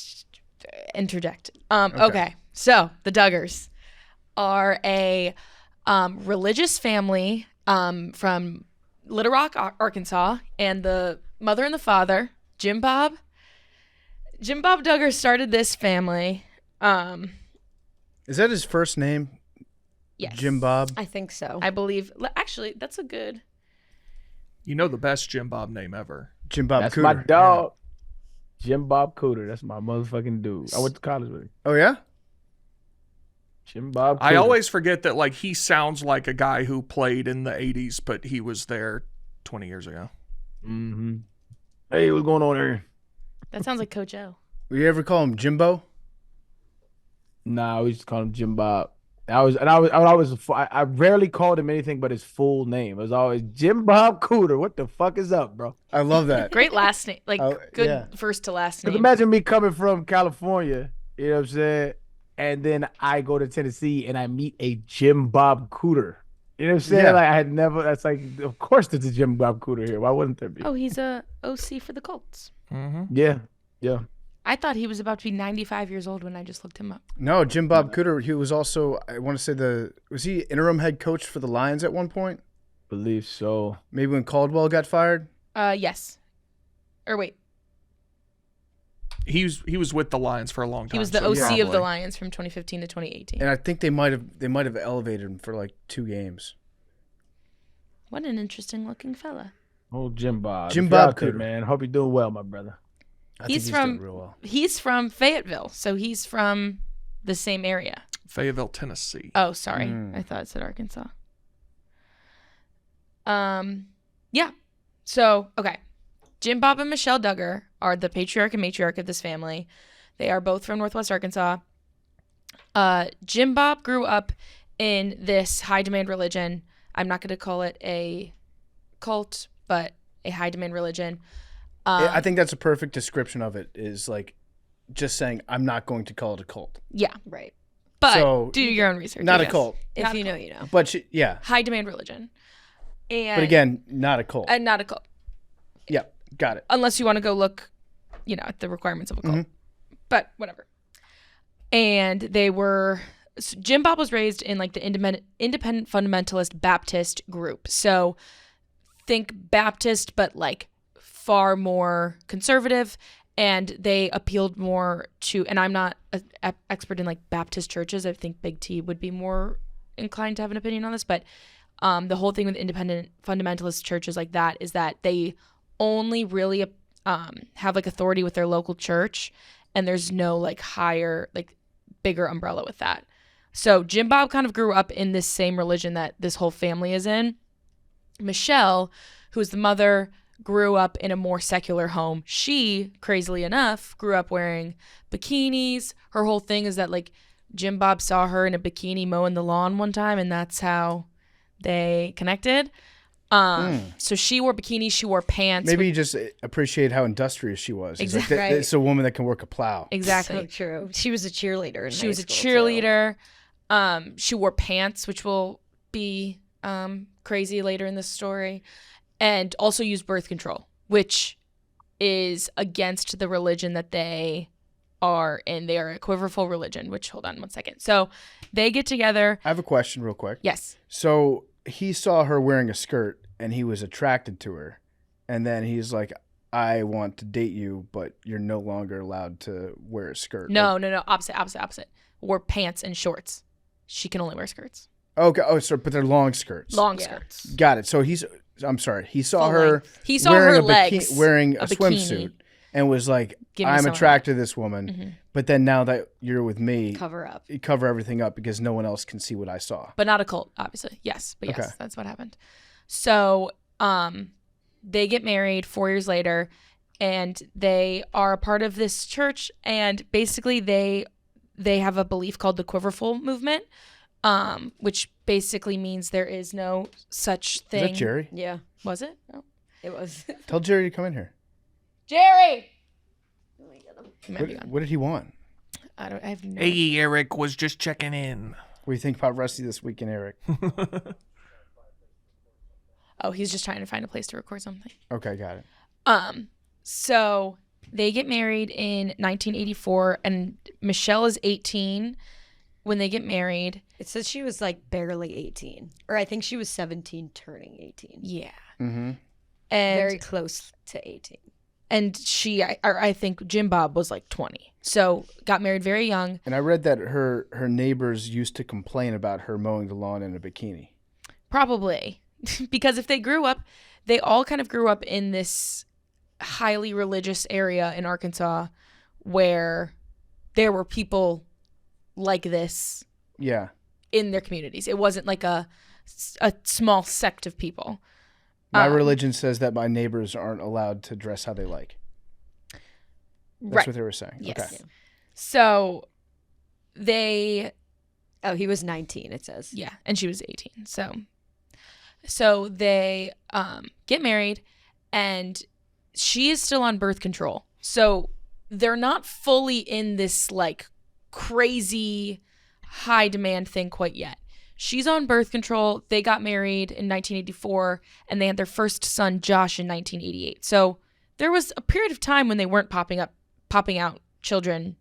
interject. Okay. So the Duggars are a religious family from Little Rock, Arkansas, and the mother and the father, Jim Bob Duggar, started this family. Is that his first name? Yes. Jim Bob? I think so. I believe. Actually, that's a good. You know the best Jim Bob name ever. Jim Bob That's Cooter. my dog. Jim Bob Cooter. That's my motherfucking dude. I went to college with him. Oh, yeah? Jim Bob Cooter. I always forget that like he sounds like a guy who played in the 80s, but he was there 20 years ago. Mm-hmm. Hey, what's going on here? That sounds like Coach O. Will you ever call him Jimbo? Nah, we used to call him Jim Bob. I rarely called him anything but his full name. It was always Jim Bob Cooter. What the fuck is up, bro? I love that. Great last name. Like, Oh, good yeah. first to last Because name. imagine me coming from California, you know what I'm saying? And then I go to Tennessee and I meet a Jim Bob Cooter. You know what I'm saying? Yeah. Like I had never. That's like, of course, there's a Jim Bob Cooter here. Why wouldn't there be? Oh, he's a OC for the Colts. Mm-hmm. Yeah, yeah. I thought he was about to be 95 years old when I just looked him up. No, Jim Bob Cooter. He was also, I want to say was he interim head coach for the Lions at one point? Believe so. Maybe when Caldwell got fired. Yes. Or wait, He was with the Lions for a long time. he was the so OC of the probably. Lions from 2015 to 2018. And I think they might have elevated him for like 2 games. What an interesting looking fella. Oh, Jim Bob. Jim If you're Bob out there, Cooter. man. Hope you're doing well, my brother. I He's think from- doing real well. He's from Fayetteville, so he's from the same area. Fayetteville, Tennessee. Oh, sorry. Mm. I thought it said Arkansas. Yeah. So, okay. Jim Bob and Michelle Duggar are the patriarch and matriarch of this family. They are both from Northwest Arkansas. Jim Bob grew up in this high demand religion. I'm not going to call it a cult, but a high demand religion. I think that's a perfect description of it. Is like just saying I'm not going to call it a cult. Yeah. Right. But So, do your own research. Not I a guess. cult, If Not you a know, cult. you know. but yeah. High demand religion. And, But again, not a cult. and not a cult. Yeah, got it. Unless you want to go look, at the requirements of a cult. But whatever. And Jim Bob was raised in like the independent fundamentalist Baptist group. So think Baptist, but like far more conservative. And they appealed more to, and I'm not an expert in like Baptist churches. I think Big T would be more inclined to have an opinion on this. But the whole thing with independent fundamentalist churches like that is that they only really have like authority with their local church. And there's no like higher, like bigger umbrella with that. So Jim Bob kind of grew up in this same religion that this whole family is in. Michelle, who's the mother, grew up in a more secular home. She, crazily enough, grew up wearing bikinis. Her whole thing is that like Jim Bob saw her in a bikini mowing the lawn one time, and that's how they connected. So she wore bikinis, she wore pants. Maybe you just appreciate how industrious she was. It's like, Exactly. Right. it's a woman that can work a plow. Exactly. So true. She was a cheerleader. She was a cheerleader. She wore pants, which will be crazy later in this story, and also used birth control, which is against the religion that they are in. They are a quiverful religion, which, hold on one second. So they get together. I have a question real quick. Yes. So he saw her wearing a skirt and he was attracted to her. And then he's like, I want to date you, but you're no longer allowed to wear a skirt. No. Opposite. Wore pants and shorts. She can only wear skirts. Okay. Oh, so but they're long skirts. Long Yeah. skirts. Got it. So I'm sorry. He saw Full her length. He saw wearing her a legs. wearing a bikini. swimsuit and was like, Give me I'm some of attracted to this woman. Mhm. But then now that you're with me, Cover up. you cover everything up because no one else can see what I saw. But not a cult, obviously. Yes, but yes, Okay. that's what happened. So, they get married 4 years later, and they are a part of this church. And basically, they have a belief called the Quiverful movement, which basically means there is no such Is thing. that Jerry? Yeah, Was it? No. it was. Tell Jerry to come in here. Jerry. He might be What, gone. what did he want? I have no. Hey, Eric was just checking in. What do you think about Rusty this weekend, Eric? Oh, he's just trying to find a place to record something. Okay, got it. So they get married in 1984, and Michelle is 18 when they get married. It says she was like barely 18, or I think she was 17, turning 18. Yeah. Mm-hmm. And Very close to 18. and I think Jim Bob was like 20. So got married very young. And I read that her neighbors used to complain about her mowing the lawn in a bikini. Probably. Because if they all kind of grew up in this highly religious area in Arkansas where there were people like this Yeah. in their communities. It wasn't like a small sect of people. My religion says that my neighbors aren't allowed to dress how they like. That's Right. what they were saying. Yes. Okay. So Oh, he was 19, it says. Yeah, and she was 18. So they get married, and she is still on birth control. So they're not fully in this like crazy high demand thing quite yet. She's on birth control. They got married in 1984, and they had their first son, Josh, in 1988. So there was a period of time when they weren't popping out children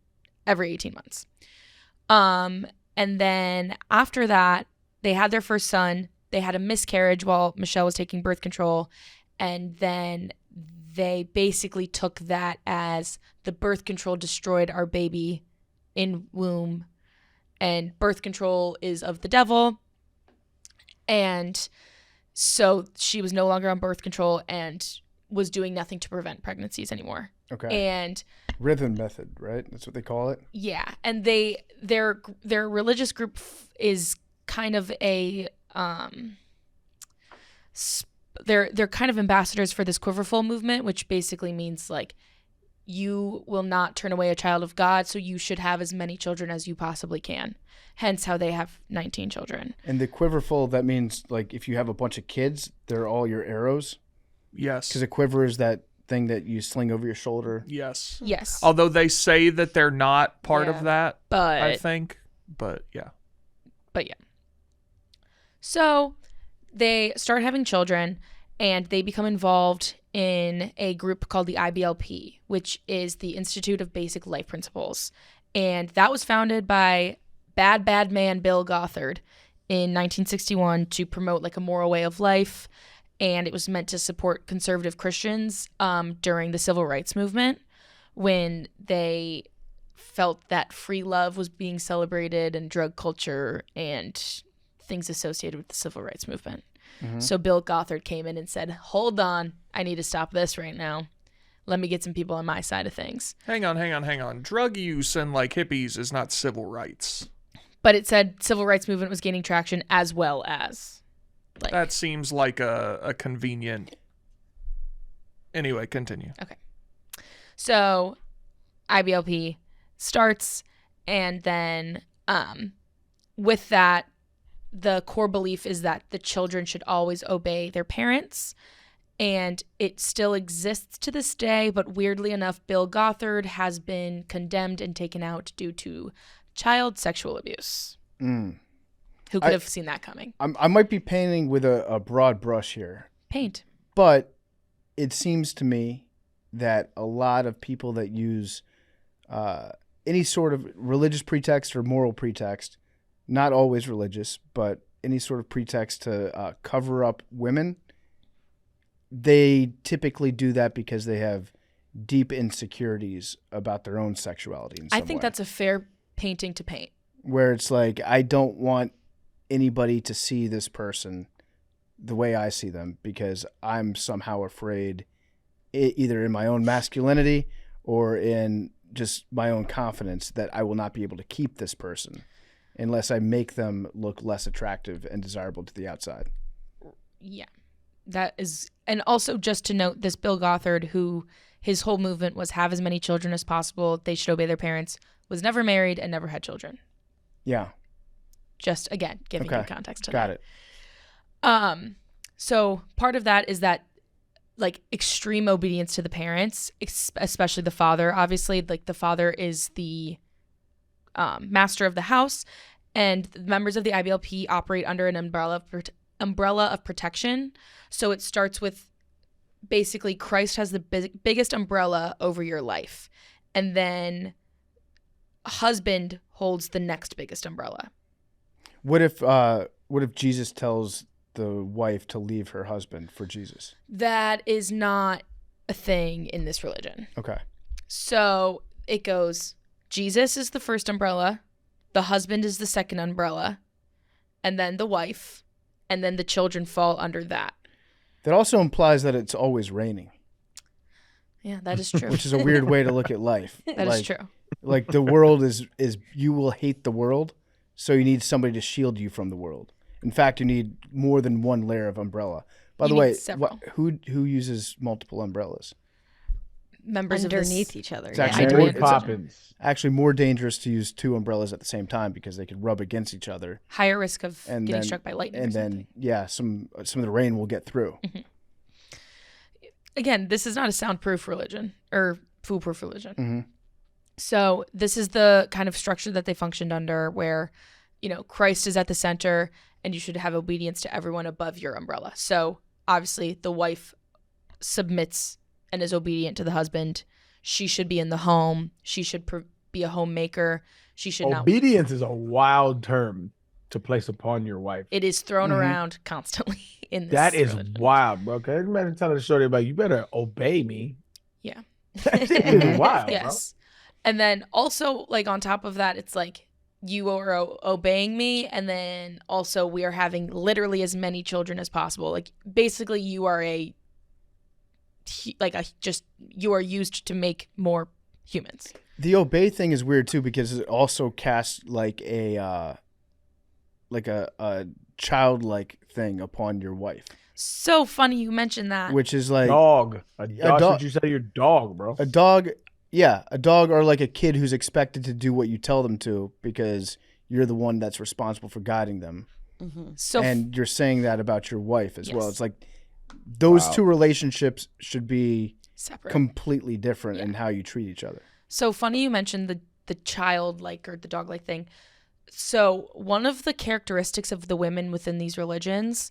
every 18 months. And then after that, they had their first son. They had a miscarriage while Michelle was taking birth control. And then they basically took that as the birth control destroyed our baby in womb. And birth control is of the devil. And so she was no longer on birth control and was doing nothing to prevent pregnancies anymore. Okay. And rhythm method, right? That's what they call it. yeah, and their religious group is kind of a they're kind of ambassadors for this quiverful movement, which basically means like you will not turn away a child of God, so you should have as many children as you possibly can. Hence how they have 19 children. And the quiverful, that means like if you have a bunch of kids, they're all your arrows. Yes. Because a quiver is that thing that you sling over your shoulder. Yes. Yes. Although they say that they're not part Yeah. of that, But I think. But yeah. So they start having children, and they become involved in a group called the IBLP, which is the Institute of Basic Life Principles. And that was founded by bad man Bill Gothard in 1961 to promote like a moral way of life. And it was meant to support conservative Christians during the civil rights movement, when they felt that free love was being celebrated and drug culture and things associated with the civil rights movement. Mm-hmm. So Bill Gothard came in and said, hold on, I need to stop this right now. Let me get some people on my side of things. Hang on. Drug use and like hippies is not civil rights. But it said civil rights movement was gaining traction as well as. Like, That seems like a convenient. Anyway, continue. so IBLP starts, and then with that, the core belief is that the children should always obey their parents. And it still exists to this day, but weirdly enough, Bill Gothard has been condemned and taken out due to child sexual abuse. Mm. Who could have seen that coming? I might be painting with a broad brush here, Paint. but it seems to me that a lot of people that use any sort of religious pretext or moral pretext, not always religious, but any sort of pretext to cover up women, they typically do that because they have deep insecurities about their own sexuality in some I think way. that's a fair painting to paint. Where it's like, I don't want anybody to see this person the way I see them because I'm somehow afraid, either in my own masculinity or in just my own confidence, that I will not be able to keep this person unless I make them look less attractive and desirable to the outside. Yeah. That is, and also just to note, this Bill Gothard, who his whole movement was have as many children as possible, they should obey their parents, was never married and never had children. Yeah. Just, again, giving you context to that. Got it. So part of that is that, like, extreme obedience to the parents, especially the father. Obviously, like, the father is the master of the house, and the members of the IBLP operate under an umbrella of protection. So it starts with basically Christ has the biggest umbrella over your life, and then husband holds the next biggest umbrella. What if Jesus tells the wife to leave her husband for Jesus? That is not a thing in this religion. Okay. So it goes, Jesus is the first umbrella, the husband is the second umbrella, and then the wife, and then the children fall under that. That also implies that it's always raining. Yeah, that is true. Which is a weird way to look at life. That is true. Like the world is you will hate the world, so you need somebody to shield you from the world. In fact, you need more than one layer of umbrella. By the way, several. who uses multiple umbrellas? members underneath of each other. It's Yeah. actually Mary more- Poppins. Actually, more dangerous to use two umbrellas at the same time because they could rub against each other, higher risk of and getting then struck by lightning or and something. then some of the rain will get through. Again, this is not a soundproof religion or foolproof religion. Mm-hmm. So this is the kind of structure that they functioned under where, Christ is at the center and you should have obedience to everyone above your umbrella. So obviously the wife submits and is obedient to the husband. She should be in the home. She should be a homemaker. She should not. Obedience is a wild term to place upon your wife. It is thrown Mhm. around constantly in this. That is religion. wild, bro. Cause imagine telling the shorty about you better obey me. Yeah. That shit is wild, Yes. And then also, like, on top of that, it's like you are obeying me, and then also we are having literally as many children as possible. Like, basically, you are you are used to make more humans. The obey thing is weird too because it also casts like a childlike thing upon your wife, So funny you mentioned that. which is bro. like Dog. That's dog- what you say to your dog, bro. a dog. Yeah, a dog or like a kid who's expected to do what you tell them to because you're the one that's responsible for guiding them. Mm-hmm. So And you're saying that about your wife as well. Yes. It's like those Wow. two relationships should be separate. completely different Yeah. in how you treat each other. So funny you mentioned the child-like or the dog-like thing. So one of the characteristics of the women within these religions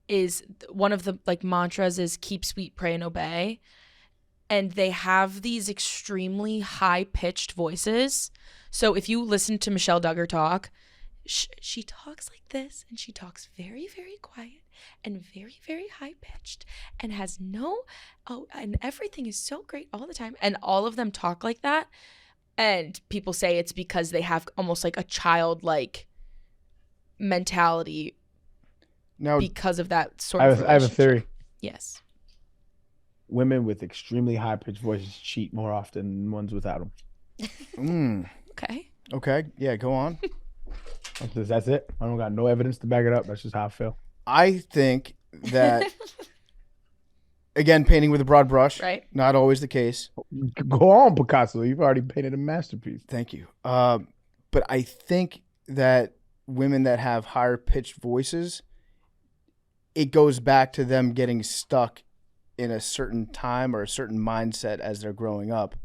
is one of the like mantras is keep sweet, pray, and obey. And they have these extremely high-pitched voices. So if you listen to Michelle Duggar talk, she talks like this, and she talks very, very quiet and very, very high-pitched and has and everything is so great all the time. And all of them talk like that. And people say it's because they have almost like a childlike mentality Now, because of that sort I of have a theory. Yes. Women with extremely high pitched voices cheat more often than ones without them. Okay. Okay, yeah, go on. That's it. I don't got no evidence to back it up. That's just how I feel. I think that, again, painting with a broad brush, Right. not always the case. Go on, Picasso. You've already painted a masterpiece. Thank you. But I think that women that have higher pitched voices, it goes back to them getting stuck in a certain time or a certain mindset as they're growing up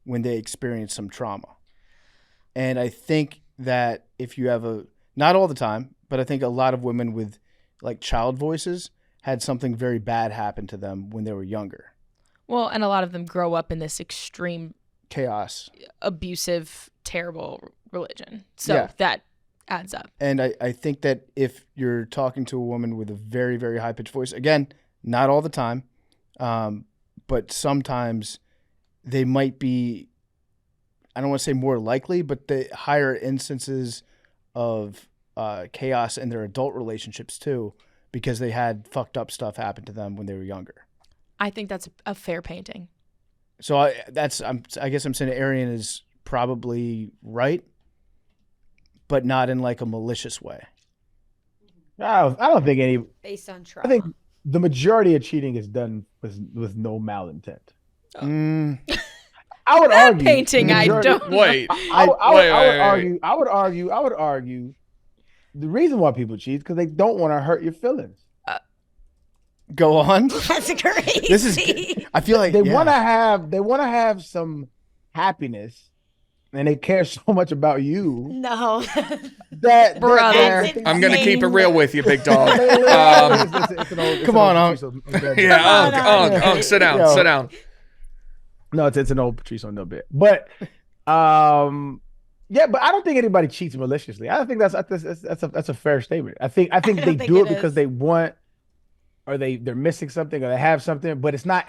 when they experience some trauma. And I think that if you have not all the time, but I think a lot of women with like child voices had something very bad happen to them when they were younger. Well, and a lot of them grow up in this extreme, Chaos. abusive, terrible religion. So Yeah. that adds up. And I think that if you're talking to a woman with a very, very high pitched voice, again, not all the time, but sometimes they might be, I don't want to say more likely, but the higher instances of chaos in their adult relationships too, because they had fucked up stuff happen to them when they were younger. I think that's a fair painting. So I guess I'm saying Arian is probably right, but not in like a malicious way. I don't think any. Based on trauma. I think the majority of cheating is done with no malintent. I would That argue. painting, the I majority- don't. Wait. I Wait. would argue. The reason why people cheat is because they don't want to hurt your feelings. Go on. That's crazy. This is. I feel like They yeah. want to have some happiness, and they care so much about you No. that Brother. I'm gonna keep it real with you, big dog. Come on, Unc. Yeah, Unc, sit down, Yo. sit down. No, it's an old Patrice on no bit, but yeah, but I don't think anybody cheats maliciously. I don't think that's a fair statement. I think they think do it it because is. they want, or they're missing something, or they have something, but it's not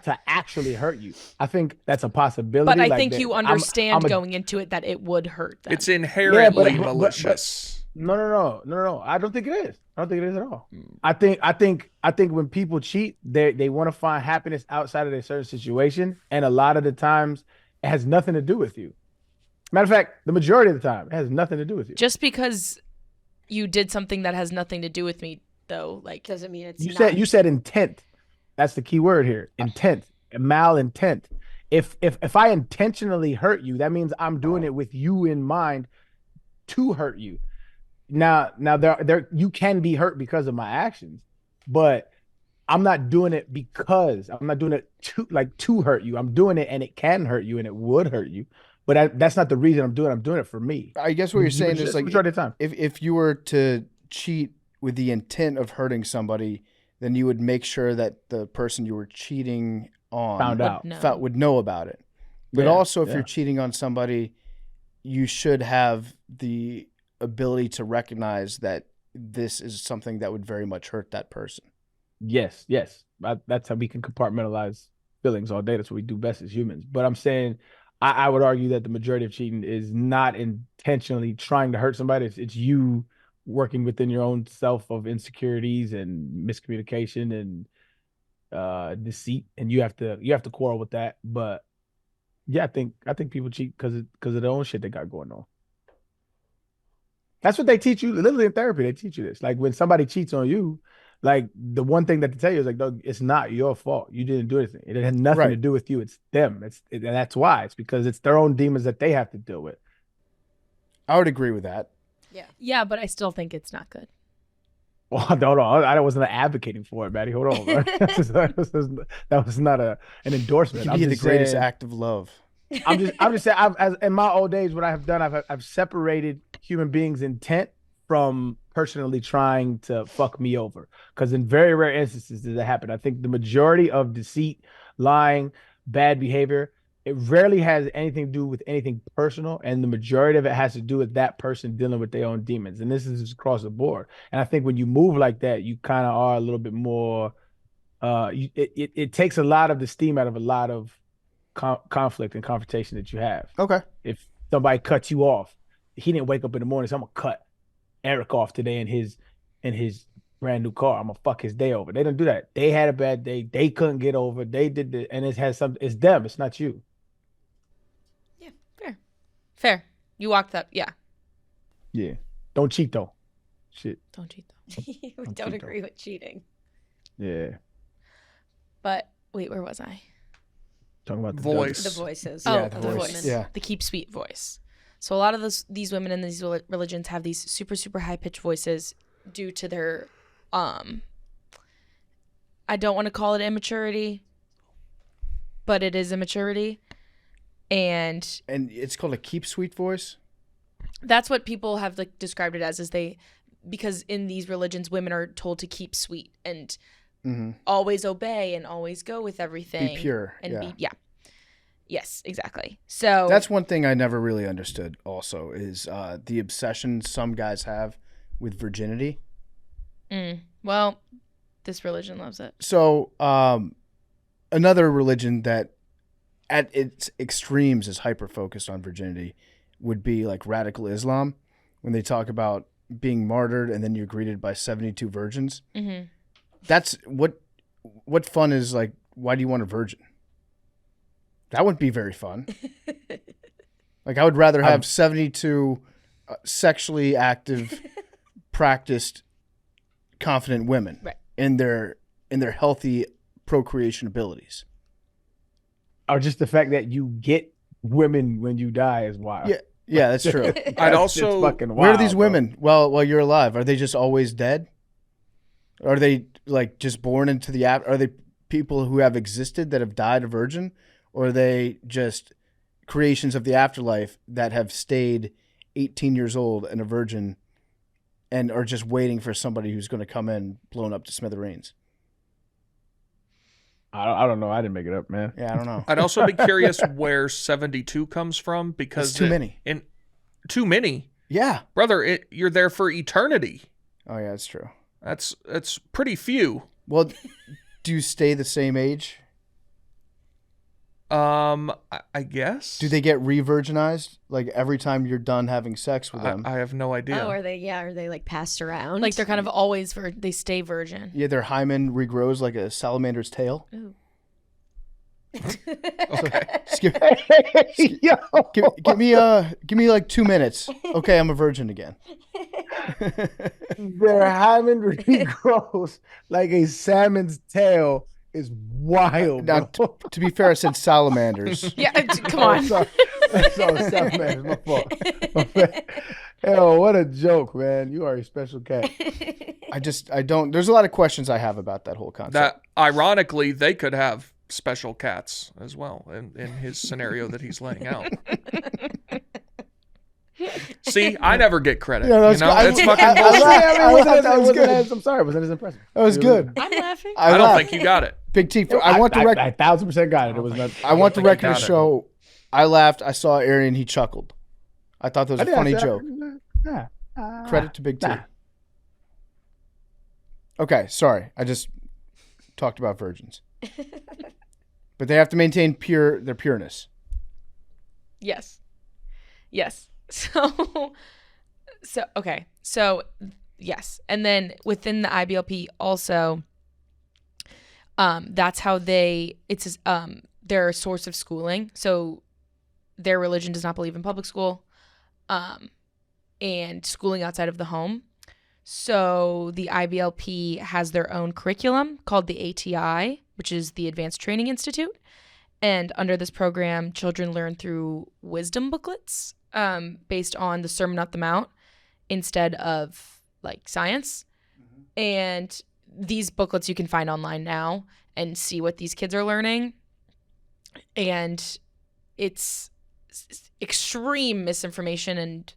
to actually hurt you. I think that's a possibility. But I like think that you I'm understand a- going into it that it would hurt them. It's inherently but- malicious. No. I don't think it is. I don't think it is at all. I think when people cheat, they want to find happiness outside of a certain situation, and a lot of the times it has nothing to do with you. Matter of fact, the majority of the time, it has nothing to do with you. Just because you did something that has nothing to do with me, though, like Doesn't mean it's You not. said intent. That's the key word here. Intent. malintent. If I intentionally hurt you, that means I'm doing it with you in mind to hurt you. Now there you can be hurt because of my actions, but I'm not doing it because I'm not doing it to hurt you. I'm doing it and it can hurt you and it would hurt you. But that's not the reason I'm doing it. I'm doing it for me. I guess what you're saying is like majority of the time. If you were to cheat with the intent of hurting somebody, then you would make sure that the person you were cheating on Found out. would know about it. But also, if you're cheating on somebody, you should have the ability to recognize that this is something that would very much hurt that person. Yes. That's how we can compartmentalize feelings all day. That's what we do best as humans. But I'm saying I would argue that the majority of cheating is not intentionally trying to hurt somebody. It's you working within your own self of insecurities and miscommunication and deceit, and you have to quarrel with that. But yeah, I think people cheat because of their own shit they got going on. That's what they teach you. Literally in therapy, they teach you this. Like when somebody cheats on you, like the one thing that they tell you is like, Doug, it's not your fault. You didn't do anything. It had nothing to do with you. It's them. And that's why. It's because it's their own demons that they have to deal with. I would agree with that. Yeah, but I still think it's not good. Well, hold on. I wasn't advocating for it, Maddie. Hold on. That was not an endorsement. It could be the greatest act of love. I'm just saying. In my old age, what I have done, I've separated human beings' intent from personally trying to fuck me over. Because in very rare instances does that happen. I think the majority of deceit, lying, bad behavior, it rarely has anything to do with anything personal, and the majority of it has to do with that person dealing with their own demons. And this is across the board. And I think when you move like that, you kind of are a little bit more. It takes a lot of the steam out of a lot of conflict and confrontation that you have. Okay. If somebody cuts you off, he didn't wake up in the morning, so I'm gonna cut Eric off today in his brand new car. I'm gonna fuck his day over. They don't do that. They had a bad day. They couldn't get over. They did it, and it's them. It's not you. Yeah, fair. You walked up. Yeah. Yeah. Don't cheat though. Shit. Don't cheat though. We don't agree with cheating. Yeah. But wait, where was I? Talking about the voice. The voices. Oh, Yeah, the the voice. voice. Yeah. The keep sweet voice. So a lot of these women in these religions have these super, super high pitched voices due to their, I don't want to call it immaturity, but it is immaturity. And it's called a keep sweet voice. that's what people have like described it as because in these religions, women are told to keep sweet and always obey and always go with everything. Be pure. And yes, exactly. So that's one thing I never really understood also is the obsession some guys have with virginity. Well, this religion loves it. So another religion that at its extremes is hyper-focused on virginity would be like radical Islam, when they talk about being martyred and then you're greeted by 72 virgins. Mm-hmm. That's what fun is like, why do you want a virgin? That wouldn't be very fun. Like I would rather have 72 sexually active, practiced, confident women in their healthy procreation abilities. Or just the fact that you get women when you die is wild. Yeah, that's true. I'd also. It's fucking wild, Where are these bro. women? Well, while you're alive, are they just always dead? Are they like just born into the Are they people who have existed that have died a virgin, or are they just creations of the afterlife that have stayed 18 years old and a virgin, and are just waiting for somebody who's going to come in blown up to smithereens? I don't know. I didn't make it up, man. Yeah, I don't know. I'd also be curious where 72 comes from because It's too many. Too many, Yeah. brother. You're there for eternity. Oh yeah, that's true. That's pretty few. Well, do you stay the same age? I guess. Do they get re-virginized like every time you're done having sex with them? I have no idea. Oh, are they like passed around? Like they're kind of always they stay virgin. Yeah, their hymen regrows like a salamander's tail. Ooh. Okay. Just give, Yo. give me like 2 minutes. Okay, I'm a virgin again. Their hymen regrows like a salmon's tail is wild. Now, Bro. to be fair, I said salamanders. Yeah, come on. Sorry, salamanders. My fault. My bad. Hell, what a joke, man! You are a special cat. I don't. There's a lot of questions I have about that whole concept. That ironically, they could have special cats as well in his scenario that he's laying out. See, I never get credit. Yeah, that's you know, good. it's fucking I bullshit. I'm sorry, it wasn't as impressive. That was good. I'm laughing. I don't laughed. think you got it. Big T. I want the record. I 1000% got it. It was not. I want the think you record to got it. show. I laughed. I saw Arian. He chuckled. I thought that was a funny joke. Credit to Big T. Nah. Okay, sorry. I just talked about virgins. But they have to maintain their pureness. Yes. So okay. So yes. And then within the IBLP also, that's how it's their source of schooling. So their religion does not believe in public school, and schooling outside of the home. So the IBLP has their own curriculum called the ATI, which is the Advanced Training Institute. And under this program, children learn through wisdom booklets based on the Sermon on the Mount instead of like science. And these booklets you can find online now and see what these kids are learning. And it's extreme misinformation, and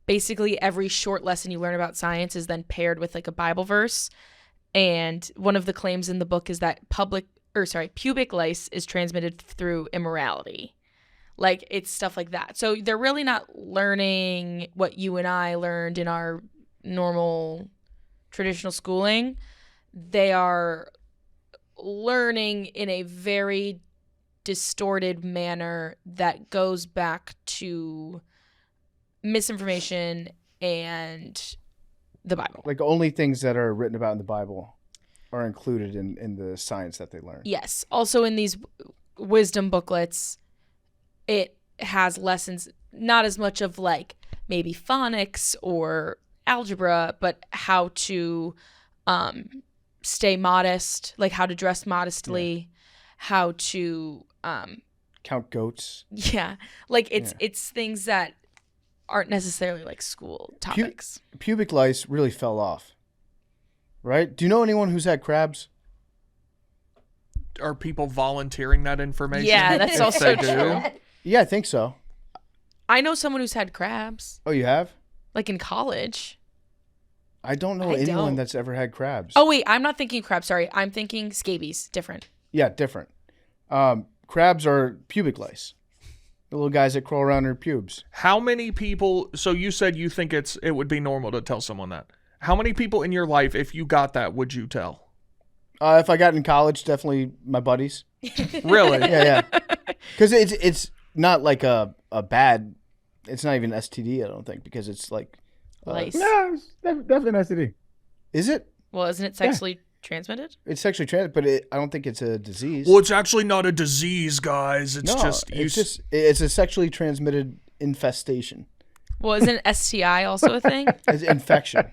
basically every short lesson you learn about science is then paired with like a Bible verse. And one of the claims in the book is that pubic lice is transmitted through immorality. Like, it's stuff like that. So they're really not learning what you and I learned in our normal traditional schooling. They are learning in a very distorted manner that goes back to misinformation and the Bible. Like only things that are written about in the Bible are included in the science that they learn. Yes. Also in these wisdom booklets, it has lessons, not as much of like maybe phonics or algebra, but how to stay modest, like how to dress modestly, how to count goats. Yeah. Like it's things that aren't necessarily like school topics. Pubic lice really fell off. Right? Do you know anyone who's had crabs? Are people volunteering that information? Yeah, that's if also they true. Yeah, I think so. I know someone who's had crabs, Oh, you have? like in college. I don't know I anyone don't. that's ever had crabs. Oh wait, I'm not thinking crabs. Sorry, I'm thinking scabies. Different. Yeah, different. Crabs are pubic lice. The little guys that crawl around their pubes. How many people? So you said you think it would be normal to tell someone that. How many people in your life, if you got that, would you tell? If I got in college, definitely my buddies. Really? Yeah. Because it's not like a bad. It's not even STD. I don't think, because it's like Lice. No, it's definitely an STD. Is it? Well, isn't it sexually transmitted? It's sexually transmitted, but I don't think it's a disease. Well, it's actually not a disease, guys. It's no, just it's a sexually transmitted infestation. Well, isn't STI also a thing? It's infection.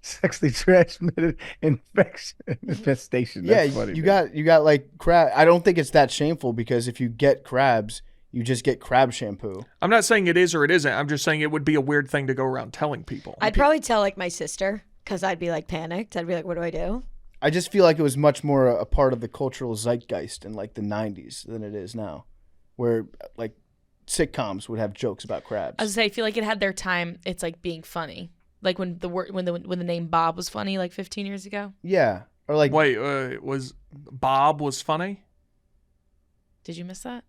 Sexually transmitted infestation. That's funny, you man. got like crab. I don't think it's that shameful, because if you get crabs, you just get crab shampoo. I'm not saying it is or it isn't. I'm just saying it would be a weird thing to go around telling people. I'd probably tell like my sister, because I'd be like panicked. I'd be like, what do I do? I just feel like it was much more a part of the cultural zeitgeist in like the 90s than it is now, where like sitcoms would have jokes about crabs. I was gonna say, I feel like it had their time. It's like being funny, like when the name Bob was funny, like 15 years ago. Yeah, or like Wait, was Bob was funny? Did you miss that?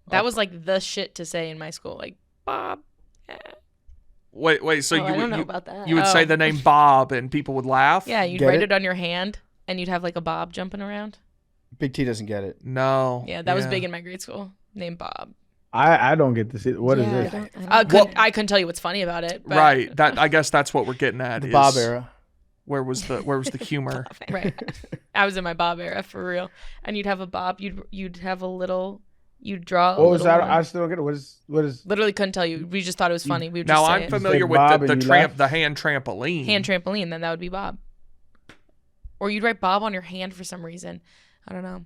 That was like the shit to say in my school, like Bob. Wait. So I you don't know would about that. you would say Oh. the name Bob and people would laugh? Yeah, you'd Get write it? it on your hand, and you'd have like a Bob jumping around. Big T doesn't get it. No. Yeah, that was big in my grade school. Named Bob. I don't get to see. What is Yeah, this? I don't- I couldn't tell you what's funny about it. But, Right. That I guess that's what we're getting at. The is Bob era. Where was the humor? Right. I was in my Bob era for real. And you'd have a Bob. You'd have a little. You'd draw. What a was little that? one. I still don't get it. What is? Literally couldn't tell you. We just thought it was funny. We would Now just say I'm it. familiar Say with Bob the and you tramp laugh? the hand trampoline. Hand trampoline. Then that would be Bob. Or you'd write Bob on your hand for some reason. I don't know.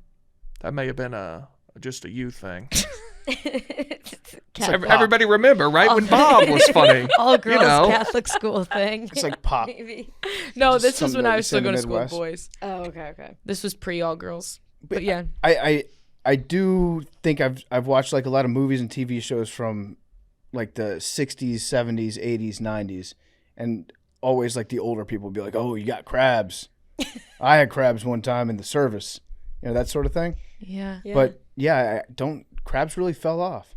That may have been just a you thing. Catholic- Everybody remember, right? When Bob was funny. all girls know. Catholic school thing. It's like pop. Maybe. No, Just this was something when that I you was say still in the going to school with Midwest. boys. Oh, okay. This was pre all girls. But yeah. I do think I've watched like a lot of movies and TV shows from like the 60s, 70s, 80s, 90s, and always like the older people would be like, "Oh, you got crabs." I had crabs one time in the service, that sort of thing. Yeah. Yeah. But yeah, crabs really fell off.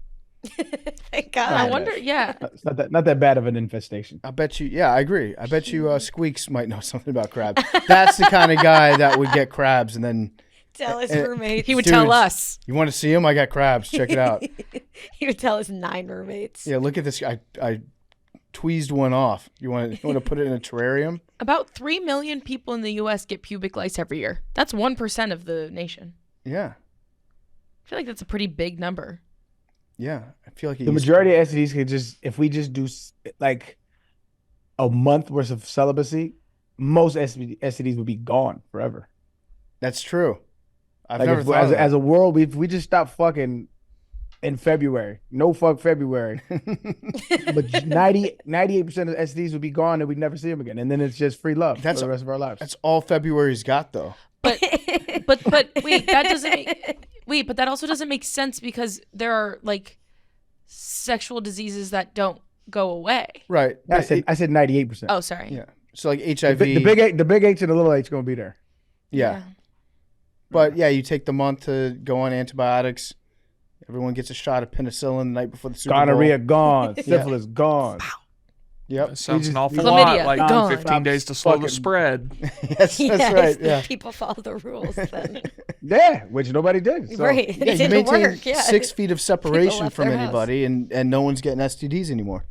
Thank God. I wonder, yeah. It's not that bad of an infestation. I bet you. Yeah, I agree. I bet you Squeaks might know something about crabs. That's the kind of guy that would get crabs and then Tell his roommates. He would Dudes. tell us. you want to see them? I got crabs. Check it out. He would tell his 9 roommates. Yeah, look at this. I tweezed one off. You want to put it in a terrarium? About 3 million people in the U.S. get pubic lice every year. That's 1% of the nation. Yeah, I feel like that's a pretty big number. yeah. I feel like The majority of STDs could if we just do like a month worth of celibacy, most STDs would be gone forever. That's true. I've Like never thought of that. as a world, if we just stop fucking in February, no fuck February, but 98% of STDs would be gone and we'd never see them again, and then it's just free love for the rest of our lives. That's all February's got, though. But wait, but that also doesn't make sense because there are like sexual diseases that don't go away. Right. I said 98%. Oh, sorry. Yeah. So like HIV. The big H and the little H gonna be there. Yeah. But yeah, you take the month to go on antibiotics. Everyone gets a shot of penicillin the night before the Super Gonorrhea Bowl. gone, syphilis gone. Yep. That sounds just- an awful Chlamydia, lot like gone. 15 days to slow the Fucking- spread. Yes, that's right. Yeah. People follow the rules then. Yeah, which nobody did. So. Right. Yeah, It you didn't maintain work. Yeah. 6 feet of separation left from their house. anybody, and no one's getting STDs anymore.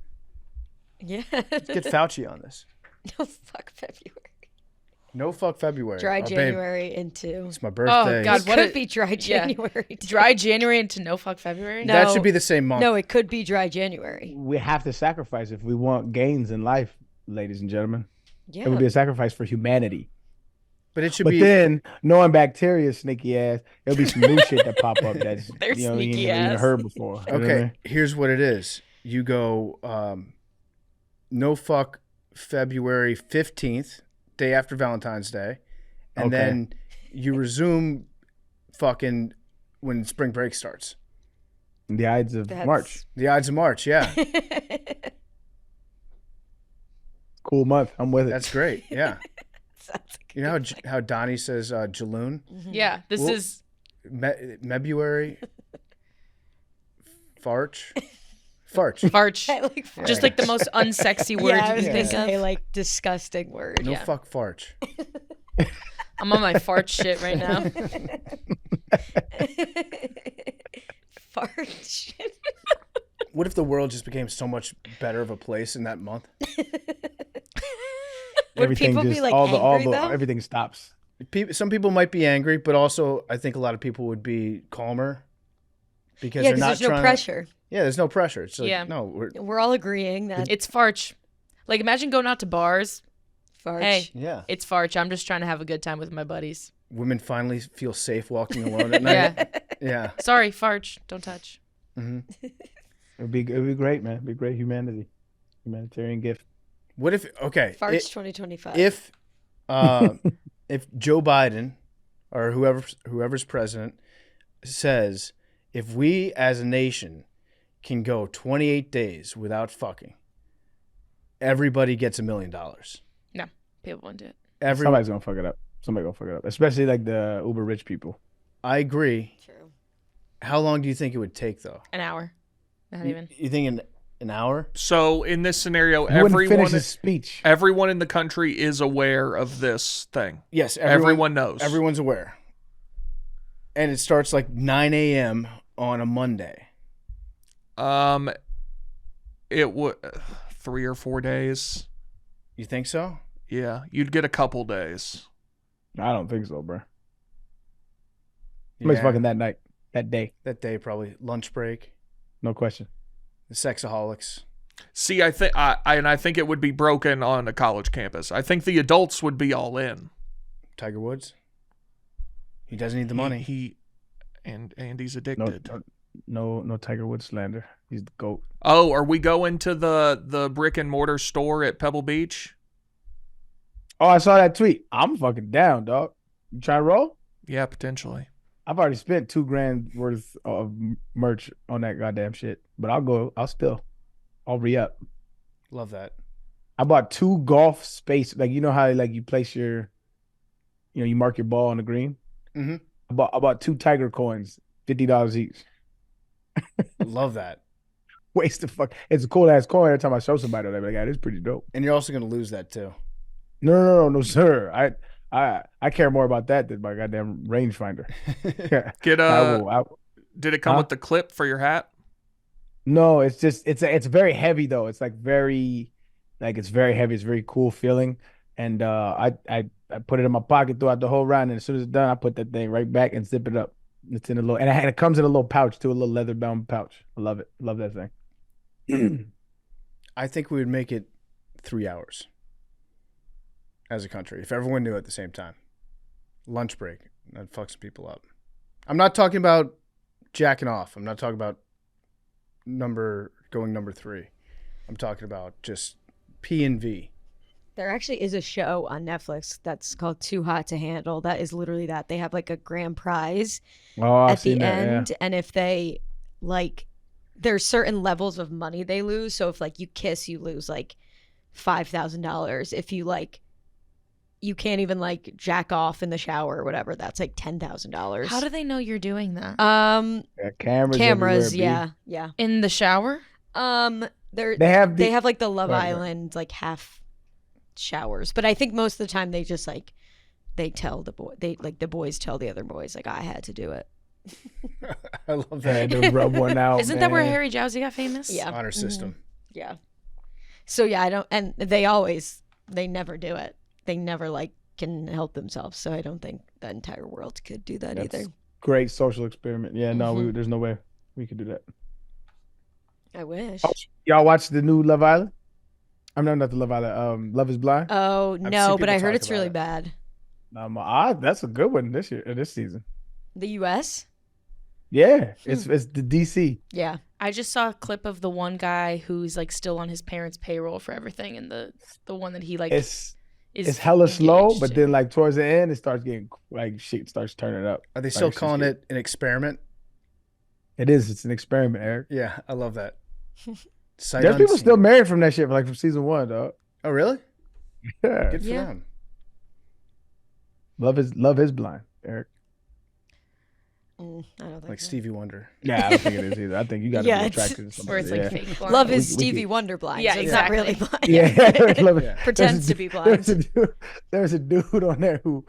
Yeah. Let's get Fauci on this. No, fuck February. No fuck February. Dry Oh, babe, January into. it's my birthday. God, It what could a- be dry January. too. Dry January into no fuck February. No. That should be the same month. No, it could be dry January. We have to sacrifice if we want gains in life, ladies and gentlemen. Yeah. It would be a sacrifice for humanity. But it should But be. then, knowing bacteria, sneaky ass, there'll be some new shit that pop up that's They're you sneaky ain't even ass. heard before. You know what I Okay, mean? here's what it is. You go no fuck February 15th, day after Valentine's Day, and Okay. then you resume fucking when spring break starts. The Ides of That's- March. The Ides of March, yeah. Cool month. I'm with it. That's great. Yeah. Sounds like a You know good how Donnie says Jaloon? Yeah, this Well- is Mebuary? Farch? Farch. farch. I like fart. Just like the most unsexy word Yeah, I you was can gonna think say of. like disgusting word. No Yeah. fuck Farch. I'm on my fart shit right now. Fart shit. What if the world just became so much better of a place in that month? Would people be like angry though? everything stops. Some people might be angry, but also I think a lot of people would be calmer because Yeah, they're because not there's no trying. pressure. Yeah, there's no pressure. It's like, Yeah. no, We're all agreeing that It's farch. Like imagine going out to bars. fart. Hey, yeah. it's farch. I'm just trying to have a good time with my buddies. Women finally feel safe walking alone at night. Yeah. Yeah. Sorry, farch. Don't touch. hmm It'd be great, man. It'd be great humanitarian gift. What if? Okay. Farts 2025. If if Joe Biden or whoever's president says if we as a nation can go 28 days without fucking, everybody gets $1 million. No, people won't do it. Somebody's gonna fuck it up. Especially like the uber rich people. I agree. True. How long do you think it would take though? An hour. Not even. You think an hour? So in this scenario, He wouldn't finish his speech. everyone in the country is aware of this thing. Yes, Everyone knows. Everyone's aware. And it starts like 9 a.m. on a Monday. It would 3 or 4 days. You think so? Yeah, you'd get a couple days. I don't think so, bro. Somebody's Yeah. fucking that night, that day, That day, probably lunch break. no question. The sexaholics. See, I think it would be broken on a college campus. I think the adults would be all in. Tiger Woods. He doesn't need the money. And he's No, addicted. no Tiger Woods slander. He's the GOAT. Oh, are we going to the brick and mortar store at Pebble Beach? Oh, I saw that tweet. I'm fucking down, dog. You trying to roll? Yeah, potentially. I've already spent $2,000 worth of merch on that goddamn shit. But I'll go. I'll re-up. Love that. I bought 2 golf space. Like, you know how like you place your, you mark your ball on the green. Mm-hmm. I bought 2 Tiger coins, $50 each. Love that. Waste of fuck. It's a cool ass coin. Every time I show somebody, they're like, "Yeah, it's pretty dope." And you're also going to lose that too. No, sir. I care more about that than my goddamn rangefinder. Did it come with the clip for your hat? No, it's just it's very heavy though. It's very heavy. It's very cool feeling. And I put it in my pocket throughout the whole round, and as soon as it's done, I put that thing right back and zip it up. It's in a little, and it comes in a little pouch too, a little leather bound pouch. I love it. Love that thing. I think we would make it 3 hours as a country if everyone knew at the same time. Lunch break. That fucks some people up. I'm not talking about jacking off. I'm not talking about number 3. I'm talking about just P&V. There actually is a show on Netflix that's called Too Hot to Handle. That is literally that. They have like a grand prize at the end. And if they there's certain levels of money they lose. So if like you kiss, you lose like $5,000. If you you can't even like jack off in the shower or whatever, that's like $10,000. How do they know you're doing that? Cameras, yeah. In the shower? They have like the Love Island like half showers, but I think most of the time they just like they tell the boys tell the other boys like I had to do it. I love that. to rub one out. Isn't that where Harry Jowsey got famous? Yeah. Honor system. Yeah. So yeah, I don't, and they never do it. They never can help themselves. So I don't think the entire world could do that either. Great social experiment. Yeah, no, there's no way we could do that. I wish. Y'all watch the new Love Island? I'm not the Love Island. Love is Blind. Oh no, but I heard it's really bad. That's a good one this season. The U.S. Yeah, it's the DC. Yeah, I just saw a clip of the one guy who's like still on his parents' payroll for everything, and the one that he it's hella slow, but then like towards the end, it starts getting shit starts turning up. Are they still calling it an experiment? It is. It's an experiment, Eric. Yeah, I love that. There's people still married from that shit, from season 1, dog. Oh, really? Yeah. Good for them. Love is blind, Eric. I don't think Like so. Stevie Wonder. Yeah, I don't think it is either. I think you got to be attracted to somebody. Or it's like fake blind. Love is Stevie Wonder blind. Yeah, so exactly. It's not really blind. Yeah. Pretends to be blind. There's a dude on there who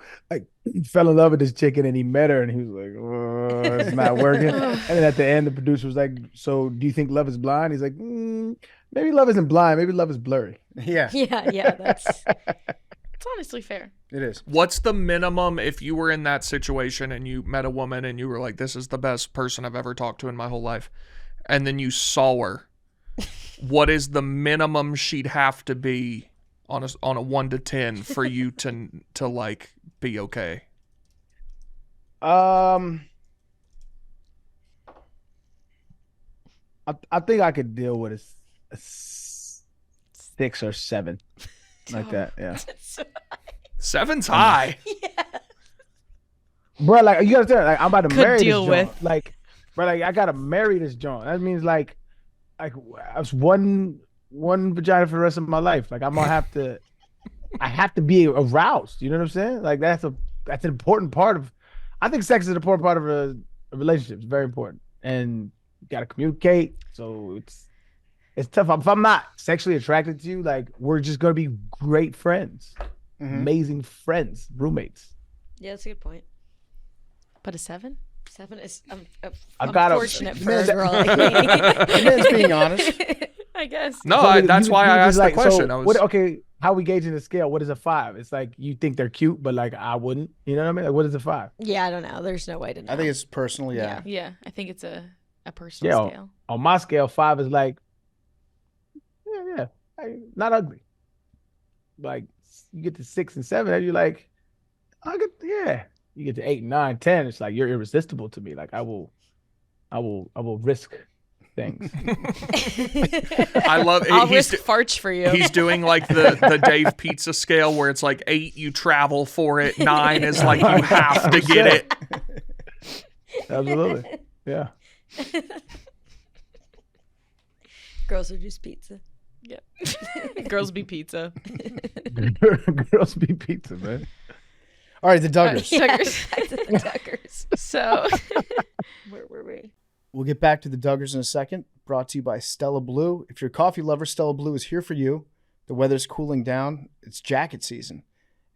fell in love with this chicken and he met her and he was like, oh, it's not working. And then at the end, the producer was like, so do you think love is blind? He's like, maybe love isn't blind. Maybe love is blurry. Yeah. Yeah. That's. It's honestly fair. It is. What's the minimum if you were in that situation and you met a woman and you were like, this is the best person I've ever talked to in my whole life, and then you saw her? What is the minimum she'd have to be on a 1 to 10 for you to be okay? I think I could deal with a 6 or 7. Like that, yeah. 7's high. Yeah. Bro, you understand? I'm about to marry deal this with. joint. I gotta marry this joint. That means I was one vagina for the rest of my life. I'm gonna have to. I have to be aroused. You know what I'm saying? That's an important part of. I think sex is an important part of a relationship. It's very important, and you gotta communicate. So it's tough. If I'm not sexually attracted to you, we're just gonna be great friends, amazing friends, roommates. Yeah, that's a good point. But a 7? 7 is unfortunate for a girl like me. The man's being honest. I guess. No, that's why I asked the question. Okay, how we gauging the scale? What is a 5? It's you think they're cute, but I wouldn't. You know what I mean? What is a 5? Yeah, I don't know. There's no way to know. I think it's personal, yeah. Yeah, I think it's a personal scale. On my scale, 5 is not ugly. You get to 6 and 7, and you're like, Yeah. You get to 8, 9, 10. It's like you're irresistible to me. Like I will risk things. I love it. I'll risk farts for you. He's doing like the Dave Pizza scale where it's like 8 you travel for it, 9 is like you have to get it. Absolutely. Yeah. Girls are just pizza. Yeah. Girls be pizza. Girls be pizza, man. All right, the Duggars. Duggars. So Where were we? We'll get back to the Duggars in a second. Brought to you by Stella Blue. If you're a coffee lover, Stella Blue is here for you. The weather's cooling down. It's jacket season.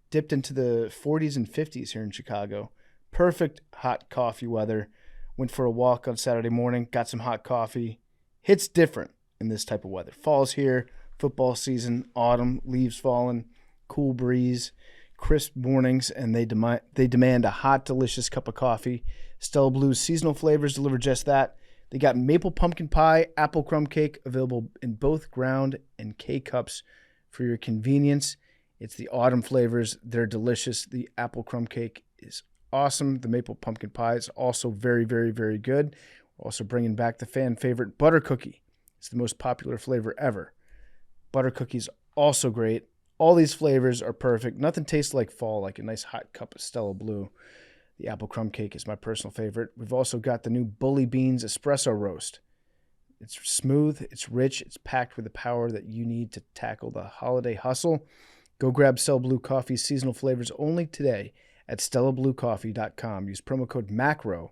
Dipped into the 40s and 50s here in Chicago. Perfect hot coffee weather. Went for a walk on Saturday morning. Got some hot coffee. Hits different in this type of weather. Fall's here. Football season. Autumn. Leaves falling. Cool breeze. Crisp mornings. And they demand a hot, delicious cup of coffee. Stella Blue's seasonal flavors deliver just that. They got maple pumpkin pie, apple crumb cake available in both ground and K-cups for your convenience. It's the autumn flavors. They're delicious. The apple crumb cake is awesome. The maple pumpkin pie is also very, very, very good. We're also bringing back the fan favorite butter cookie. It's the most popular flavor ever. Butter cookies also great. All these flavors are perfect. Nothing tastes like fall like a nice hot cup of Stella Blue. The apple crumb cake is my personal favorite. We've also got the new Bully Beans Espresso Roast. It's smooth, it's rich, it's packed with the power that you need to tackle the holiday hustle. Go grab Stella Blue Coffee's seasonal flavors only today at StellaBlueCoffee.com. Use promo code MACRO.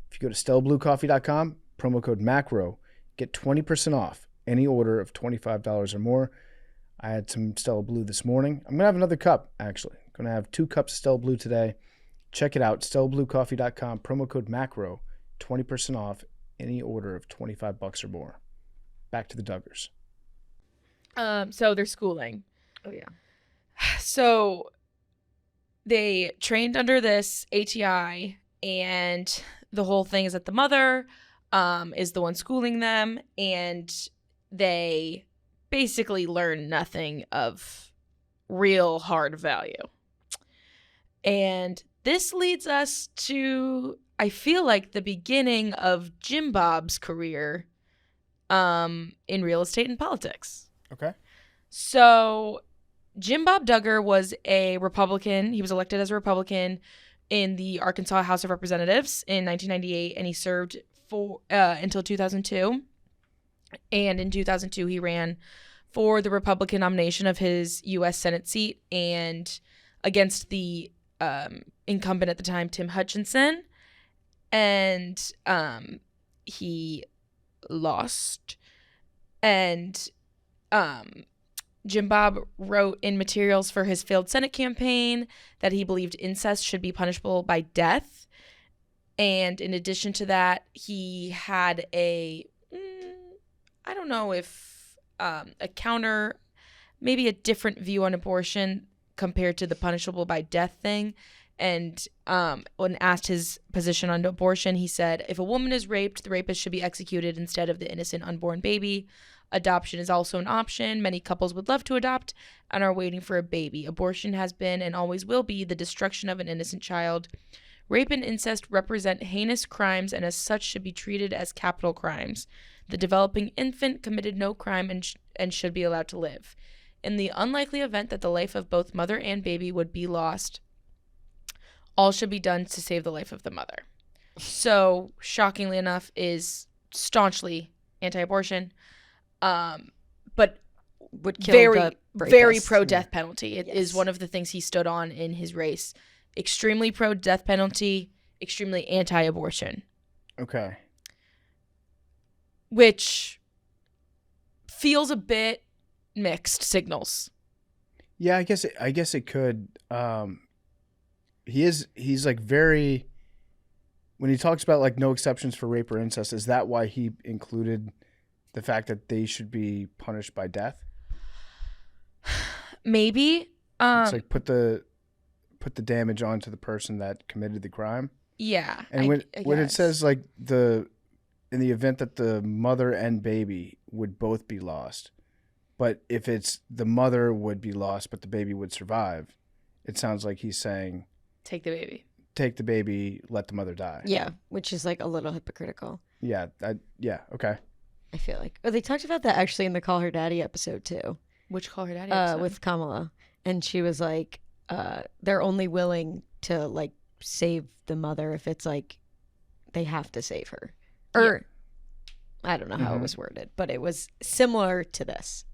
If you go to StellaBlueCoffee.com, promo code MACRO, get 20% off any order of $25 or more. I had some Stella Blue this morning. I'm going to have another cup, actually. I'm going to have 2 cups of Stella Blue today. Check it out, StellaBlueCoffee.com, promo code MACRO, 20% off any order of $25 or more. Back to the Duggars. So they're schooling. Oh yeah. So they trained under this ATI, and the whole thing is that the mother is the one schooling them, and they basically learn nothing of real hard value. And this leads us to, I feel like, the beginning of Jim Bob's career in real estate and politics. Okay. So Jim Bob Duggar was a Republican. He was elected as a Republican in the Arkansas House of Representatives in 1998, and he served for until 2002. And in 2002, he ran for the Republican nomination of his U.S. Senate seat and against the incumbent at the time, Tim Hutchinson, and he lost. And Jim Bob wrote in materials for his failed Senate campaign that he believed incest should be punishable by death. And in addition to that, he had I don't know if a counter, maybe a different view on abortion compared to the punishable by death thing. And when asked his position on abortion, he said, if a woman is raped, the rapist should be executed instead of the innocent unborn baby. Adoption is also an option. Many couples would love to adopt and are waiting for a baby. Abortion has been and always will be the destruction of an innocent child. Rape and incest represent heinous crimes and as such should be treated as capital crimes. The developing infant committed no crime and should be allowed to live. In the unlikely event that the life of both mother and baby would be lost, all should be done to save the life of the mother. So, shockingly enough, is staunchly anti-abortion, but Would kill the very rapist. pro-death penalty. It is Yes. one of the things he stood on in his race. Extremely pro-death penalty, extremely anti-abortion, Okay. which feels a bit mixed signals. Yeah, I guess it could. He's like very, when he talks about like no exceptions for rape or incest, is that why he included the fact that they should be punished by death? Maybe. It's like put the damage onto the person that committed the crime. Yeah. And when it says like in the event that the mother and baby would both be lost, but if it's the mother would be lost but the baby would survive, it sounds like he's saying Take the baby. take the baby, let the mother die. Yeah, which is like a little hypocritical. Yeah. Okay. I feel like. Oh, they talked about that actually in the Call Her Daddy episode too. Which Call Her Daddy episode? With Kamala, and she was like, they're only willing to like save the mother if it's like they have to save her, or I don't know how it was worded, but it was similar to this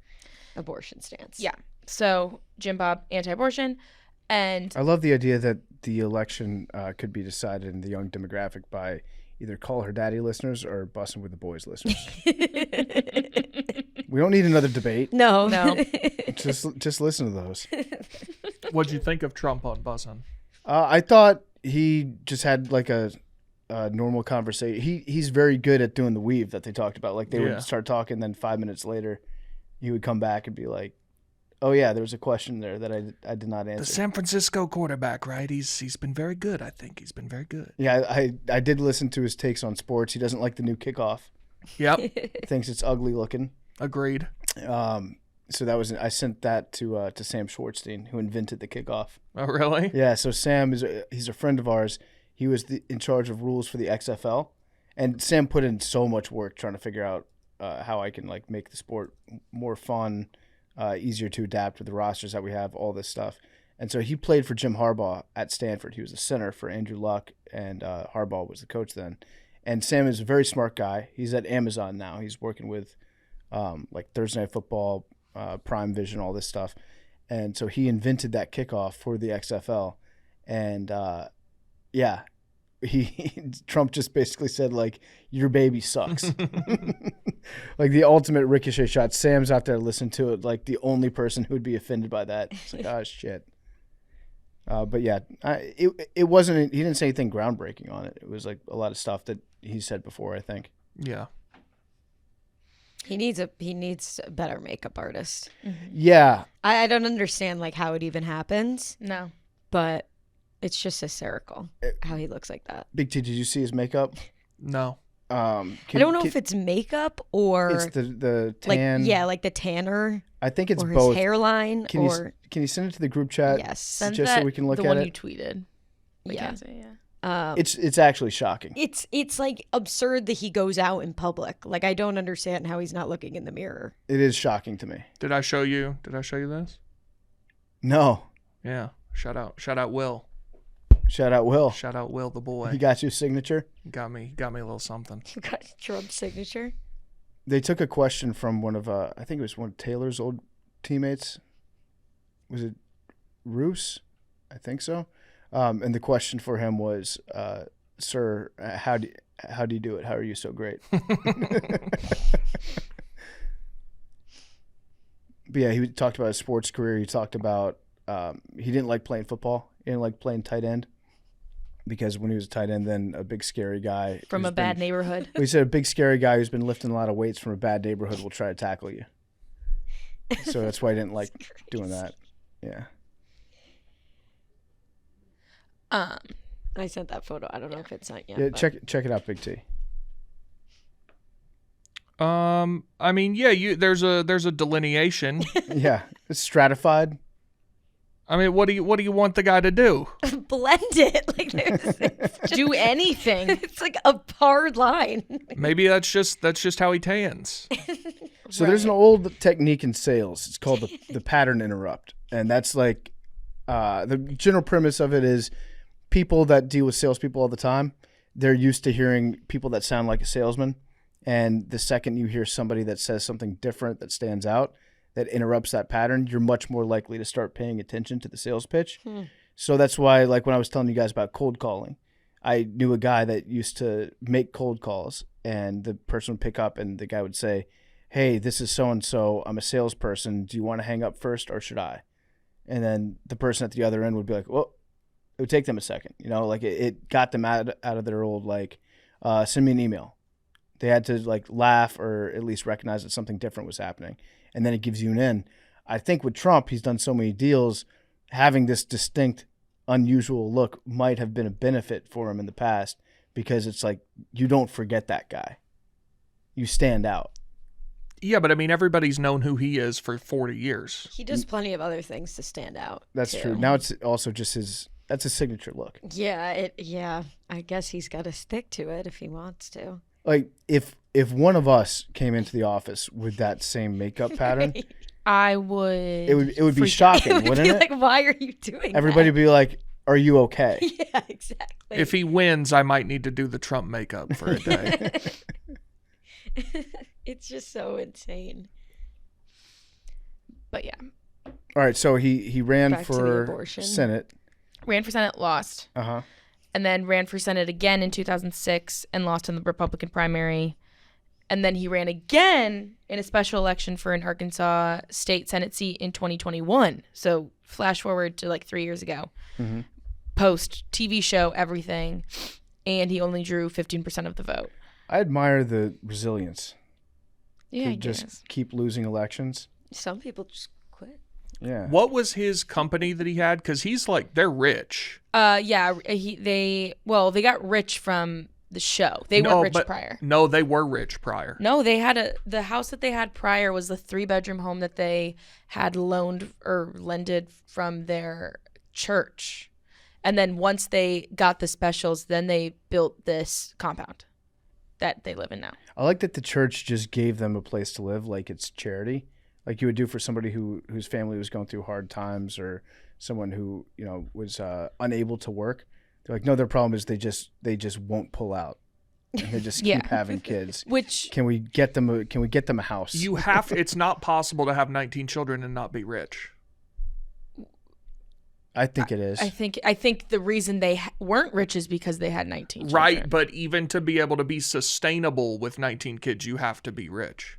abortion stance. Yeah. So Jim Bob, anti-abortion, and I love the idea that the election could be decided in the young demographic by either Call Her Daddy listeners or Bussin' with the Boys listeners. We don't need another debate. No. Just listen to those. What'd you think of Trump on Buzzin'? I thought he just had like a normal conversation. He's very good at doing the weave that they talked about. Like they would start talking, then 5 minutes later, he would come back and be like, "Oh yeah, there was a question there that I did not answer." The San Francisco quarterback, right? He's been very good. I think he's been very good. Yeah, I did listen to his takes on sports. He doesn't like the new kickoff. Yep, Thinks it's ugly looking. agreed. So that was I sent that to Sam Schwartzstein, who invented the kickoff. Oh, really? Yeah. So Sam he's a friend of ours. He was in charge of rules for the XFL, and Sam put in so much work trying to figure out how I can like make the sport more fun, easier to adapt with the rosters that we have, all this stuff. And so he played for Jim Harbaugh at Stanford. He was a center for Andrew Luck, and Harbaugh was the coach then. And Sam is a very smart guy. He's at Amazon now. He's working with like Thursday Night Football, Prime Vision, all this stuff. And so he invented that kickoff for the XFL. And yeah, Trump just basically said like, your baby sucks. Like the ultimate ricochet shot. Sam's out there listening to it, like the only person who would be offended by that. It's like, oh shit. But yeah, it wasn't. He didn't say anything groundbreaking on it. It was like a lot of stuff that he said before, I think. Yeah. He needs a better makeup artist. Mm-hmm. Yeah. I don't understand like how it even happens, no. but it's just hysterical how he looks like that. Big T, did you see his makeup? No. I don't know if it's makeup or it's the like tan. like the tanner. I think it's or both. his hairline. Can you send it to the group chat? Yes. Send just that, so we can look the at one it. you tweeted. Yeah. Mackenzie, yeah. It's actually shocking. It's like absurd that he goes out in public. Like I don't understand how he's not looking in the mirror. It is shocking to me. Did I show you this? No. Yeah. Shout out Will. Shout out Will. Shout out Will the boy. He got you a signature. Got me a little something. You got Trump's signature. They took a question from one of I think it was one of Taylor's old teammates. Was it Roos? I think so. And the question for him was, "Sir, how do you do it? How are you so great?" But yeah, he talked about his sports career. He talked about he didn't like playing football. He didn't like playing tight end because when he was a tight end, then a big scary guy From a bad neighborhood. He said a big scary guy who's been lifting a lot of weights from a bad neighborhood will try to tackle you. So that's why I didn't like doing that. Yeah. I sent that photo. I don't know if it's sent yet. Yeah, but- check it out, Big T. I mean, yeah, there's a delineation. Yeah, it's stratified. I mean, what do you want the guy to do? Blend it. Like it's just, Do anything. it's like a hard line. Maybe that's just how he tans. So there's an old technique in sales. It's called the pattern interrupt, and that's like the general premise of it is people that deal with salespeople all the time, they're used to hearing people that sound like a salesman, and the second you hear somebody that says something different that stands out, that interrupts that pattern, you're much more likely to start paying attention to the sales pitch. So that's why, like when I was telling you guys about cold calling, I knew a guy that used to make cold calls, and the person would pick up, and the guy would say, "Hey, this is so-and-so. I'm a salesperson. Do you want to hang up first or should I?" And then the person at the other end would be like, "Well," it would take them a second. You know, like it got them out of their old, like, send me an email. They had to like laugh or at least recognize that something different was happening. And then it gives you an in. I think with Trump, he's done so many deals, having this distinct, unusual look might have been a benefit for him in the past because it's like you don't forget that guy. You stand out. Yeah, but I mean, everybody's known who he is for 40 years. He does plenty of other things to stand out. That's too. true. Now it's also just That's a signature look. Yeah, I guess he's got to stick to it if he wants to. Like if one of us came into the office with that same makeup pattern, I would. it would be freak shocking, It would wouldn't be it? like, why are you doing Everybody that? would be like, "Are you okay?" Yeah, exactly. If he wins, I might need to do the Trump makeup for a day. It's just so insane. But yeah, All right, so he ran Back to the for abortion. Senate. ran for Senate, lost, Uh-huh. and then ran for Senate again in 2006 and lost in the Republican primary. And then he ran again in a special election for an Arkansas state Senate seat in 2021. So flash forward to like 3 years ago. Mm-hmm. Post TV show, everything, and he only drew 15% of the vote. I admire the resilience Yeah, to I just guess. keep losing elections. Some people just quit. Yeah. What was his company that he had? Because he's like, they're rich. Yeah, they got rich from the show. They weren't rich prior. No, they were rich prior. No, they had the house that they had prior was the 3-bedroom home that they had loaned or lended from their church. And then once they got the specials, then they built this compound that they live in now. I like that the church just gave them a place to live, like it's charity, like you would do for somebody whose family was going through hard times or someone who was unable to work. They're like, no, their problem is they just won't pull out. And they just Yeah. keep having kids. Which Can we get them a house? You have. It's not possible to have 19 children and not be rich. I think it is. I think the reason they weren't rich is because they had 19 children. Right, but even to be able to be sustainable with 19 kids, you have to be rich.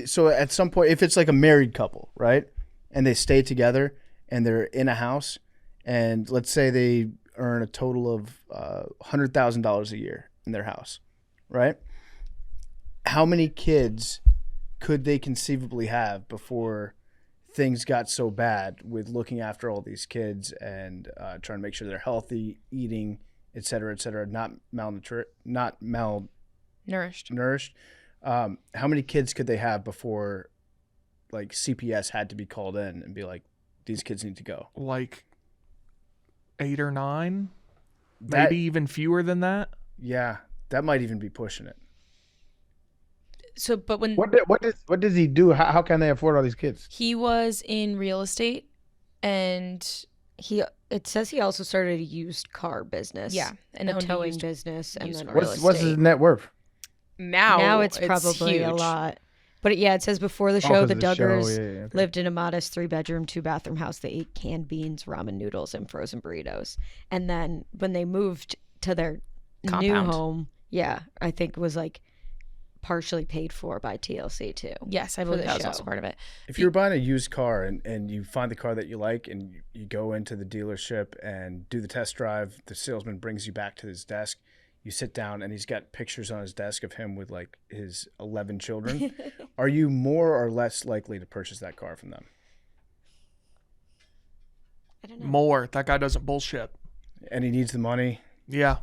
So at some point, if it's like a married couple, right, and they stay together and they're in a house, and let's say they earn a total of $100,000 a year in their house, right? How many kids could they conceivably have before things got so bad with looking after all these kids and trying to make sure they're healthy, eating, et cetera, not malnourished? How many kids could they have before like CPS had to be called in and be like, these kids need to go? Like 8 or 9, That- maybe even fewer than that. Yeah, that might even be pushing it. So, but when What does he do? How can they afford all these kids? he was in real estate, and It says he also started a used car business. yeah, and a owned towing used- business, and used then cars. real estate. What's his net worth? now Now it's probably a huge. lot. But it says before the Oh, show, 'cause the of the show, Duggars yeah, okay. lived in a modest 3-bedroom, 2-bathroom house. They ate canned beans, ramen noodles, and frozen burritos. And then when they moved to their new Compound. home, I think it was like partially paid for by TLC too. Yes, I For believe the that was show. also part of it. If you're buying a used car and you find the car that you like and you go into the dealership and do the test drive, the salesman brings you back to his desk, you sit down and he's got pictures on his desk of him with like his 11 children. Are you more or less likely to purchase that car from them? I don't know. More. That guy doesn't bullshit. And he needs the money. Yeah.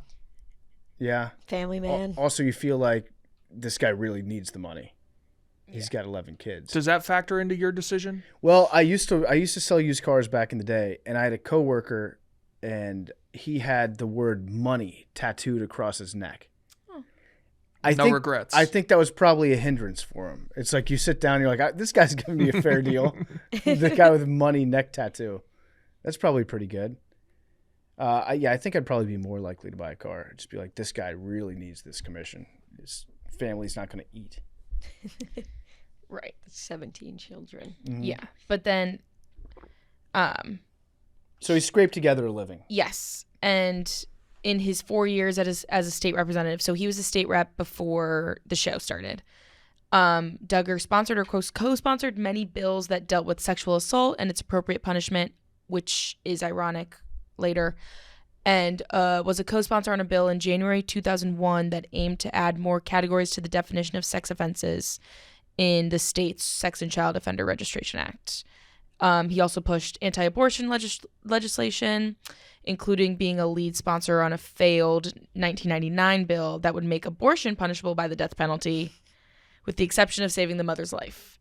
Yeah. Family man. Also, you feel like this guy really needs the money. He's got 11 kids. Does that factor into your decision? Well, I used to sell used cars back in the day, and I had a coworker, and he had the word money tattooed across his neck. No regrets. I think that was probably a hindrance for him. It's like you sit down, and you're like, this guy's giving me a fair deal. The guy with money neck tattoo. That's probably pretty good. I think I'd probably be more likely to buy a car. Just be like, this guy really needs this commission. His family's not going to eat. Right. 17 children. Mm-hmm. Yeah. But then, So he scraped together a living. yes. And in his 4 years as a state representative, so he was a state rep before the show started. Duggar sponsored or co-sponsored many bills that dealt with sexual assault and its appropriate punishment, which is ironic later, and was a co-sponsor on a bill in January 2001 that aimed to add more categories to the definition of sex offenses in the state's Sex and Child Offender Registration Act. He also pushed anti-abortion legislation, including being a lead sponsor on a failed 1999 bill that would make abortion punishable by the death penalty, with the exception of saving the mother's life.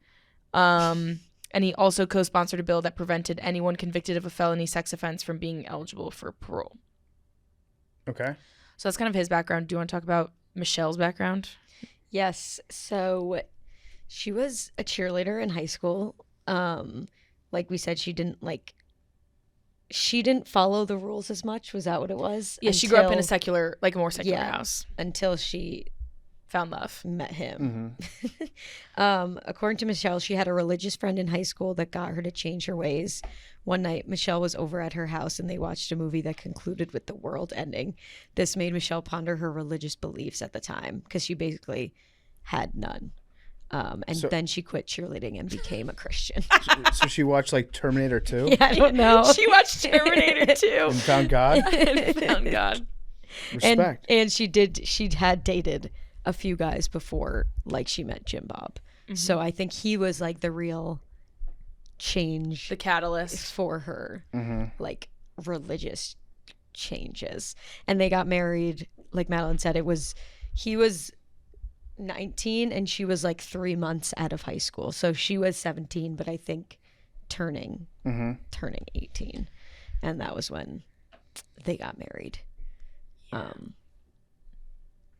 And he also co-sponsored a bill that prevented anyone convicted of a felony sex offense from being eligible for parole. Okay. So that's kind of his background. Do you want to talk about Michelle's background? Yes. So she was a cheerleader in high school. Like we said, she didn't follow the rules as much. Was that what it was? Yeah, she grew up in a more secular house. Until she found love. Met him. According to Michelle, she had a religious friend in high school that got her to change her ways. One night, Michelle was over at her house and they watched a movie that concluded with the world ending. This made Michelle ponder her religious beliefs at the time because she basically had none. Then she quit cheerleading and became a Christian. So she watched like Terminator 2 Yeah, I don't know. She watched Terminator 2. and found God. And found God. Respect. And she had dated a few guys before, like she met Jim Bob. So I think he was like the real change, The catalyst. for her, like religious changes. And they got married, like Madeline said. He was 19 and she was like 3 months out of high school. So she was 17, but I think turning 18. And that was when they got married.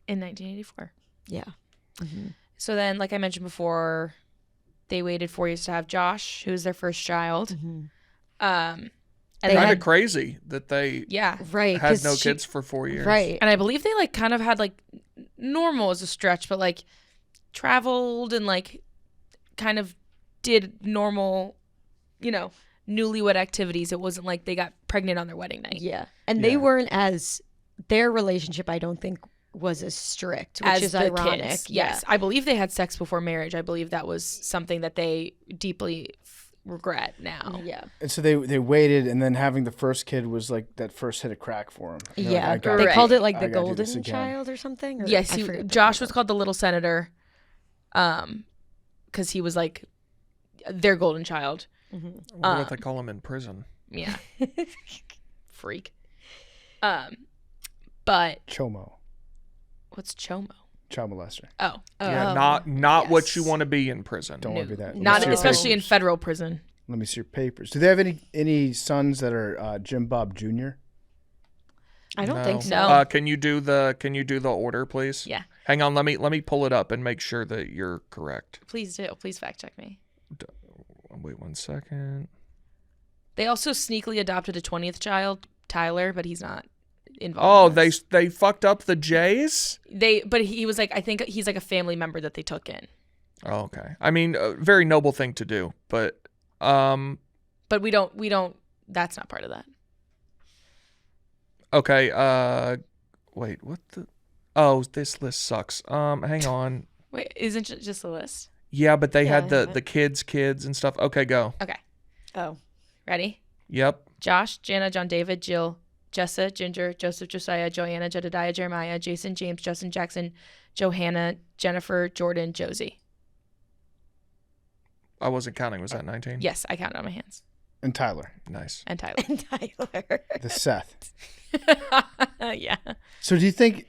In 1984. Yeah. So then, like I mentioned before, they waited 4 years to have Josh, who was their first child. Mm-hmm. And They Kind of had- crazy that they yeah. Right. had 'cause no she- kids for 4 years. Right. And I believe they like kind of had like normal as a stretch, but like traveled and like kind of did normal, newlywed activities. It wasn't like they got pregnant on their wedding night. Yeah. And they Yeah. weren't their relationship, I don't think, was as strict, which As is the ironic. kids. Yeah. Yes. I believe they had sex before marriage. I believe that was something that they deeply regret now. Yeah. And so they waited, and then having the first kid was like that first hit of crack for him. And they're Yeah. like, I gotta- They Right. called it like I the gotta do golden this again. child or something. Or Yes, I forget what they Josh called was it. called the little senator, because he was like their golden child. I wonder what they call him in prison. Yeah, freak. But Chomo, what's chomo? child molester. Oh, Yeah, Oh, not what yes. you want to be in prison. Don't want to be that. Let me not see your especially in papers. federal prison. Let me see your papers. Do they have any sons that are Jim Bob Jr.? I don't think so. No. Can you do the order, please? Yeah, Hang on, let me pull it up and make sure that you're correct. please do. Please fact check me. Wait 1 second. They also sneakily adopted a 20th child, Tyler, but he's not Oh, involved. in they fucked up the J's? But he was like, I think he's like a family member that they took in. Oh, okay. I mean, a very noble thing to do, but But we don't. That's not part of that. okay. Wait, what the? Oh, this list sucks. Hang on. Wait, isn't it just a list? Yeah, but they Yeah, had I the have it. the kids and stuff. Okay, go. Okay, Oh. ready? Yep. Josh, Jana, John David, Jill, Jessa, Ginger, Joseph, Josiah, Joanna, Jedediah, Jeremiah, Jason, James, Justin, Jackson, Johanna, Jennifer, Jordan, Josie. I wasn't counting. Was that 19? Yes, I counted on my hands. And Tyler, Nice. And Tyler. And Tyler. the Seth. Yeah. So do you think?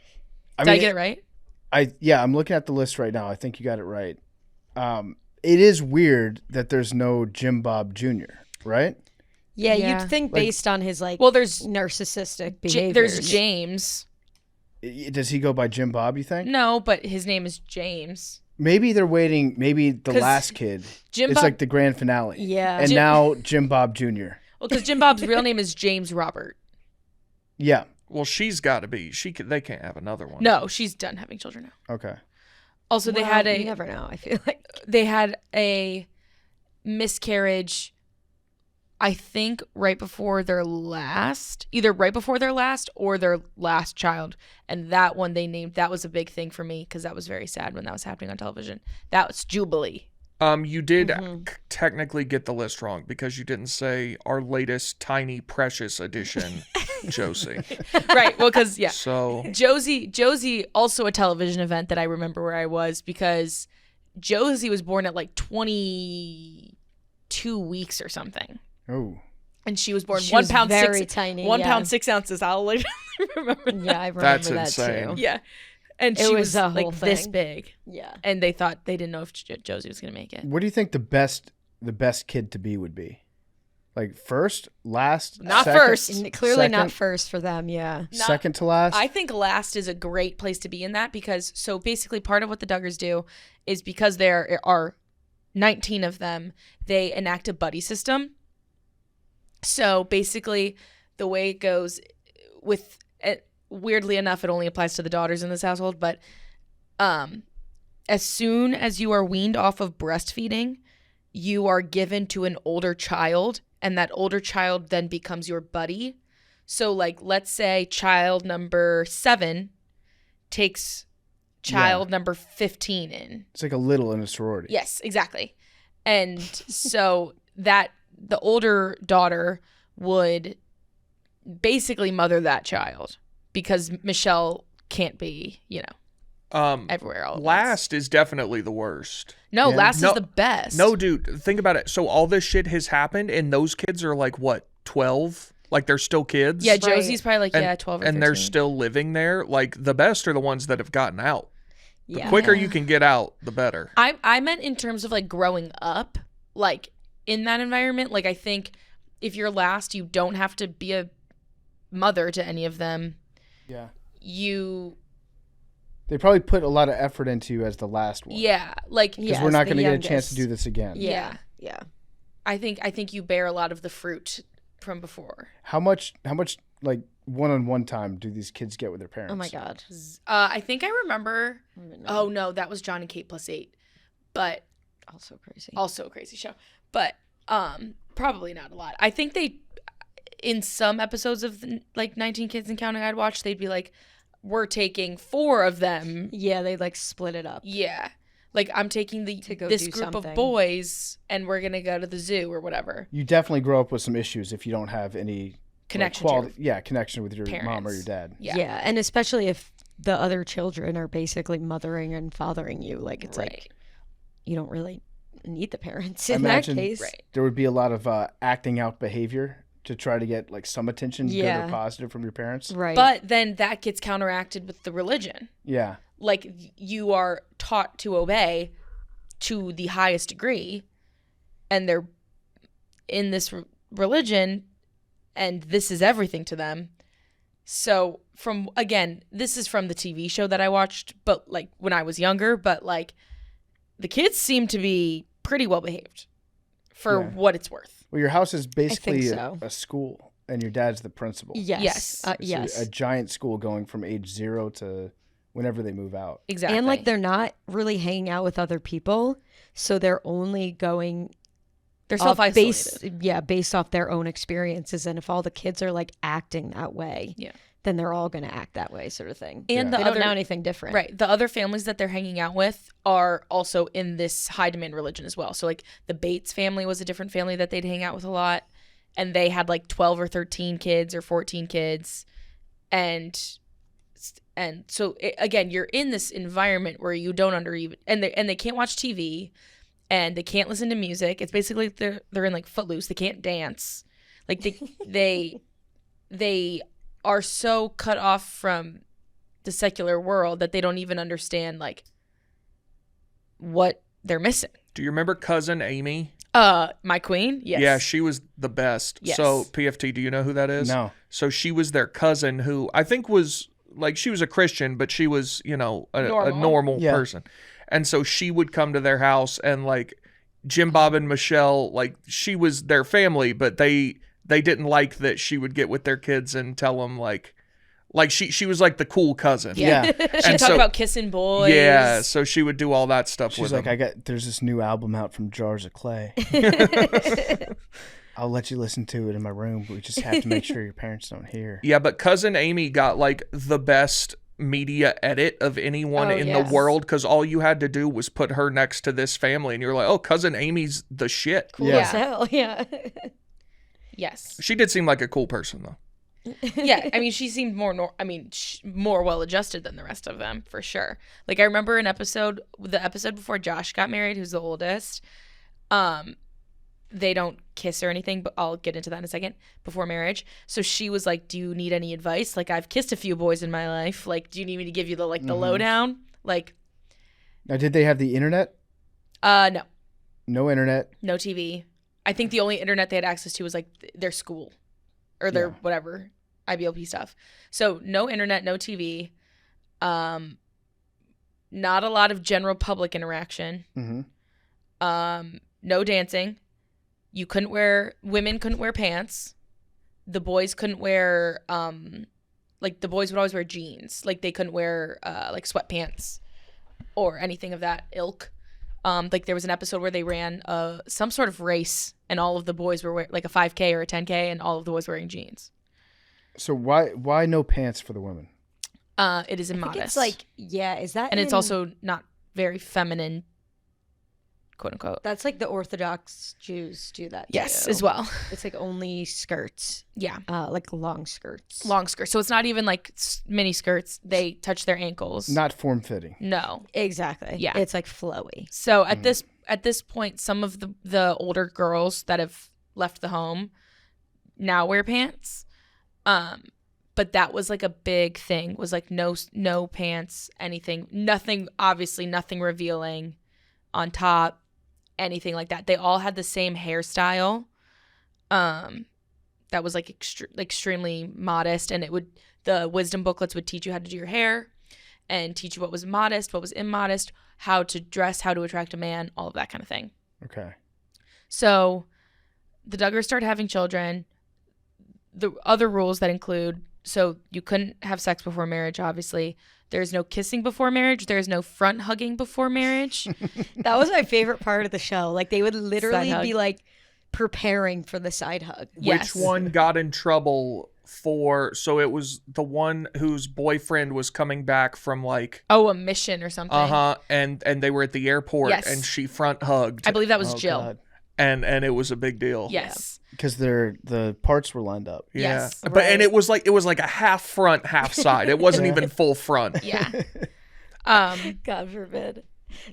Did I get it right? I'm looking at the list right now. I think you got it right. It is weird that there's no Jim Bob Jr., right? Yeah, Yeah. you'd think based on his like Well, there's narcissistic behaviors. there's James. Does he go by Jim Bob, you think? No, but his name is James. Maybe they're waiting. Maybe the 'Cause last kid. Jim It's Bob. like the grand finale. Yeah. And now Jim Bob Jr. Well, because Jim Bob's real name is James Robert. Yeah. Well, she's got to be. They can't have another one. No, she's done having children now. Okay. Also, they Well, had you never know. I feel like a miscarriage, I think right before their last, either right before their last or their last child. And that one they named, that was a big thing for me because that was very sad when that was happening on television. That was Jubilee. You did technically get the list wrong because you didn't say our latest tiny precious edition, Josie. Right. Well, because, yeah. So Josie, also a television event that I remember where I was because Josie was born at like 22 weeks or something. Oh. And she was born she 1 was pound very 6 tiny. 1 yeah. pound 6 ounces. I'll like remember that. Yeah, I remember That's that insane. too. Yeah. And It she was was, a like whole this thing. big. Yeah. And they thought they didn't know if Josie was going to make it. What do you think the best the best kid to be would be? Like first, last, Not second, first. Clearly not second, first for them. Yeah. second to last. I think last is a great place to be in that because so basically part of what the Duggars do is because there are 19 of them, they enact a buddy system. So basically the way it goes with it, weirdly enough, it only applies to the daughters in this household, but as soon as you are weaned off of breastfeeding, you are given to an older child, and that older child then becomes your buddy. So, like, let's say child number 7 takes child number 15 in. It's like a little in a sorority. Yes, exactly. And so that the older daughter would basically mother that child because Michelle can't be, everywhere all at once. Last is definitely the worst. No, Yeah. last No, is the best. No, dude, think about it. So all this shit has happened, and those kids are like, what, 12? Like, they're still kids? Yeah, Josie's probably like, And- 12 or and 13. they're still living there. Like, the best are the ones that have gotten out. The Yeah. quicker you can get out, the better. I meant in terms of like growing up, like in that environment. Like I think if you're last, you don't have to be a mother to any of them. Yeah. They probably put a lot of effort into you as the last one. like Because we're not going to get a chance to do this again. Yeah. Yeah. I think you bear a lot of the fruit from before. How much like one-on-one time do these kids get with their parents? Oh my God. I think I remember. I don't even know. Oh no, that was John and Kate +8, but Also crazy. also a crazy show. But probably not a lot. I think they, in some episodes of like 19 Kids and Counting I'd watch, they'd be like, we're taking 4 of them. Yeah, they like split it up. Yeah. Like I'm taking To go this do group something. of boys and we're going to go to the zoo or whatever. You definitely grow up with some issues if you don't have any Connection like, to your connection with your mom or parents. your dad. Yeah. And especially if the other children are basically mothering and fathering you, like it's like you don't really need the parents in Imagine- that case. Right. There would be a lot of acting out behavior to try to get like some attention, good Yeah. or positive, from your parents. Right. But then that gets counteracted with the religion. Yeah. Like you are taught to obey to the highest degree and they're in this religion and this is everything to them. So this is from the TV show that I watched, but like when I was younger, but like the kids seem to be pretty well behaved for Yeah. what it's worth. Well, your house is basically so. a school, and your dad's the principal. yes. Yes. So Yes. a giant school going from age 0 to whenever they move out. Exactly. And like they're not really hanging out with other people, so they're only going they're off self-isolated. based off their own experiences. And if all the kids are like acting that way, then they're all going to act that way, sort of thing. And they the don't other know anything different. Right. The other families that they're hanging out with are also in this high demand religion as well. So like the Bates family was a different family that they'd hang out with a lot. And they had like 12 or 13 kids or 14 kids. And so again, you're in this environment where you don't and they can't watch TV and they can't listen to music. It's basically they're in like Footloose. They can't dance. Like they are so cut off from the secular world that they don't even understand like what they're missing. Do you remember Cousin Amy? My queen? Yes. Yeah, she was the best. Yes. So, PFT, do you know who that is? No. So she was their cousin who I think was, like, she was a Christian, but she was, a normal Yeah. person. And so she would come to their house and, like, Jim Bob and Michelle, like, she was their family, but they didn't like that she would get with their kids and tell them, like she was like the cool cousin. Yeah. She And talk so- about kissing boys. Yeah, so she would do all that stuff She's with like, them. there's this new album out from Jars of Clay. I'll let you listen to it in my room, but we just have to make sure your parents don't hear. Yeah, but Cousin Amy got, like, the best media edit of anyone in yes. the world because all you had to do was put her next to this family and you're like, oh, Cousin Amy's the shit. Cool Yeah. as hell. Yeah. Yes. She did seem like a cool person, though. Yeah. I mean, she seemed more more well adjusted than the rest of them for sure. Like I remember the episode before Josh got married, who's the oldest. They don't kiss or anything, but I'll get into that in a second, before marriage. So she was like, do you need any advice? Like, I've kissed a few boys in my life. Like, do you need me to give you the lowdown? Like, Now, did they have the internet? no. No internet. No TV. I think the only internet they had access to was like their school or their whatever IBLP stuff. So no internet, no TV. Not a lot of general public interaction. Mm-hmm. No dancing. Women couldn't wear pants. The boys couldn't wear, like the boys would always wear jeans. Like they couldn't wear like sweatpants or anything of that ilk. Like there was an episode where they ran some sort of race and all of the boys were like a 5K or a 10K and all of the boys wearing jeans. So why no pants for the women? It is immodest. It's like, is that? And it's also not very feminine, quote unquote. That's like the Orthodox Jews do that. Yes, too. as well. It's like only skirts. Yeah. Like long skirts. Long skirts. So it's not even like mini skirts. They touch their ankles. Not form fitting. No. Exactly. Yeah. It's like flowy. So at this point, some of the older girls that have left the home now wear pants. But that was like a big thing, was like no pants, anything, nothing, obviously nothing revealing on top, anything like that. They all had the same hairstyle. That was like extremely modest, and the wisdom booklets would teach you how to do your hair and teach you what was modest, what was immodest, how to dress, how to attract a man, all of that kind of thing. Okay. So the Duggars started having children. The other rules that include, so you couldn't have sex before marriage, obviously. There's no kissing before marriage. There's no front hugging before marriage. That was my favorite part of the show. Like they would literally Side hug. be like preparing for the side hug. Yes. Which one got in trouble for? So it was the one whose boyfriend was coming back from like Oh, a mission or something. and they were at the airport Yes. and she front hugged I believe that was Oh, Jill. God. and it was a big deal. Yes. Because the parts were lined up. Yeah. Yes. But and it was like a half front, half side. It wasn't even full front. Yeah. God forbid.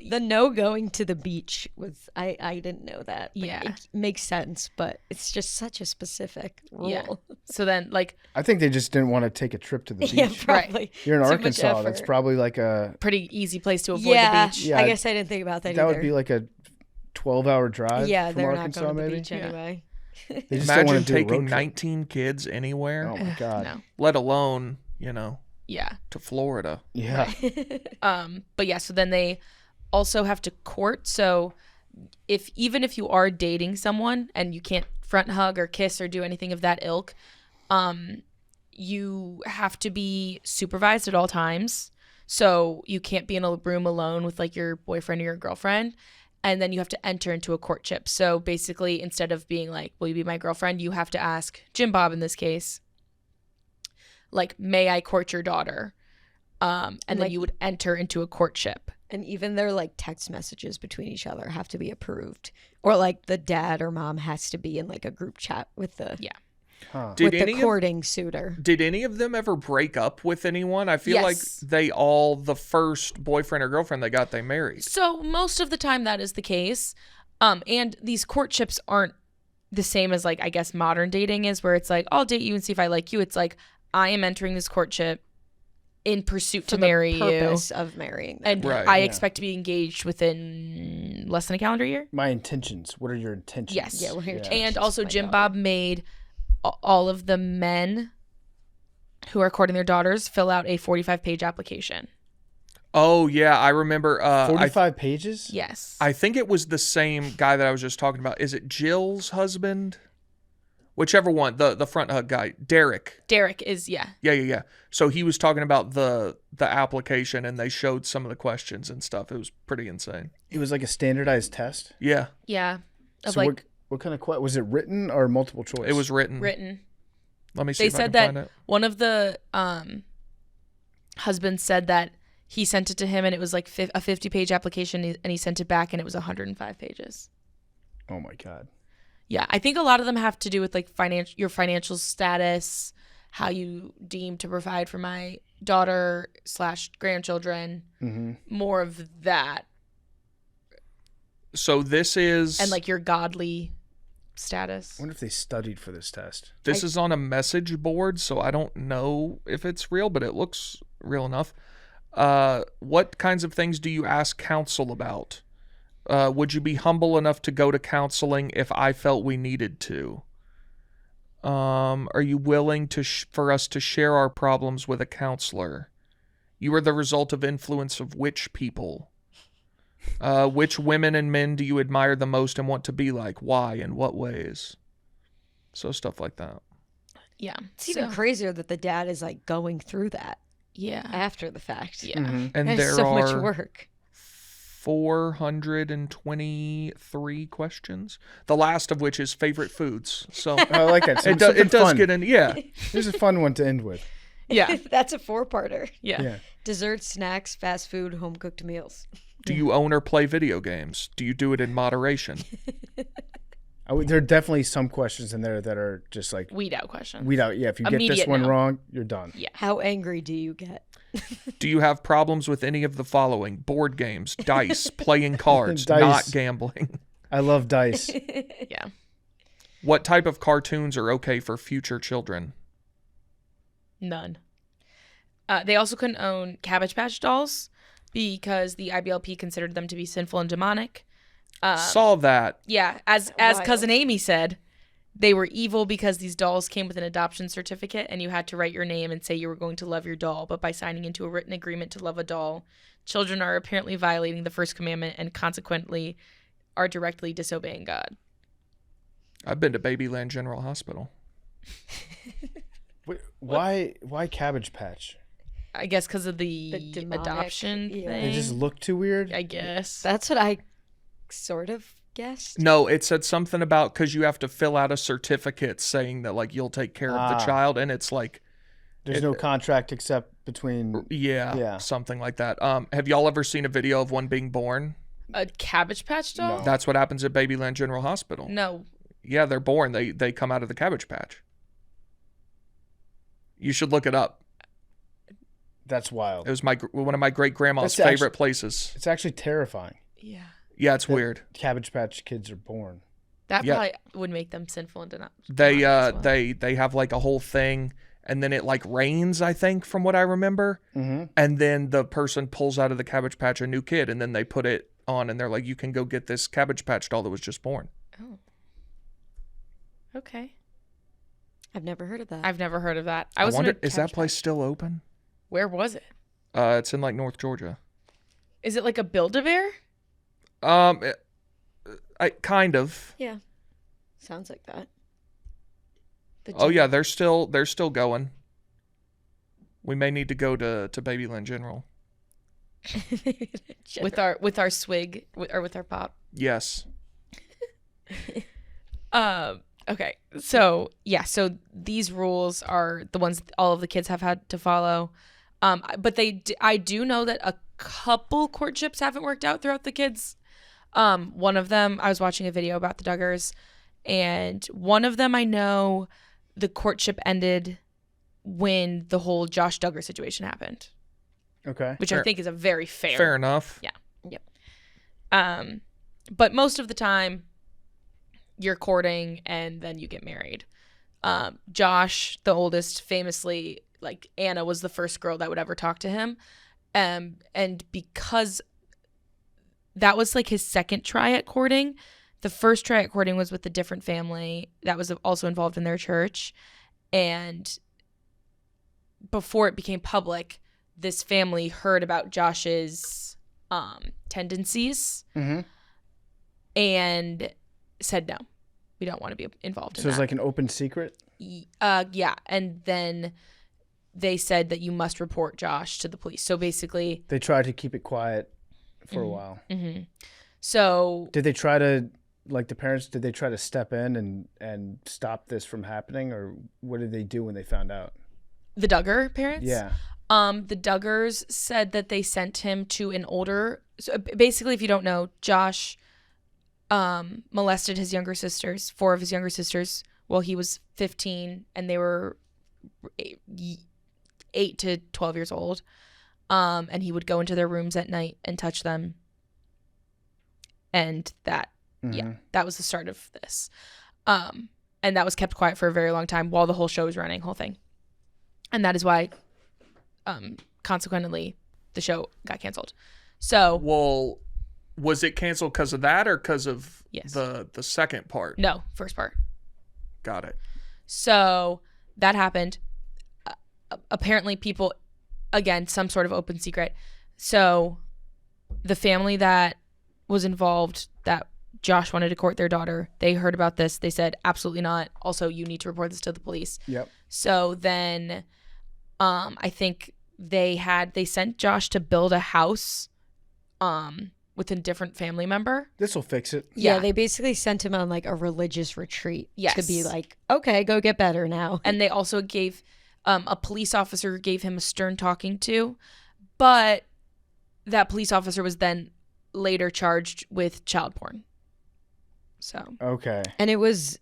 The no going to the beach was I didn't know that. Like, Yeah. it makes sense, but it's just such a specific rule. Yeah. So then like I think they just didn't want to take a trip to the beach. Yeah, probably. You're in Too much Arkansas. That's effort. probably like a pretty easy place to avoid Yeah, the beach. Yeah, I guess I didn't think about that that either. would be like a 12-hour drive. yeah, from they're Arkansas, not going to the maybe. beach Yeah. anyway. They just don't Imagine want to do a road taking trip. 19 kids anywhere, Oh my God. No. let alone, Yeah. to Florida. Yeah. But yeah, so then they also have to court. So even if you are dating someone and you can't front hug or kiss or do anything of that ilk, you have to be supervised at all times. So you can't be in a room alone with like your boyfriend or your girlfriend. And then you have to enter into a courtship. So basically, instead of being like, will you be my girlfriend? You have to ask Jim Bob in this case, like, may I court your daughter? And then Like- you would enter into a courtship. And even their like text messages between each other have to be approved, or like the dad or mom has to be in like a group chat with the Huh. Did with any the of, courting suitor. did any of them ever break up with anyone? I feel like Yes. they all, the first boyfriend or girlfriend they married. So most of the time that is the case. And these courtships aren't the same as like, I guess, modern dating is, where it's like, I'll date you and see if I like you. It's like, I am entering this courtship in pursuit to marry the you. purpose of marrying them. And Right, I yeah. expect to be engaged within less than a calendar year. My intentions. What are your intentions? Yes. Yeah, what are your Yeah. intentions? And also My Jim daughter. Bob made all of the men who are courting their daughters fill out a 45-page application. Oh yeah, I remember. 45 pages? Yes. I think it was the same guy that I was just talking about. Is it Jill's husband? Whichever one, the front hug guy, Derek. Derek is, yeah. Yeah. So he was talking about the application, and they showed some of the questions and stuff. It was pretty insane. It was like a standardized test. Yeah, Yeah. Of So like what kind of was it written or multiple choice? it was written. written. Let me see They if I said can that find it. one of the husbands said that he sent it to him and it was like a 50-page application, and he sent it back and it was 105 pages. Oh my God. Yeah, I think a lot of them have to do with like your financial status, how you deem to provide for my daughter / grandchildren, Mm-hmm. more of that, So this is and like your godly status. I wonder if they studied for this test. This is on a message board, so I don't know if it's real, but it looks real enough. What kinds of things do you ask counsel about? Would you be humble enough to go to counseling if I felt we needed to? Are you willing to for us to share our problems with a counselor? You are the result of influence of which people? Which women and men do you admire the most and want to be like? Why? In what ways? So stuff like that. Yeah. It's even crazier that the dad is like going through that Yeah. after the fact. Yeah. And There's there so are much work. 423 questions. The last of which is favorite foods. So I like that. it does fun. get in. Yeah. Here's a fun one to end with. Yeah. That's a 4-parter. Yeah. Desserts, snacks, fast food, home cooked meals. Do you own or play video games? Do you do it in moderation? There are definitely some questions in there that are just like Weed out question. weed out. Yeah, if you get this Immediate one no. wrong, you're done. Yeah. How angry do you get? Do you have problems with any of the following? Board games, dice, playing cards, Dice. not gambling. I love dice. Yeah. What type of cartoons are okay for future children? None. They also couldn't own Cabbage Patch dolls because the IBLP considered them to be sinful and demonic. Saw that. Yeah, as Wild. Cousin Amy said, they were evil because these dolls came with an adoption certificate and you had to write your name and say you were going to love your doll. But by signing into a written agreement to love a doll, children are apparently violating the first commandment and consequently are directly disobeying God. I've been to Babyland General Hospital. Why Cabbage Patch? I guess because of the demonic, adoption yeah. thing. They just look too weird. I guess. That's what I sort of guessed. No, it said something about because you have to fill out a certificate saying that like you'll take care of the child, and it's like There's no contract except between. yeah, something like that. Have y'all ever seen a video of one being born? A Cabbage Patch doll? No. That's what happens at Babyland General Hospital. No. Yeah, they're born. They come out of the Cabbage Patch. You should look it up. That's wild. It was one of my great grandma's That's favorite places. It's actually terrifying. Yeah. Yeah, it's weird. Cabbage Patch kids are born. That Yeah. probably would make them sinful and demonic. They as well. they have like a whole thing, and then it like rains, I think, from what I remember. Mm-hmm. And then the person pulls out of the Cabbage Patch a new kid, and then they put it on, and they're like, "You can go get this Cabbage Patch doll that was just born." Oh. Okay. I've never heard of that. I've never heard of that. I was in wonder, a is that Cabbage place Patch. still open? Where was it? It's in like North Georgia. Is it like a Build-A-Bear? I kind of. Yeah. Sounds like that. Oh yeah, they're still going. We may need to go to Babyland General. with our swig or with our pop. Yes. Okay. So these rules are the ones all of the kids have had to follow. But I do know that a couple courtships haven't worked out throughout the kids. One of them, I was watching a video about the Duggars, and one of them I know the courtship ended when the whole Josh Duggar situation happened, Okay. which Fair- I think is a very Fair enough. Yeah. But most of the time you're courting and then you get married. Josh, the oldest, famously, like, Anna was the first girl that would ever talk to him. And because that was like his second try at courting, the first try at courting was with a different family that was also involved in their church. And before it became public, this family heard about Josh's tendencies Mm-hmm. and said, no, we don't want to be involved in So that. it's like an open secret. Yeah. And then they said that you must report Josh to the police. So basically, They tried to keep it quiet for a while. so Did they try to, like the parents, did they try to step in and stop this from happening, or what did they do when they found out? the Duggar parents, Yeah. the Duggars said that they sent him to an older. So basically, if you don't know, Josh molested his younger sisters, 4 of his younger sisters, while he was 15, and they were 8 to 12 years old. And he would go into their rooms at night and touch them. And that, yeah, that was the start of this. And that was kept quiet for a very long time while the whole show was running, whole thing. And that is why, consequently, the show got canceled. So, Well, Was it canceled because of that or because of Yes. the second part? No, first part. Got it. So that happened. Apparently, people, again, some sort of open secret. So the family that was involved, that Josh wanted to court their daughter, they heard about this. They said, absolutely not. Also, you need to report this to the police. Yep. So then I think they sent Josh to build a house with a different family member. This will fix it. Yeah, Yeah. they basically sent him on like a religious retreat Yes. to be like, okay, go get better now. And they also gave a police officer gave him a stern talking to, but that police officer was then later charged with child porn. So Okay. And it was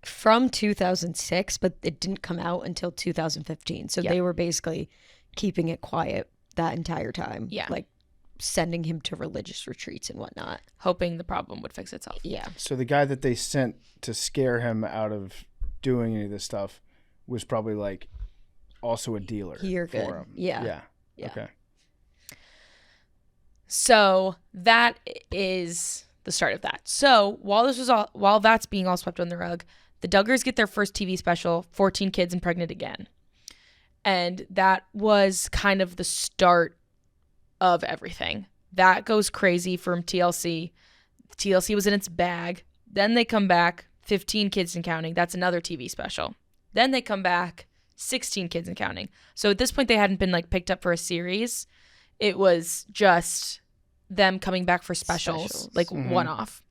from 2006, but it didn't come out until 2015. So Yeah. they were basically keeping it quiet that entire time. Yeah. Like sending him to religious retreats and whatnot. hoping the problem would fix itself. Yeah. So the guy that they sent to scare him out of doing any of this stuff was probably like also a dealer You're for good. him. Yeah. Yeah. Yeah. Okay. So that is the start of that. So while that's being all swept under the rug, the Duggars get their first TV special, 14 Kids and Pregnant Again. And that was kind of the start of everything. That goes crazy from TLC. TLC was in its bag. Then they come back, 15 Kids and Counting. That's another TV special. Then they come back, 16 Kids and Counting. So at this point, they hadn't been like picked up for a series. It was just them coming back for specials. Like Mhm. one-off.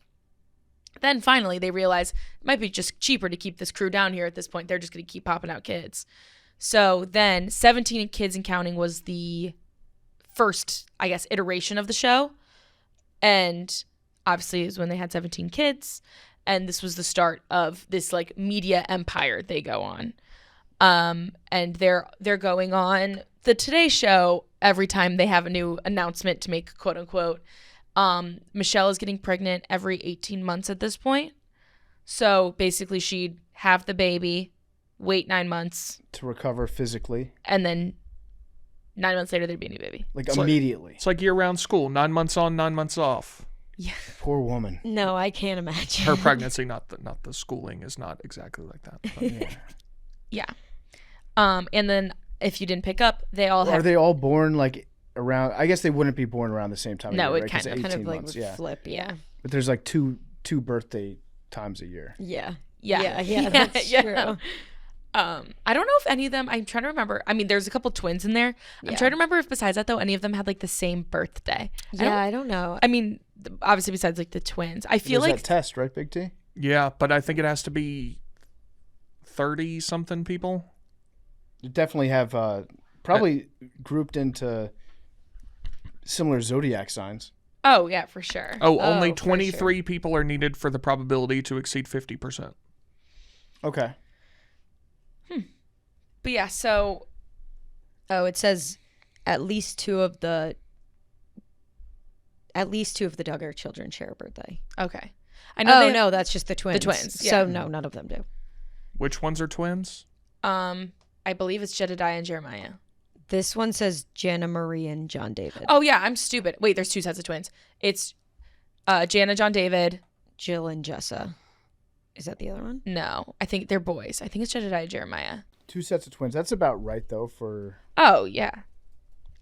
Then finally, they realize it might be just cheaper to keep this crew down here at this point. They're just going to keep popping out kids. So then 17 Kids and Counting was the first, I guess, iteration of the show. And obviously is when they had 17 kids. And this was the start of this like media empire they go on. And they're going on the Today Show every time they have a new announcement to make, quote unquote. Michelle is getting pregnant every 18 months at this point. So basically she'd have the baby, wait 9 months, To recover physically, and then 9 months later there'd be a new baby. like It's like- immediately. It's like year-round school, 9 months on, 9 months off. Yeah. Poor woman. No, I can't imagine. Her pregnancy, not the schooling, is not exactly like that. But Yeah. Yeah. And then if you didn't pick up, they all Are have they all born like around? I guess they wouldn't be born around the same time. No, of year, it right? 'Cause kind of- 18 like months, would yeah. flip. Yeah. But there's like two birthday times a year. Yeah. Yeah. Yeah, that's true. I don't know if any of them, I'm trying to remember. I mean, there's a couple twins in there. I'm Yeah. trying to remember if besides that though, any of them had like the same birthday. Yeah, I don't know. I mean, obviously besides like the twins, I feel There's like that test, right, Big T? yeah, but I think it has to be 30-something people. You definitely have probably grouped into similar zodiac signs. oh yeah, for sure. Oh, only for 23 people are needed for the probability to exceed 50%. Okay. But yeah, so Oh, it says at least two of the Duggar children share a birthday. okay. I know they no, that's just the twins. twins, So yeah. no, none of them do. Which ones are twins? I believe it's Jedediah and Jeremiah. This one says Jana Marie and John David. Oh yeah, I'm stupid. Wait, there's two sets of twins. It's Jana, John David. Jill and Jessa. Is that the other one? No, I think they're boys. I think it's Jedediah, Jeremiah. 2 sets of twins. That's about right though for Oh yeah,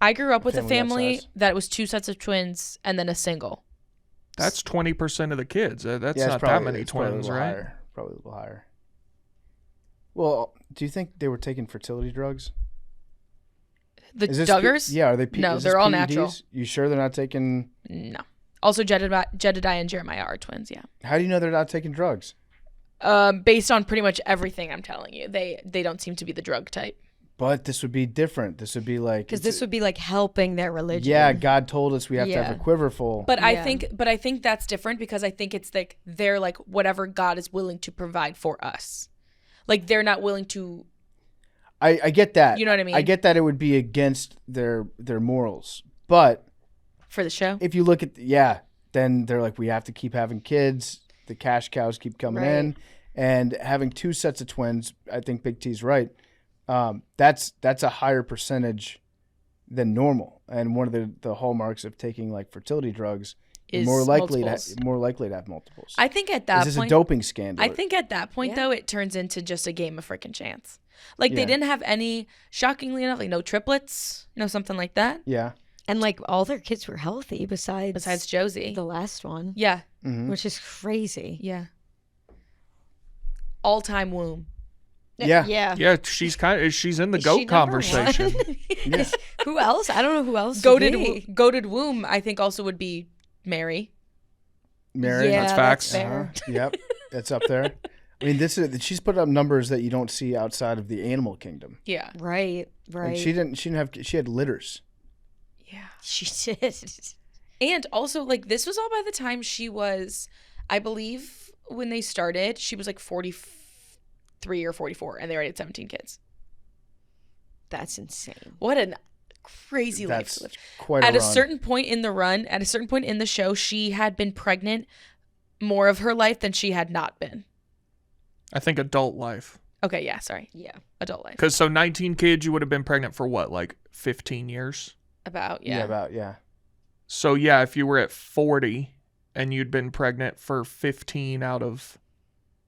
I grew up with a Family that family size. that was 2 sets of twins and then a single. That's 20% of the kids. That's it's not that probably- many it's probably a twins, little right? higher. Probably a little higher. Well, do you think they were taking fertility drugs? The Is this Duggars? Yeah, are they? No, is this they're all PEDs? natural. You sure they're not taking? No. Also, Jedediah and Jeremiah are twins. Yeah. How do you know they're not taking drugs? Based on pretty much everything I'm telling you, they don't seem to be the drug type. But this would be different. This would be like Because this would be like helping their religion. Yeah, God told us we have to have Yeah. a quiver full. But Yeah. I think that's different because I think it's like they're like whatever God is willing to provide for us. Like they're not willing to. I get that. You know what I mean? I get that it would be against their morals. But For the show. if you look at then they're like we have to keep having kids. The cash cows keep coming Right. in, and having 2 sets of twins. I think Big T's right. That's a higher percentage than normal. And one of the hallmarks of taking like fertility drugs is more likely multiples. to have multiples. I think at that Is this point, a doping scandal? I think at that point Yeah. though, it turns into just a game of freaking chance. Like they Yeah. didn't have any, shockingly enough, like no triplets, no something like that. Yeah. And like all their kids were healthy Besides Josie. the last one, Yeah. Mhm. which is crazy. Yeah. All-time womb. Yeah. Yeah. She's in the Is goat she number conversation. one? Yeah. Who else? I don't know who else. would be. Goated womb, I think also would be Mary. Mary. Yeah, That's facts. fair. Yep. That's up there. I mean, she's put up numbers that you don't see outside of the animal kingdom. Yeah. Right. And she had litters. Yeah. She did. And also, like, this was all by the time she was, I believe, when they started, she was like 43 or 44, and they already had 17 kids. That's insane. What a crazy life That's to live. quite At a a run. certain point in the run, at a certain point in the show, she had been pregnant more of her life than she had not been. I think adult life. Okay, yeah, sorry. Yeah. Adult life. Because 19 kids, you would have been pregnant for what, like 15 years? About, Yeah. So yeah, if you were at 40 and you'd been pregnant for 15 out of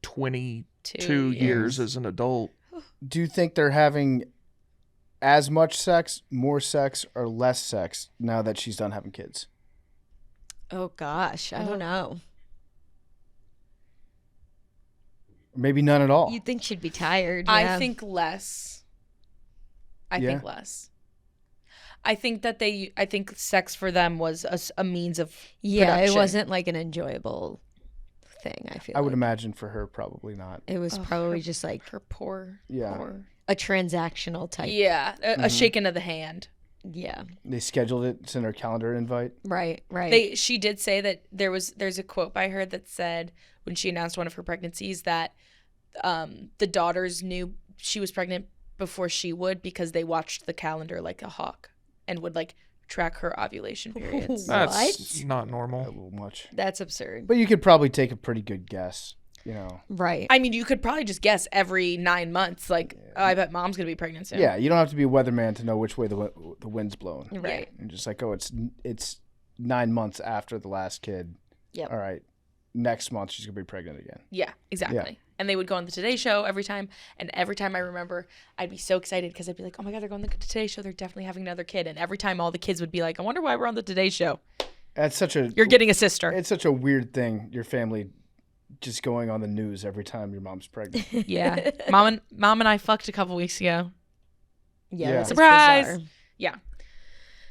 22 2 years as an adult. Do you think they're having as much sex, more sex, or less sex now that she's done having kids? Oh gosh, I don't know. Maybe none at all. You'd think she'd be tired. I yeah. think less. I Yeah. think less. I think sex for them was a means of Yeah, production. it wasn't like an enjoyable thing. I feel. I would like. imagine for her, probably not. It was Ugh, probably her- just like her poor. Yeah. Poor. a transactional type. Yeah, a shaking of the hand. Yeah. They scheduled it, sent her a calendar invite. Right. Right. She did say that there's a quote by her that said when she announced one of her pregnancies that the daughters knew she was pregnant before she would because they watched the calendar like a hawk and would like track her ovulation periods. That's What? not A normal. little much. That's absurd. But you could probably take a pretty good guess, you know. Right. I mean, you could probably just guess every 9 months, like, oh, I bet mom's gonna be pregnant soon. Yeah, you don't have to be a weatherman to know which way the wind's blowing. Right. And just like, oh, it's 9 months after the last kid. Yep. All right, next month she's gonna be pregnant again. Yeah, exactly. Yeah. And they would go on the Today Show every time. And every time I remember, I'd be so excited because I'd be like, oh my God, they're going on the Today Show. They're definitely having another kid. And every time all the kids would be like, I wonder why we're on the Today Show. That's such a You're getting a sister. It's such a weird thing. Your family just going on the news every time your mom's pregnant. Yeah. Mom and I fucked a couple weeks ago. Yeah. Yeah. that's Surprise! bizarre. Yeah.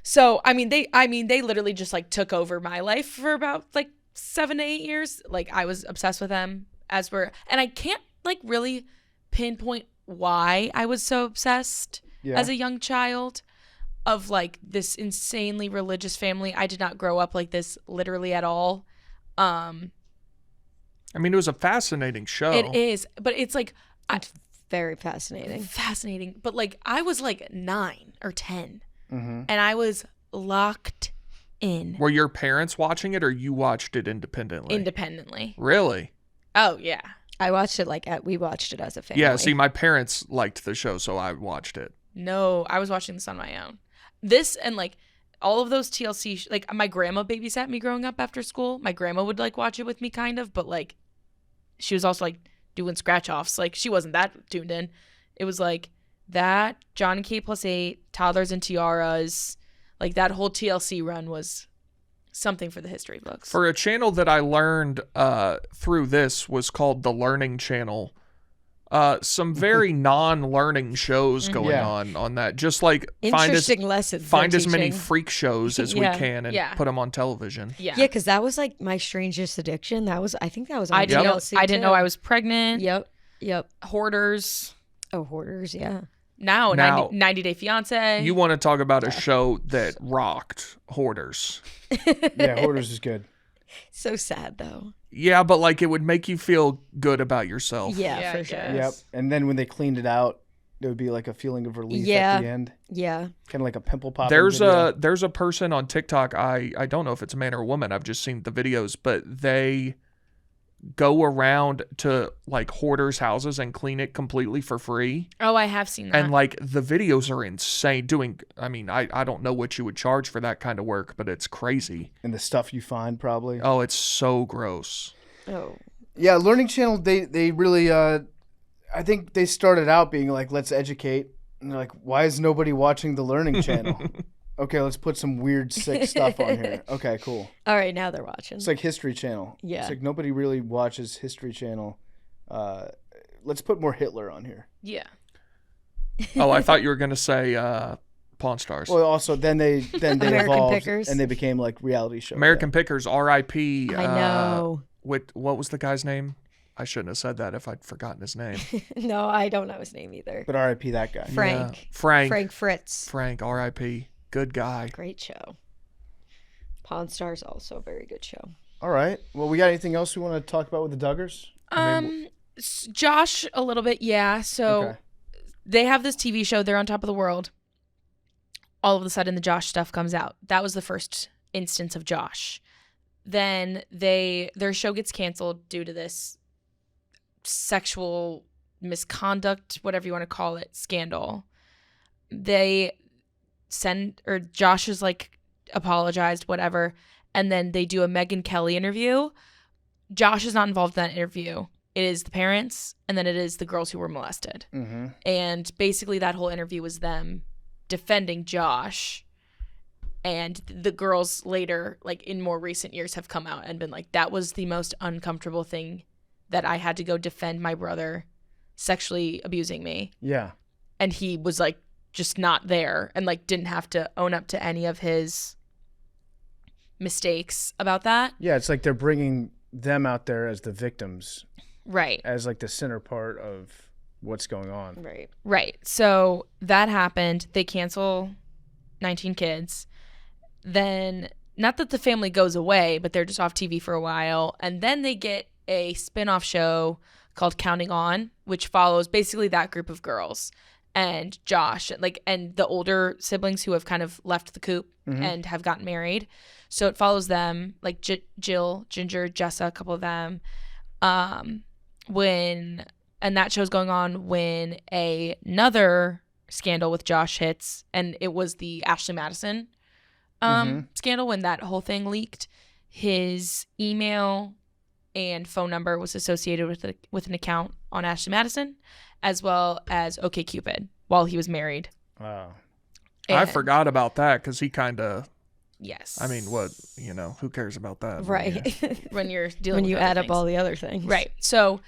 So, I mean, they literally just like took over my life for about like 7 to 8 years. Like I was obsessed with them and I can't like really pinpoint why I was so obsessed Yeah. as a young child of like this insanely religious family. I did not grow up like this literally at all. I mean, it was a fascinating show. It is, but it's like It's very fascinating. fascinating. But like I was like 9 or 10 Mm-hmm. and I was locked in Were your parents watching it or you watched it independently? independently. Really? Oh yeah. I watched it we watched it as a family. Yeah, see, my parents liked the show, so I watched it. No, I was watching this on my own. This and like all of those TLC, like my grandma babysat me growing up after school. My grandma would like watch it with me kind of, but like she was also like doing scratch offs. Like she wasn't that tuned in. It was like that, John and Kate +8, Toddlers and Tiaras, like that whole TLC run was something for the history books. For a channel that I learned through this was called the Learning Channel. Some very non-learning shows going Yeah. on that. Just like Interesting lessons. find they're as many teaching. freak shows as Yeah. we can and Yeah. put them on television. yeah. Yeah, because that was like my strangest addiction. I think that was on I didn't know TLC I didn't know too. I was pregnant. Yep. Hoarders. Oh, Hoarders. Yeah. Now, Now- 90 Day Fiance. You want to talk about a show that rocked Hoarders. Yeah, Hoarders is good. So sad though. Yeah, but like it would make you feel good about yourself. Yeah, Yeah, I for sure. guess. Yep. And then when they cleaned it out, there would be like a feeling of relief Yeah. at the end. Yeah. Kind of like a pimple popping There's video. a person on TikTok. I don't know if it's a man or a woman. I've just seen the videos, but they go around to like hoarders' houses and clean it completely for free. Oh, I have seen that. And like the videos are insane. I mean, I don't know what you would charge for that kind of work, but it's crazy. And the stuff you find probably. Oh, it's so gross. Oh. Yeah, Learning Channel, they really, I think they started out being like, let's educate. And they're like, why is nobody watching the Learning Channel? Okay, let's put some weird, sick stuff on here. Okay, cool. All right, now they're watching. It's like History Channel. Yeah. It's like nobody really watches History Channel. Let's put more Hitler on here. Yeah. Oh, I thought you were going to say Pawn Stars. Well, also, then they American evolved Pickers. and they became like reality shows. American Pickers, R.I.P. I know. What was the guy's name? I shouldn't have said that if I'd forgotten his name. No, I don't know his name either. But RIP that guy. Frank. Yeah. Frank. Frank Fritz. Frank, R.I.P. Good guy. Great show. Pawn Stars also a very good show. All right. Well, we got anything else we want to talk about with the Duggars? Josh, a little bit, yeah. So Okay. they have this TV show. They're on top of the world. All of a sudden, the Josh stuff comes out. That was the first instance of Josh. Then their show gets canceled due to this sexual misconduct, whatever you want to call it, scandal. Josh is like apologized, whatever, and then they do a Megyn Kelly interview. Josh is not involved in that interview. It is the parents, and then it is the girls who were molested. Mm-hmm. And basically that whole interview was them defending Josh. And the girls later, like in more recent years, have come out and been like, that was the most uncomfortable thing, that I had to go defend my brother sexually abusing me. Yeah. And he was like just not there and like didn't have to own up to any of his mistakes about that. Yeah, it's like they're bringing them out there as the victims, Right. as like the center part of what's going on. Right. Right. So that happened. They cancel 19 Kids. Then, not that the family goes away, but they're just off TV for a while. And then they get a spin-off show called Counting On, which follows basically that group of girls and Josh, like, and the older siblings who have kind of left the coop and have gotten married. So it follows them, like Jill, Ginger, Jessa, a couple of them. And that show's going on when another scandal with Josh hits, and it was the Ashley Madison scandal. When that whole thing leaked, his email and phone number was associated with an account on Ashley Madison, as well as OkCupid, while he was married. Wow. I And- forgot about that because he kind of, Yes. I mean, who cares about that? Right. When you're dealing When with you other add up things. all the other things. Right. So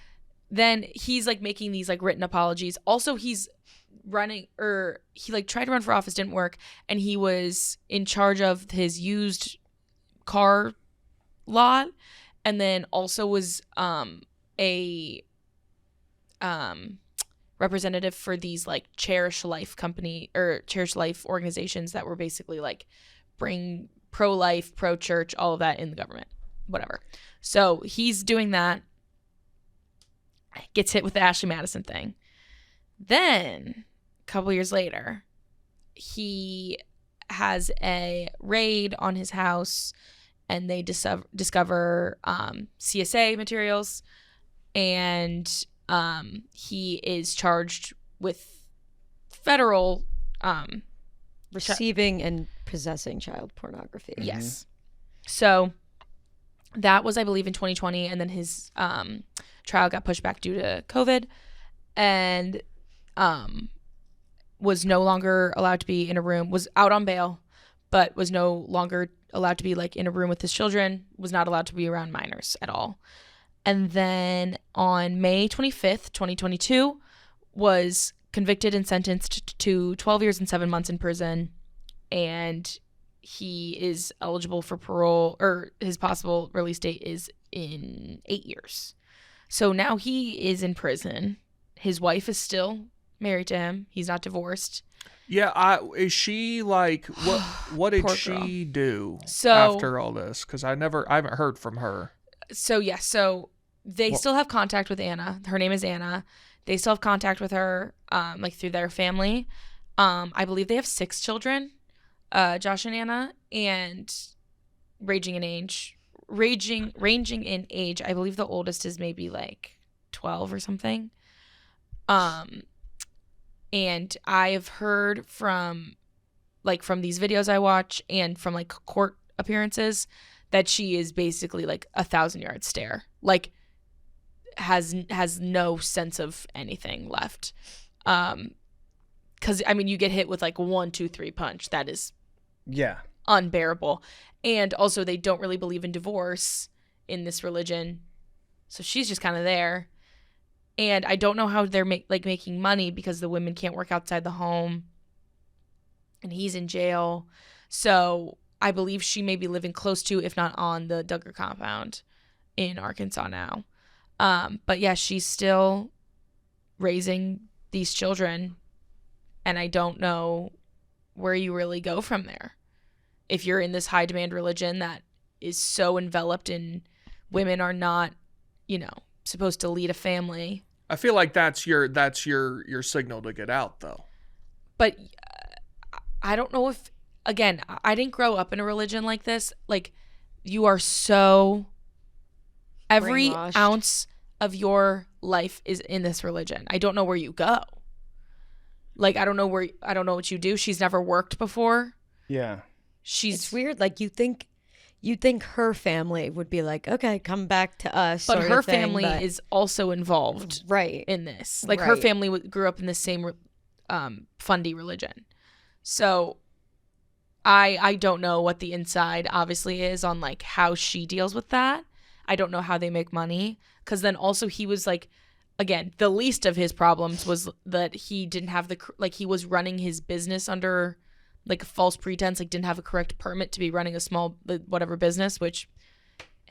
then he's like making these like written apologies. Also, he's running, or he like tried to run for office, didn't work, and he was in charge of his used car lot, and then also was a representative for these like Cherish Life company or Cherish Life organizations that were basically like bring pro-life, pro-church, all of that in the government, whatever. So he's doing that, gets hit with the Ashley Madison thing. Then a couple years later, he has a raid on his house, and they discover CSA materials, and he is charged with federal Receiving and possessing child pornography. yes. So that was, I believe, in 2020, and then his trial got pushed back due to COVID, and was no longer allowed to be in a room, was out on bail, but was no longer allowed to be like in a room with his children, was not allowed to be around minors at all. And then on May 25th, 2022, was convicted and sentenced to 12 years and 7 months in prison, and he is eligible for parole, or his possible release date is in 8 years. So now he is in prison. His wife is still married to him. He's not divorced. Yeah, is she like what did Poor she do So- after all this? Because I haven't heard from her. So yes, so they Well- still have contact with Anna. Her name is Anna. They still have contact with her, like through their family. I believe they have 6 children, Josh and Anna, and ranging in age, ranging in age. I believe the oldest is maybe like 12 or something. And I've heard from these videos I watch and from like court appearances that she is basically like 1,000-yard stare. Like has no sense of anything left. Because I mean, you get hit with like 1, 2, 3 punch. That is unbearable. And also, they don't really believe in divorce in this religion, so she's just kind of there. And I don't know how they're making money because the women can't work outside the home, and he's in jail. So I believe she may be living close to, if not on, the Duggar compound in Arkansas now. But yeah, she's still raising these children, and I don't know where you really go from there. If you're in this high demand religion that is so enveloped in women are not, supposed to lead a family. I feel like that's your signal to get out, though. But I don't know if, again, I didn't grow up in a religion like this. Like, you are so, every ounce of your life is in this religion. I don't know where you go. Like, I don't know what you do. She's never worked before. Yeah. It's weird. Like, you'd think her family would be like, okay, come back to us. But her family is also involved, right, in this. Like, her family grew up in the same fundy religion. So I don't know what the inside obviously is on like how she deals with that. I don't know how they make money, because then also he was like, again, the least of his problems was that he didn't have he was running his business under like a false pretense, like didn't have a correct permit to be running a small whatever business, which,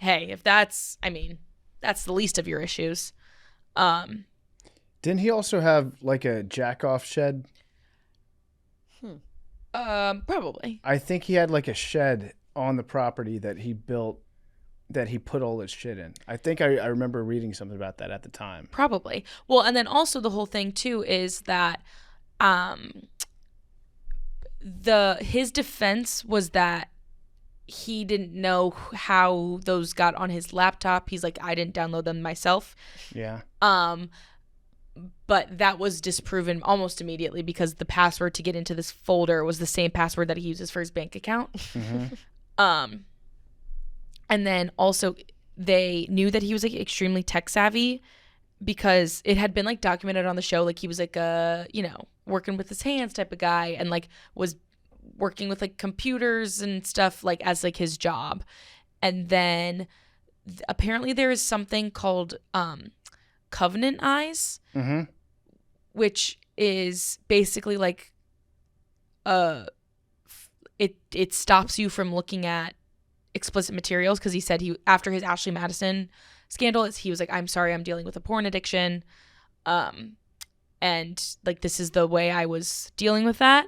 hey, if that's the least of your issues. Didn't he also have like a jack off shed? Probably. I think he had like a shed on the property that he built that he put all his shit in. I think I remember reading something about that at the time. Probably. Well, and then also the whole thing too is that his defense was that he didn't know how those got on his laptop. He's like, I didn't download them myself. Yeah. But that was disproven almost immediately because the password to get into this folder was the same password that he uses for his bank account. Mm-hmm. And then also they knew that he was like extremely tech savvy because it had been like documented on the show. Like he was like working with his hands type of guy and like was working with like computers and stuff like as like his job. And then apparently there is something called covenant eyes, mm-hmm. which is basically like it stops you from looking at explicit materials, because he said after his Ashley Madison scandal, he was like, I'm sorry, I'm dealing with a porn addiction, and like this is the way I was dealing with that.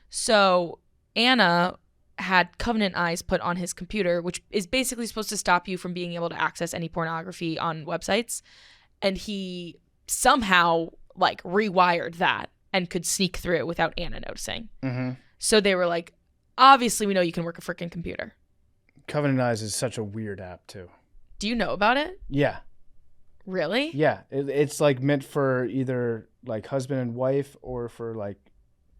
So Anna had covenant eyes put on his computer, which is basically supposed to stop you from being able to access any pornography on websites, and he somehow like rewired that and could sneak through it without Anna noticing. Mm-hmm. So they were like, obviously we know you can work a freaking computer. Covenant Eyes is such a weird app too. Do you know about it? Yeah. Really? Yeah. It's like meant for either like husband and wife or for like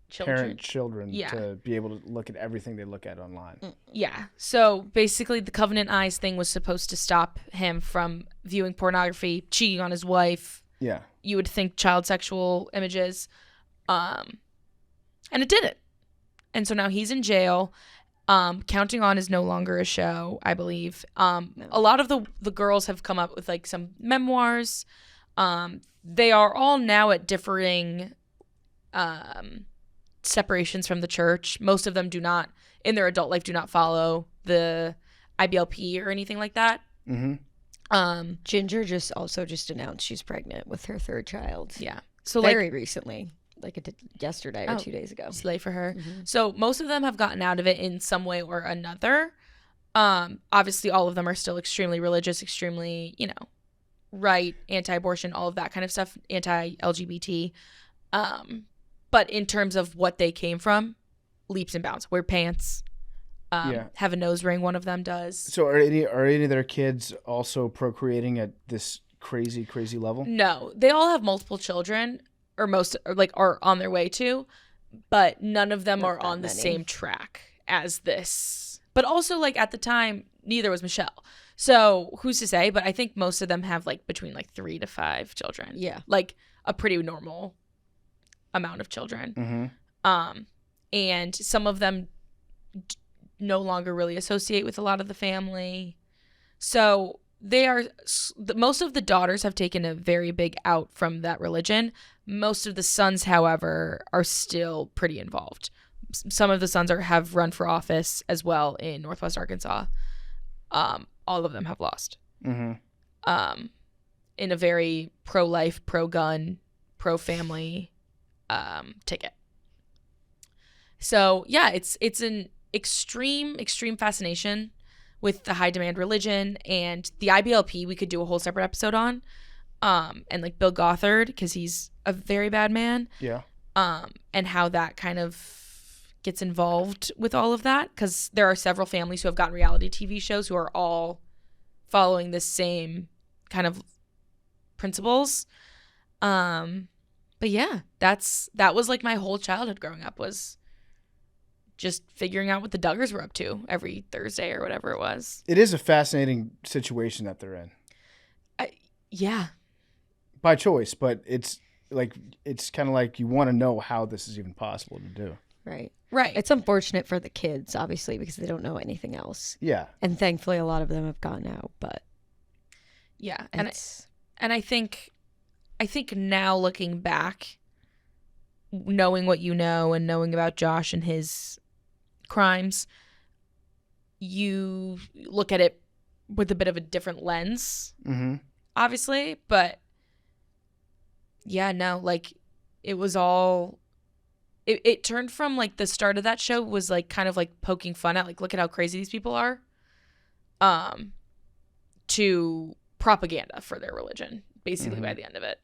children to be able to look at everything they look at online. Yeah. So basically the Covenant Eyes thing was supposed to stop him from viewing pornography, cheating on his wife. Yeah. You would think child sexual images. And it didn't. And so now he's in jail. Counting On is no longer a show, I believe. No. A lot of the girls have come up with like some memoirs. They are all now at differing separations from the church. Most of them do not, in their adult life, do not follow the IBLP or anything like that. Mm-hmm. Ginger just announced she's pregnant with her third child. Yeah. So very recently. Like it did yesterday or 2 days ago. Slay for her. Mm-hmm. So most of them have gotten out of it in some way or another. Obviously, all of them are still extremely religious, extremely, right, anti-abortion, all of that kind of stuff, anti-LGBT. But in terms of what they came from, leaps and bounds. Wear pants, have a nose ring. One of them does. So are any of their kids also procreating at this crazy level? No, they all have multiple children, or most are on their way to, but none of them Not are that on the many. same track as this. But also, like, at the time, neither was Michelle. So who's to say? But I think most of them have like between like 3 to 5 children. Yeah. Like a pretty normal amount of children. Mm-hmm. And some of them no longer really associate with a lot of the family. So most of the daughters have taken a very big out from that religion. Most of the sons, however, are still pretty involved. Some of the sons have run for office as well in Northwest Arkansas. All of them have lost. Mm-hmm. In a very pro-life, pro-gun, pro-family ticket. So yeah, it's an extreme fascination with the high demand religion, and the IBLP we could do a whole separate episode on. And like Bill Gothard, because he's a very bad man. Yeah. And how that kind of gets involved with all of that, because there are several families who have gotten reality TV shows who are all following the same kind of principles. But yeah, that was like my whole childhood growing up, was just figuring out what the Duggars were up to every Thursday or whatever it was. It is a fascinating situation that they're in. Yeah. By choice, but it's kind of like you want to know how this is even possible to do. Right. Right. It's unfortunate for the kids, obviously, because they don't know anything else. Yeah. And thankfully, a lot of them have gotten out. But yeah, it's and I think now looking back, knowing what you know and knowing about Josh and his crimes, you look at it with a bit of a different lens, Mm-hmm. obviously. But yeah, no, like it was all. It turned from like the start of that show was like kind of like poking fun at like, look at how crazy these people are, to propaganda for their religion, basically, by the end of it.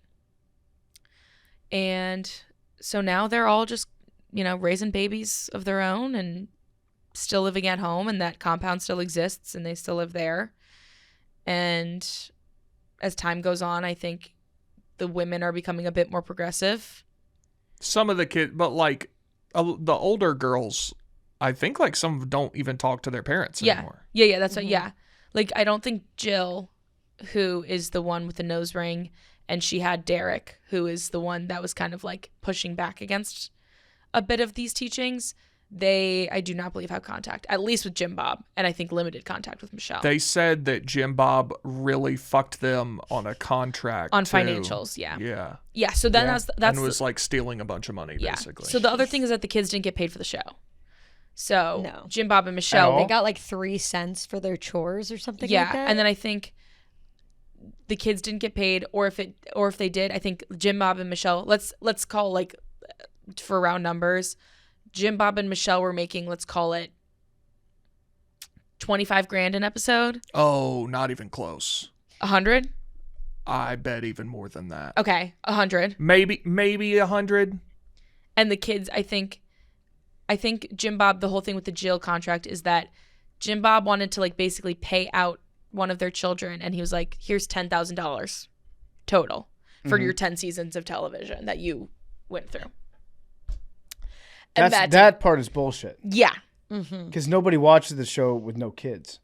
And so now they're all just, raising babies of their own and still living at home, and that compound still exists and they still live there. And as time goes on, I think the women are becoming a bit more progressive. Some of the kids, but like the older girls, I think like some of them don't even talk to their parents anymore. Yeah, that's what, yeah. Like, I don't think Jill, who is the one with the nose ring, and she had Derek, who is the one that was kind of like pushing back against a bit of these teachings, I do not believe have contact, at least with Jim Bob, and I think limited contact with Michelle. They said that Jim Bob really fucked them on a contract. On too. financials, yeah. Yeah. Yeah, so then that's and was like stealing a bunch of money, basically. So the other thing is that the kids didn't get paid for the show. So No. Jim Bob and Michelle, they got like 3 cents for their chores or something like that. and then I think the kids didn't get paid, or if they did, I think Jim Bob and Michelle, let's call, like, for round numbers, Jim Bob and Michelle were making, let's call it $25,000 an episode. Oh, not even close. 100? I bet even more than that. Okay, 100. Maybe 100. And the kids, I think Jim Bob, the whole thing with the Jill contract is that Jim Bob wanted to like basically pay out one of their children, and he was like, here's $10,000 total for your 10 seasons of television that you went through. And That part is bullshit. Yeah. Because nobody watches the show with no kids.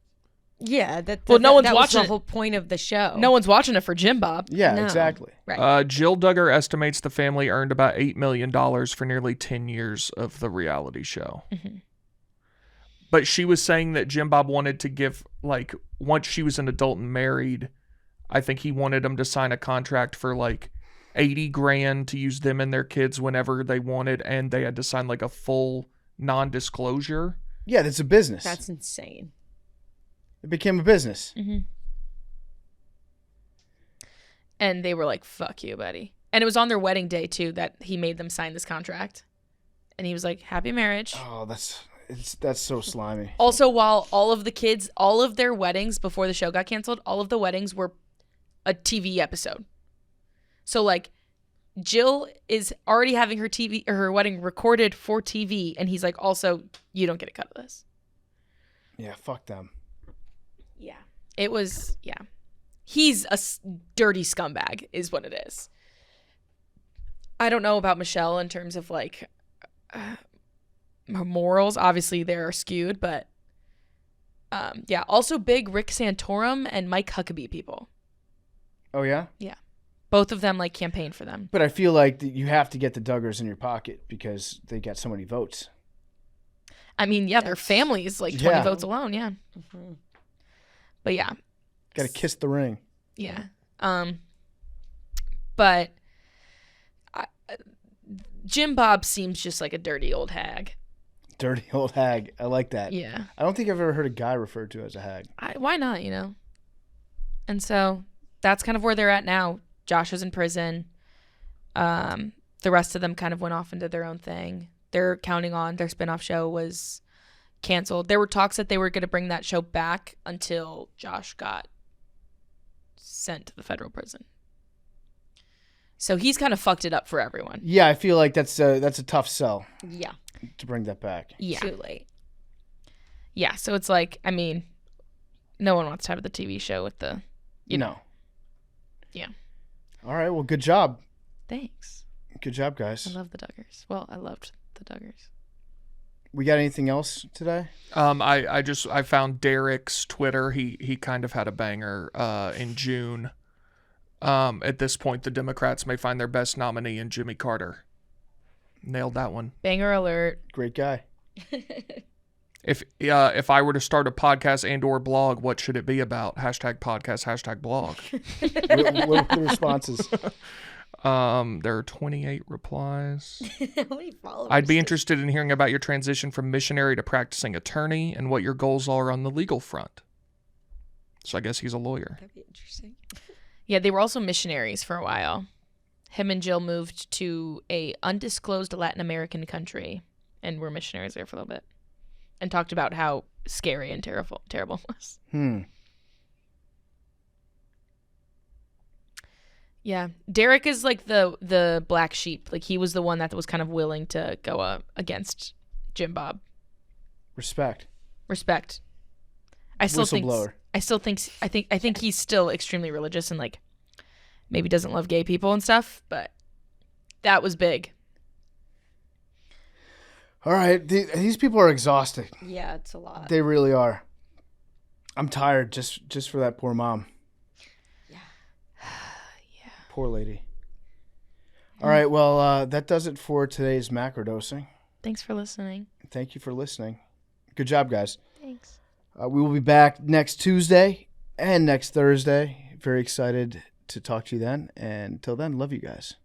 Yeah, no one's that was watching the it. whole point of the show. No one's watching it for Jim Bob. Yeah, No. exactly. Right. Jill Duggar estimates the family earned about $8 million for nearly 10 years of the reality show. But she was saying that Jim Bob wanted to give, like, once she was an adult and married, I think he wanted them to sign a contract for like $80,000 to use them and their kids whenever they wanted, and they had to sign like a full non-disclosure. Yeah, it's a business. That's insane. It became a business. And they were like, fuck you, buddy. And it was on their wedding day, too, that he made them sign this contract. And he was like, happy marriage. Oh, that's so slimy. Also, while all of the kids, all of their weddings before the show got canceled, all of the weddings were a TV episode. So, like, Jill is already having her wedding recorded for TV, and he's like, also, you don't get a cut of this. Yeah, fuck them. Yeah. It was, yeah. He's a dirty scumbag is what it is. I don't know about Michelle in terms of like her morals. Obviously, they're skewed, but yeah. Also, big Rick Santorum and Mike Huckabee people. Oh, yeah? Yeah. Both of them like campaigned for them. But I feel like you have to get the Duggars in your pocket because they got so many votes. I mean, yeah, their families like 20 Yeah. votes alone. Yeah. Mm-hmm. But yeah. Got to kiss the ring. Yeah. But Jim Bob seems just like a dirty old hag. Dirty old hag. I like that. Yeah. I don't think I've ever heard a guy referred to as a hag. Why not, you know? And so that's kind of where they're at now. Josh is in prison. The rest of them kind of went off into their own thing. They're counting on their spinoff show was canceled. There were talks that they were going to bring that show back until Josh got sent to the federal prison. So he's kind of fucked it up for everyone. Yeah, I feel like that's a tough sell Yeah. to bring that back. Yeah. Too late. Yeah. So it's like, I mean, no one wants to have the TV show with the, you know. Yeah. All right. Well, good job. Thanks. Good job, guys. I love the Duggars. Well, I loved the Duggars. We got anything else today? I found Derek's Twitter. He kind of had a banger in June. At this point, the Democrats may find their best nominee in Jimmy Carter. Nailed that one. Banger alert. Great guy. If I were to start a podcast and or blog, what should it be about? #podcast, #blog. What were the responses? There are 28 replies. How many followers? I'd be interested in hearing about your transition from missionary to practicing attorney and what your goals are on the legal front. So I guess he's a lawyer. That'd be interesting. Yeah, they were also missionaries for a while. Him and Jill moved to a undisclosed Latin American country and were missionaries there for a little bit. And talked about how scary and terrible it was. Yeah. Derek is like the black sheep. Like he was the one that was kind of willing to go against Jim Bob. Respect. I still Whistleblower. think he's still extremely religious and like maybe doesn't love gay people and stuff, but that was big. All right. These people are exhausted. Yeah, it's a lot. They really are. I'm tired just for that poor mom. Yeah. Poor lady. All right. Well, that does it for today's macrodosing. Thanks for listening. Thank you for listening. Good job, guys. Thanks. We will be back next Tuesday and next Thursday. Very excited to talk to you then. And until then, love you guys.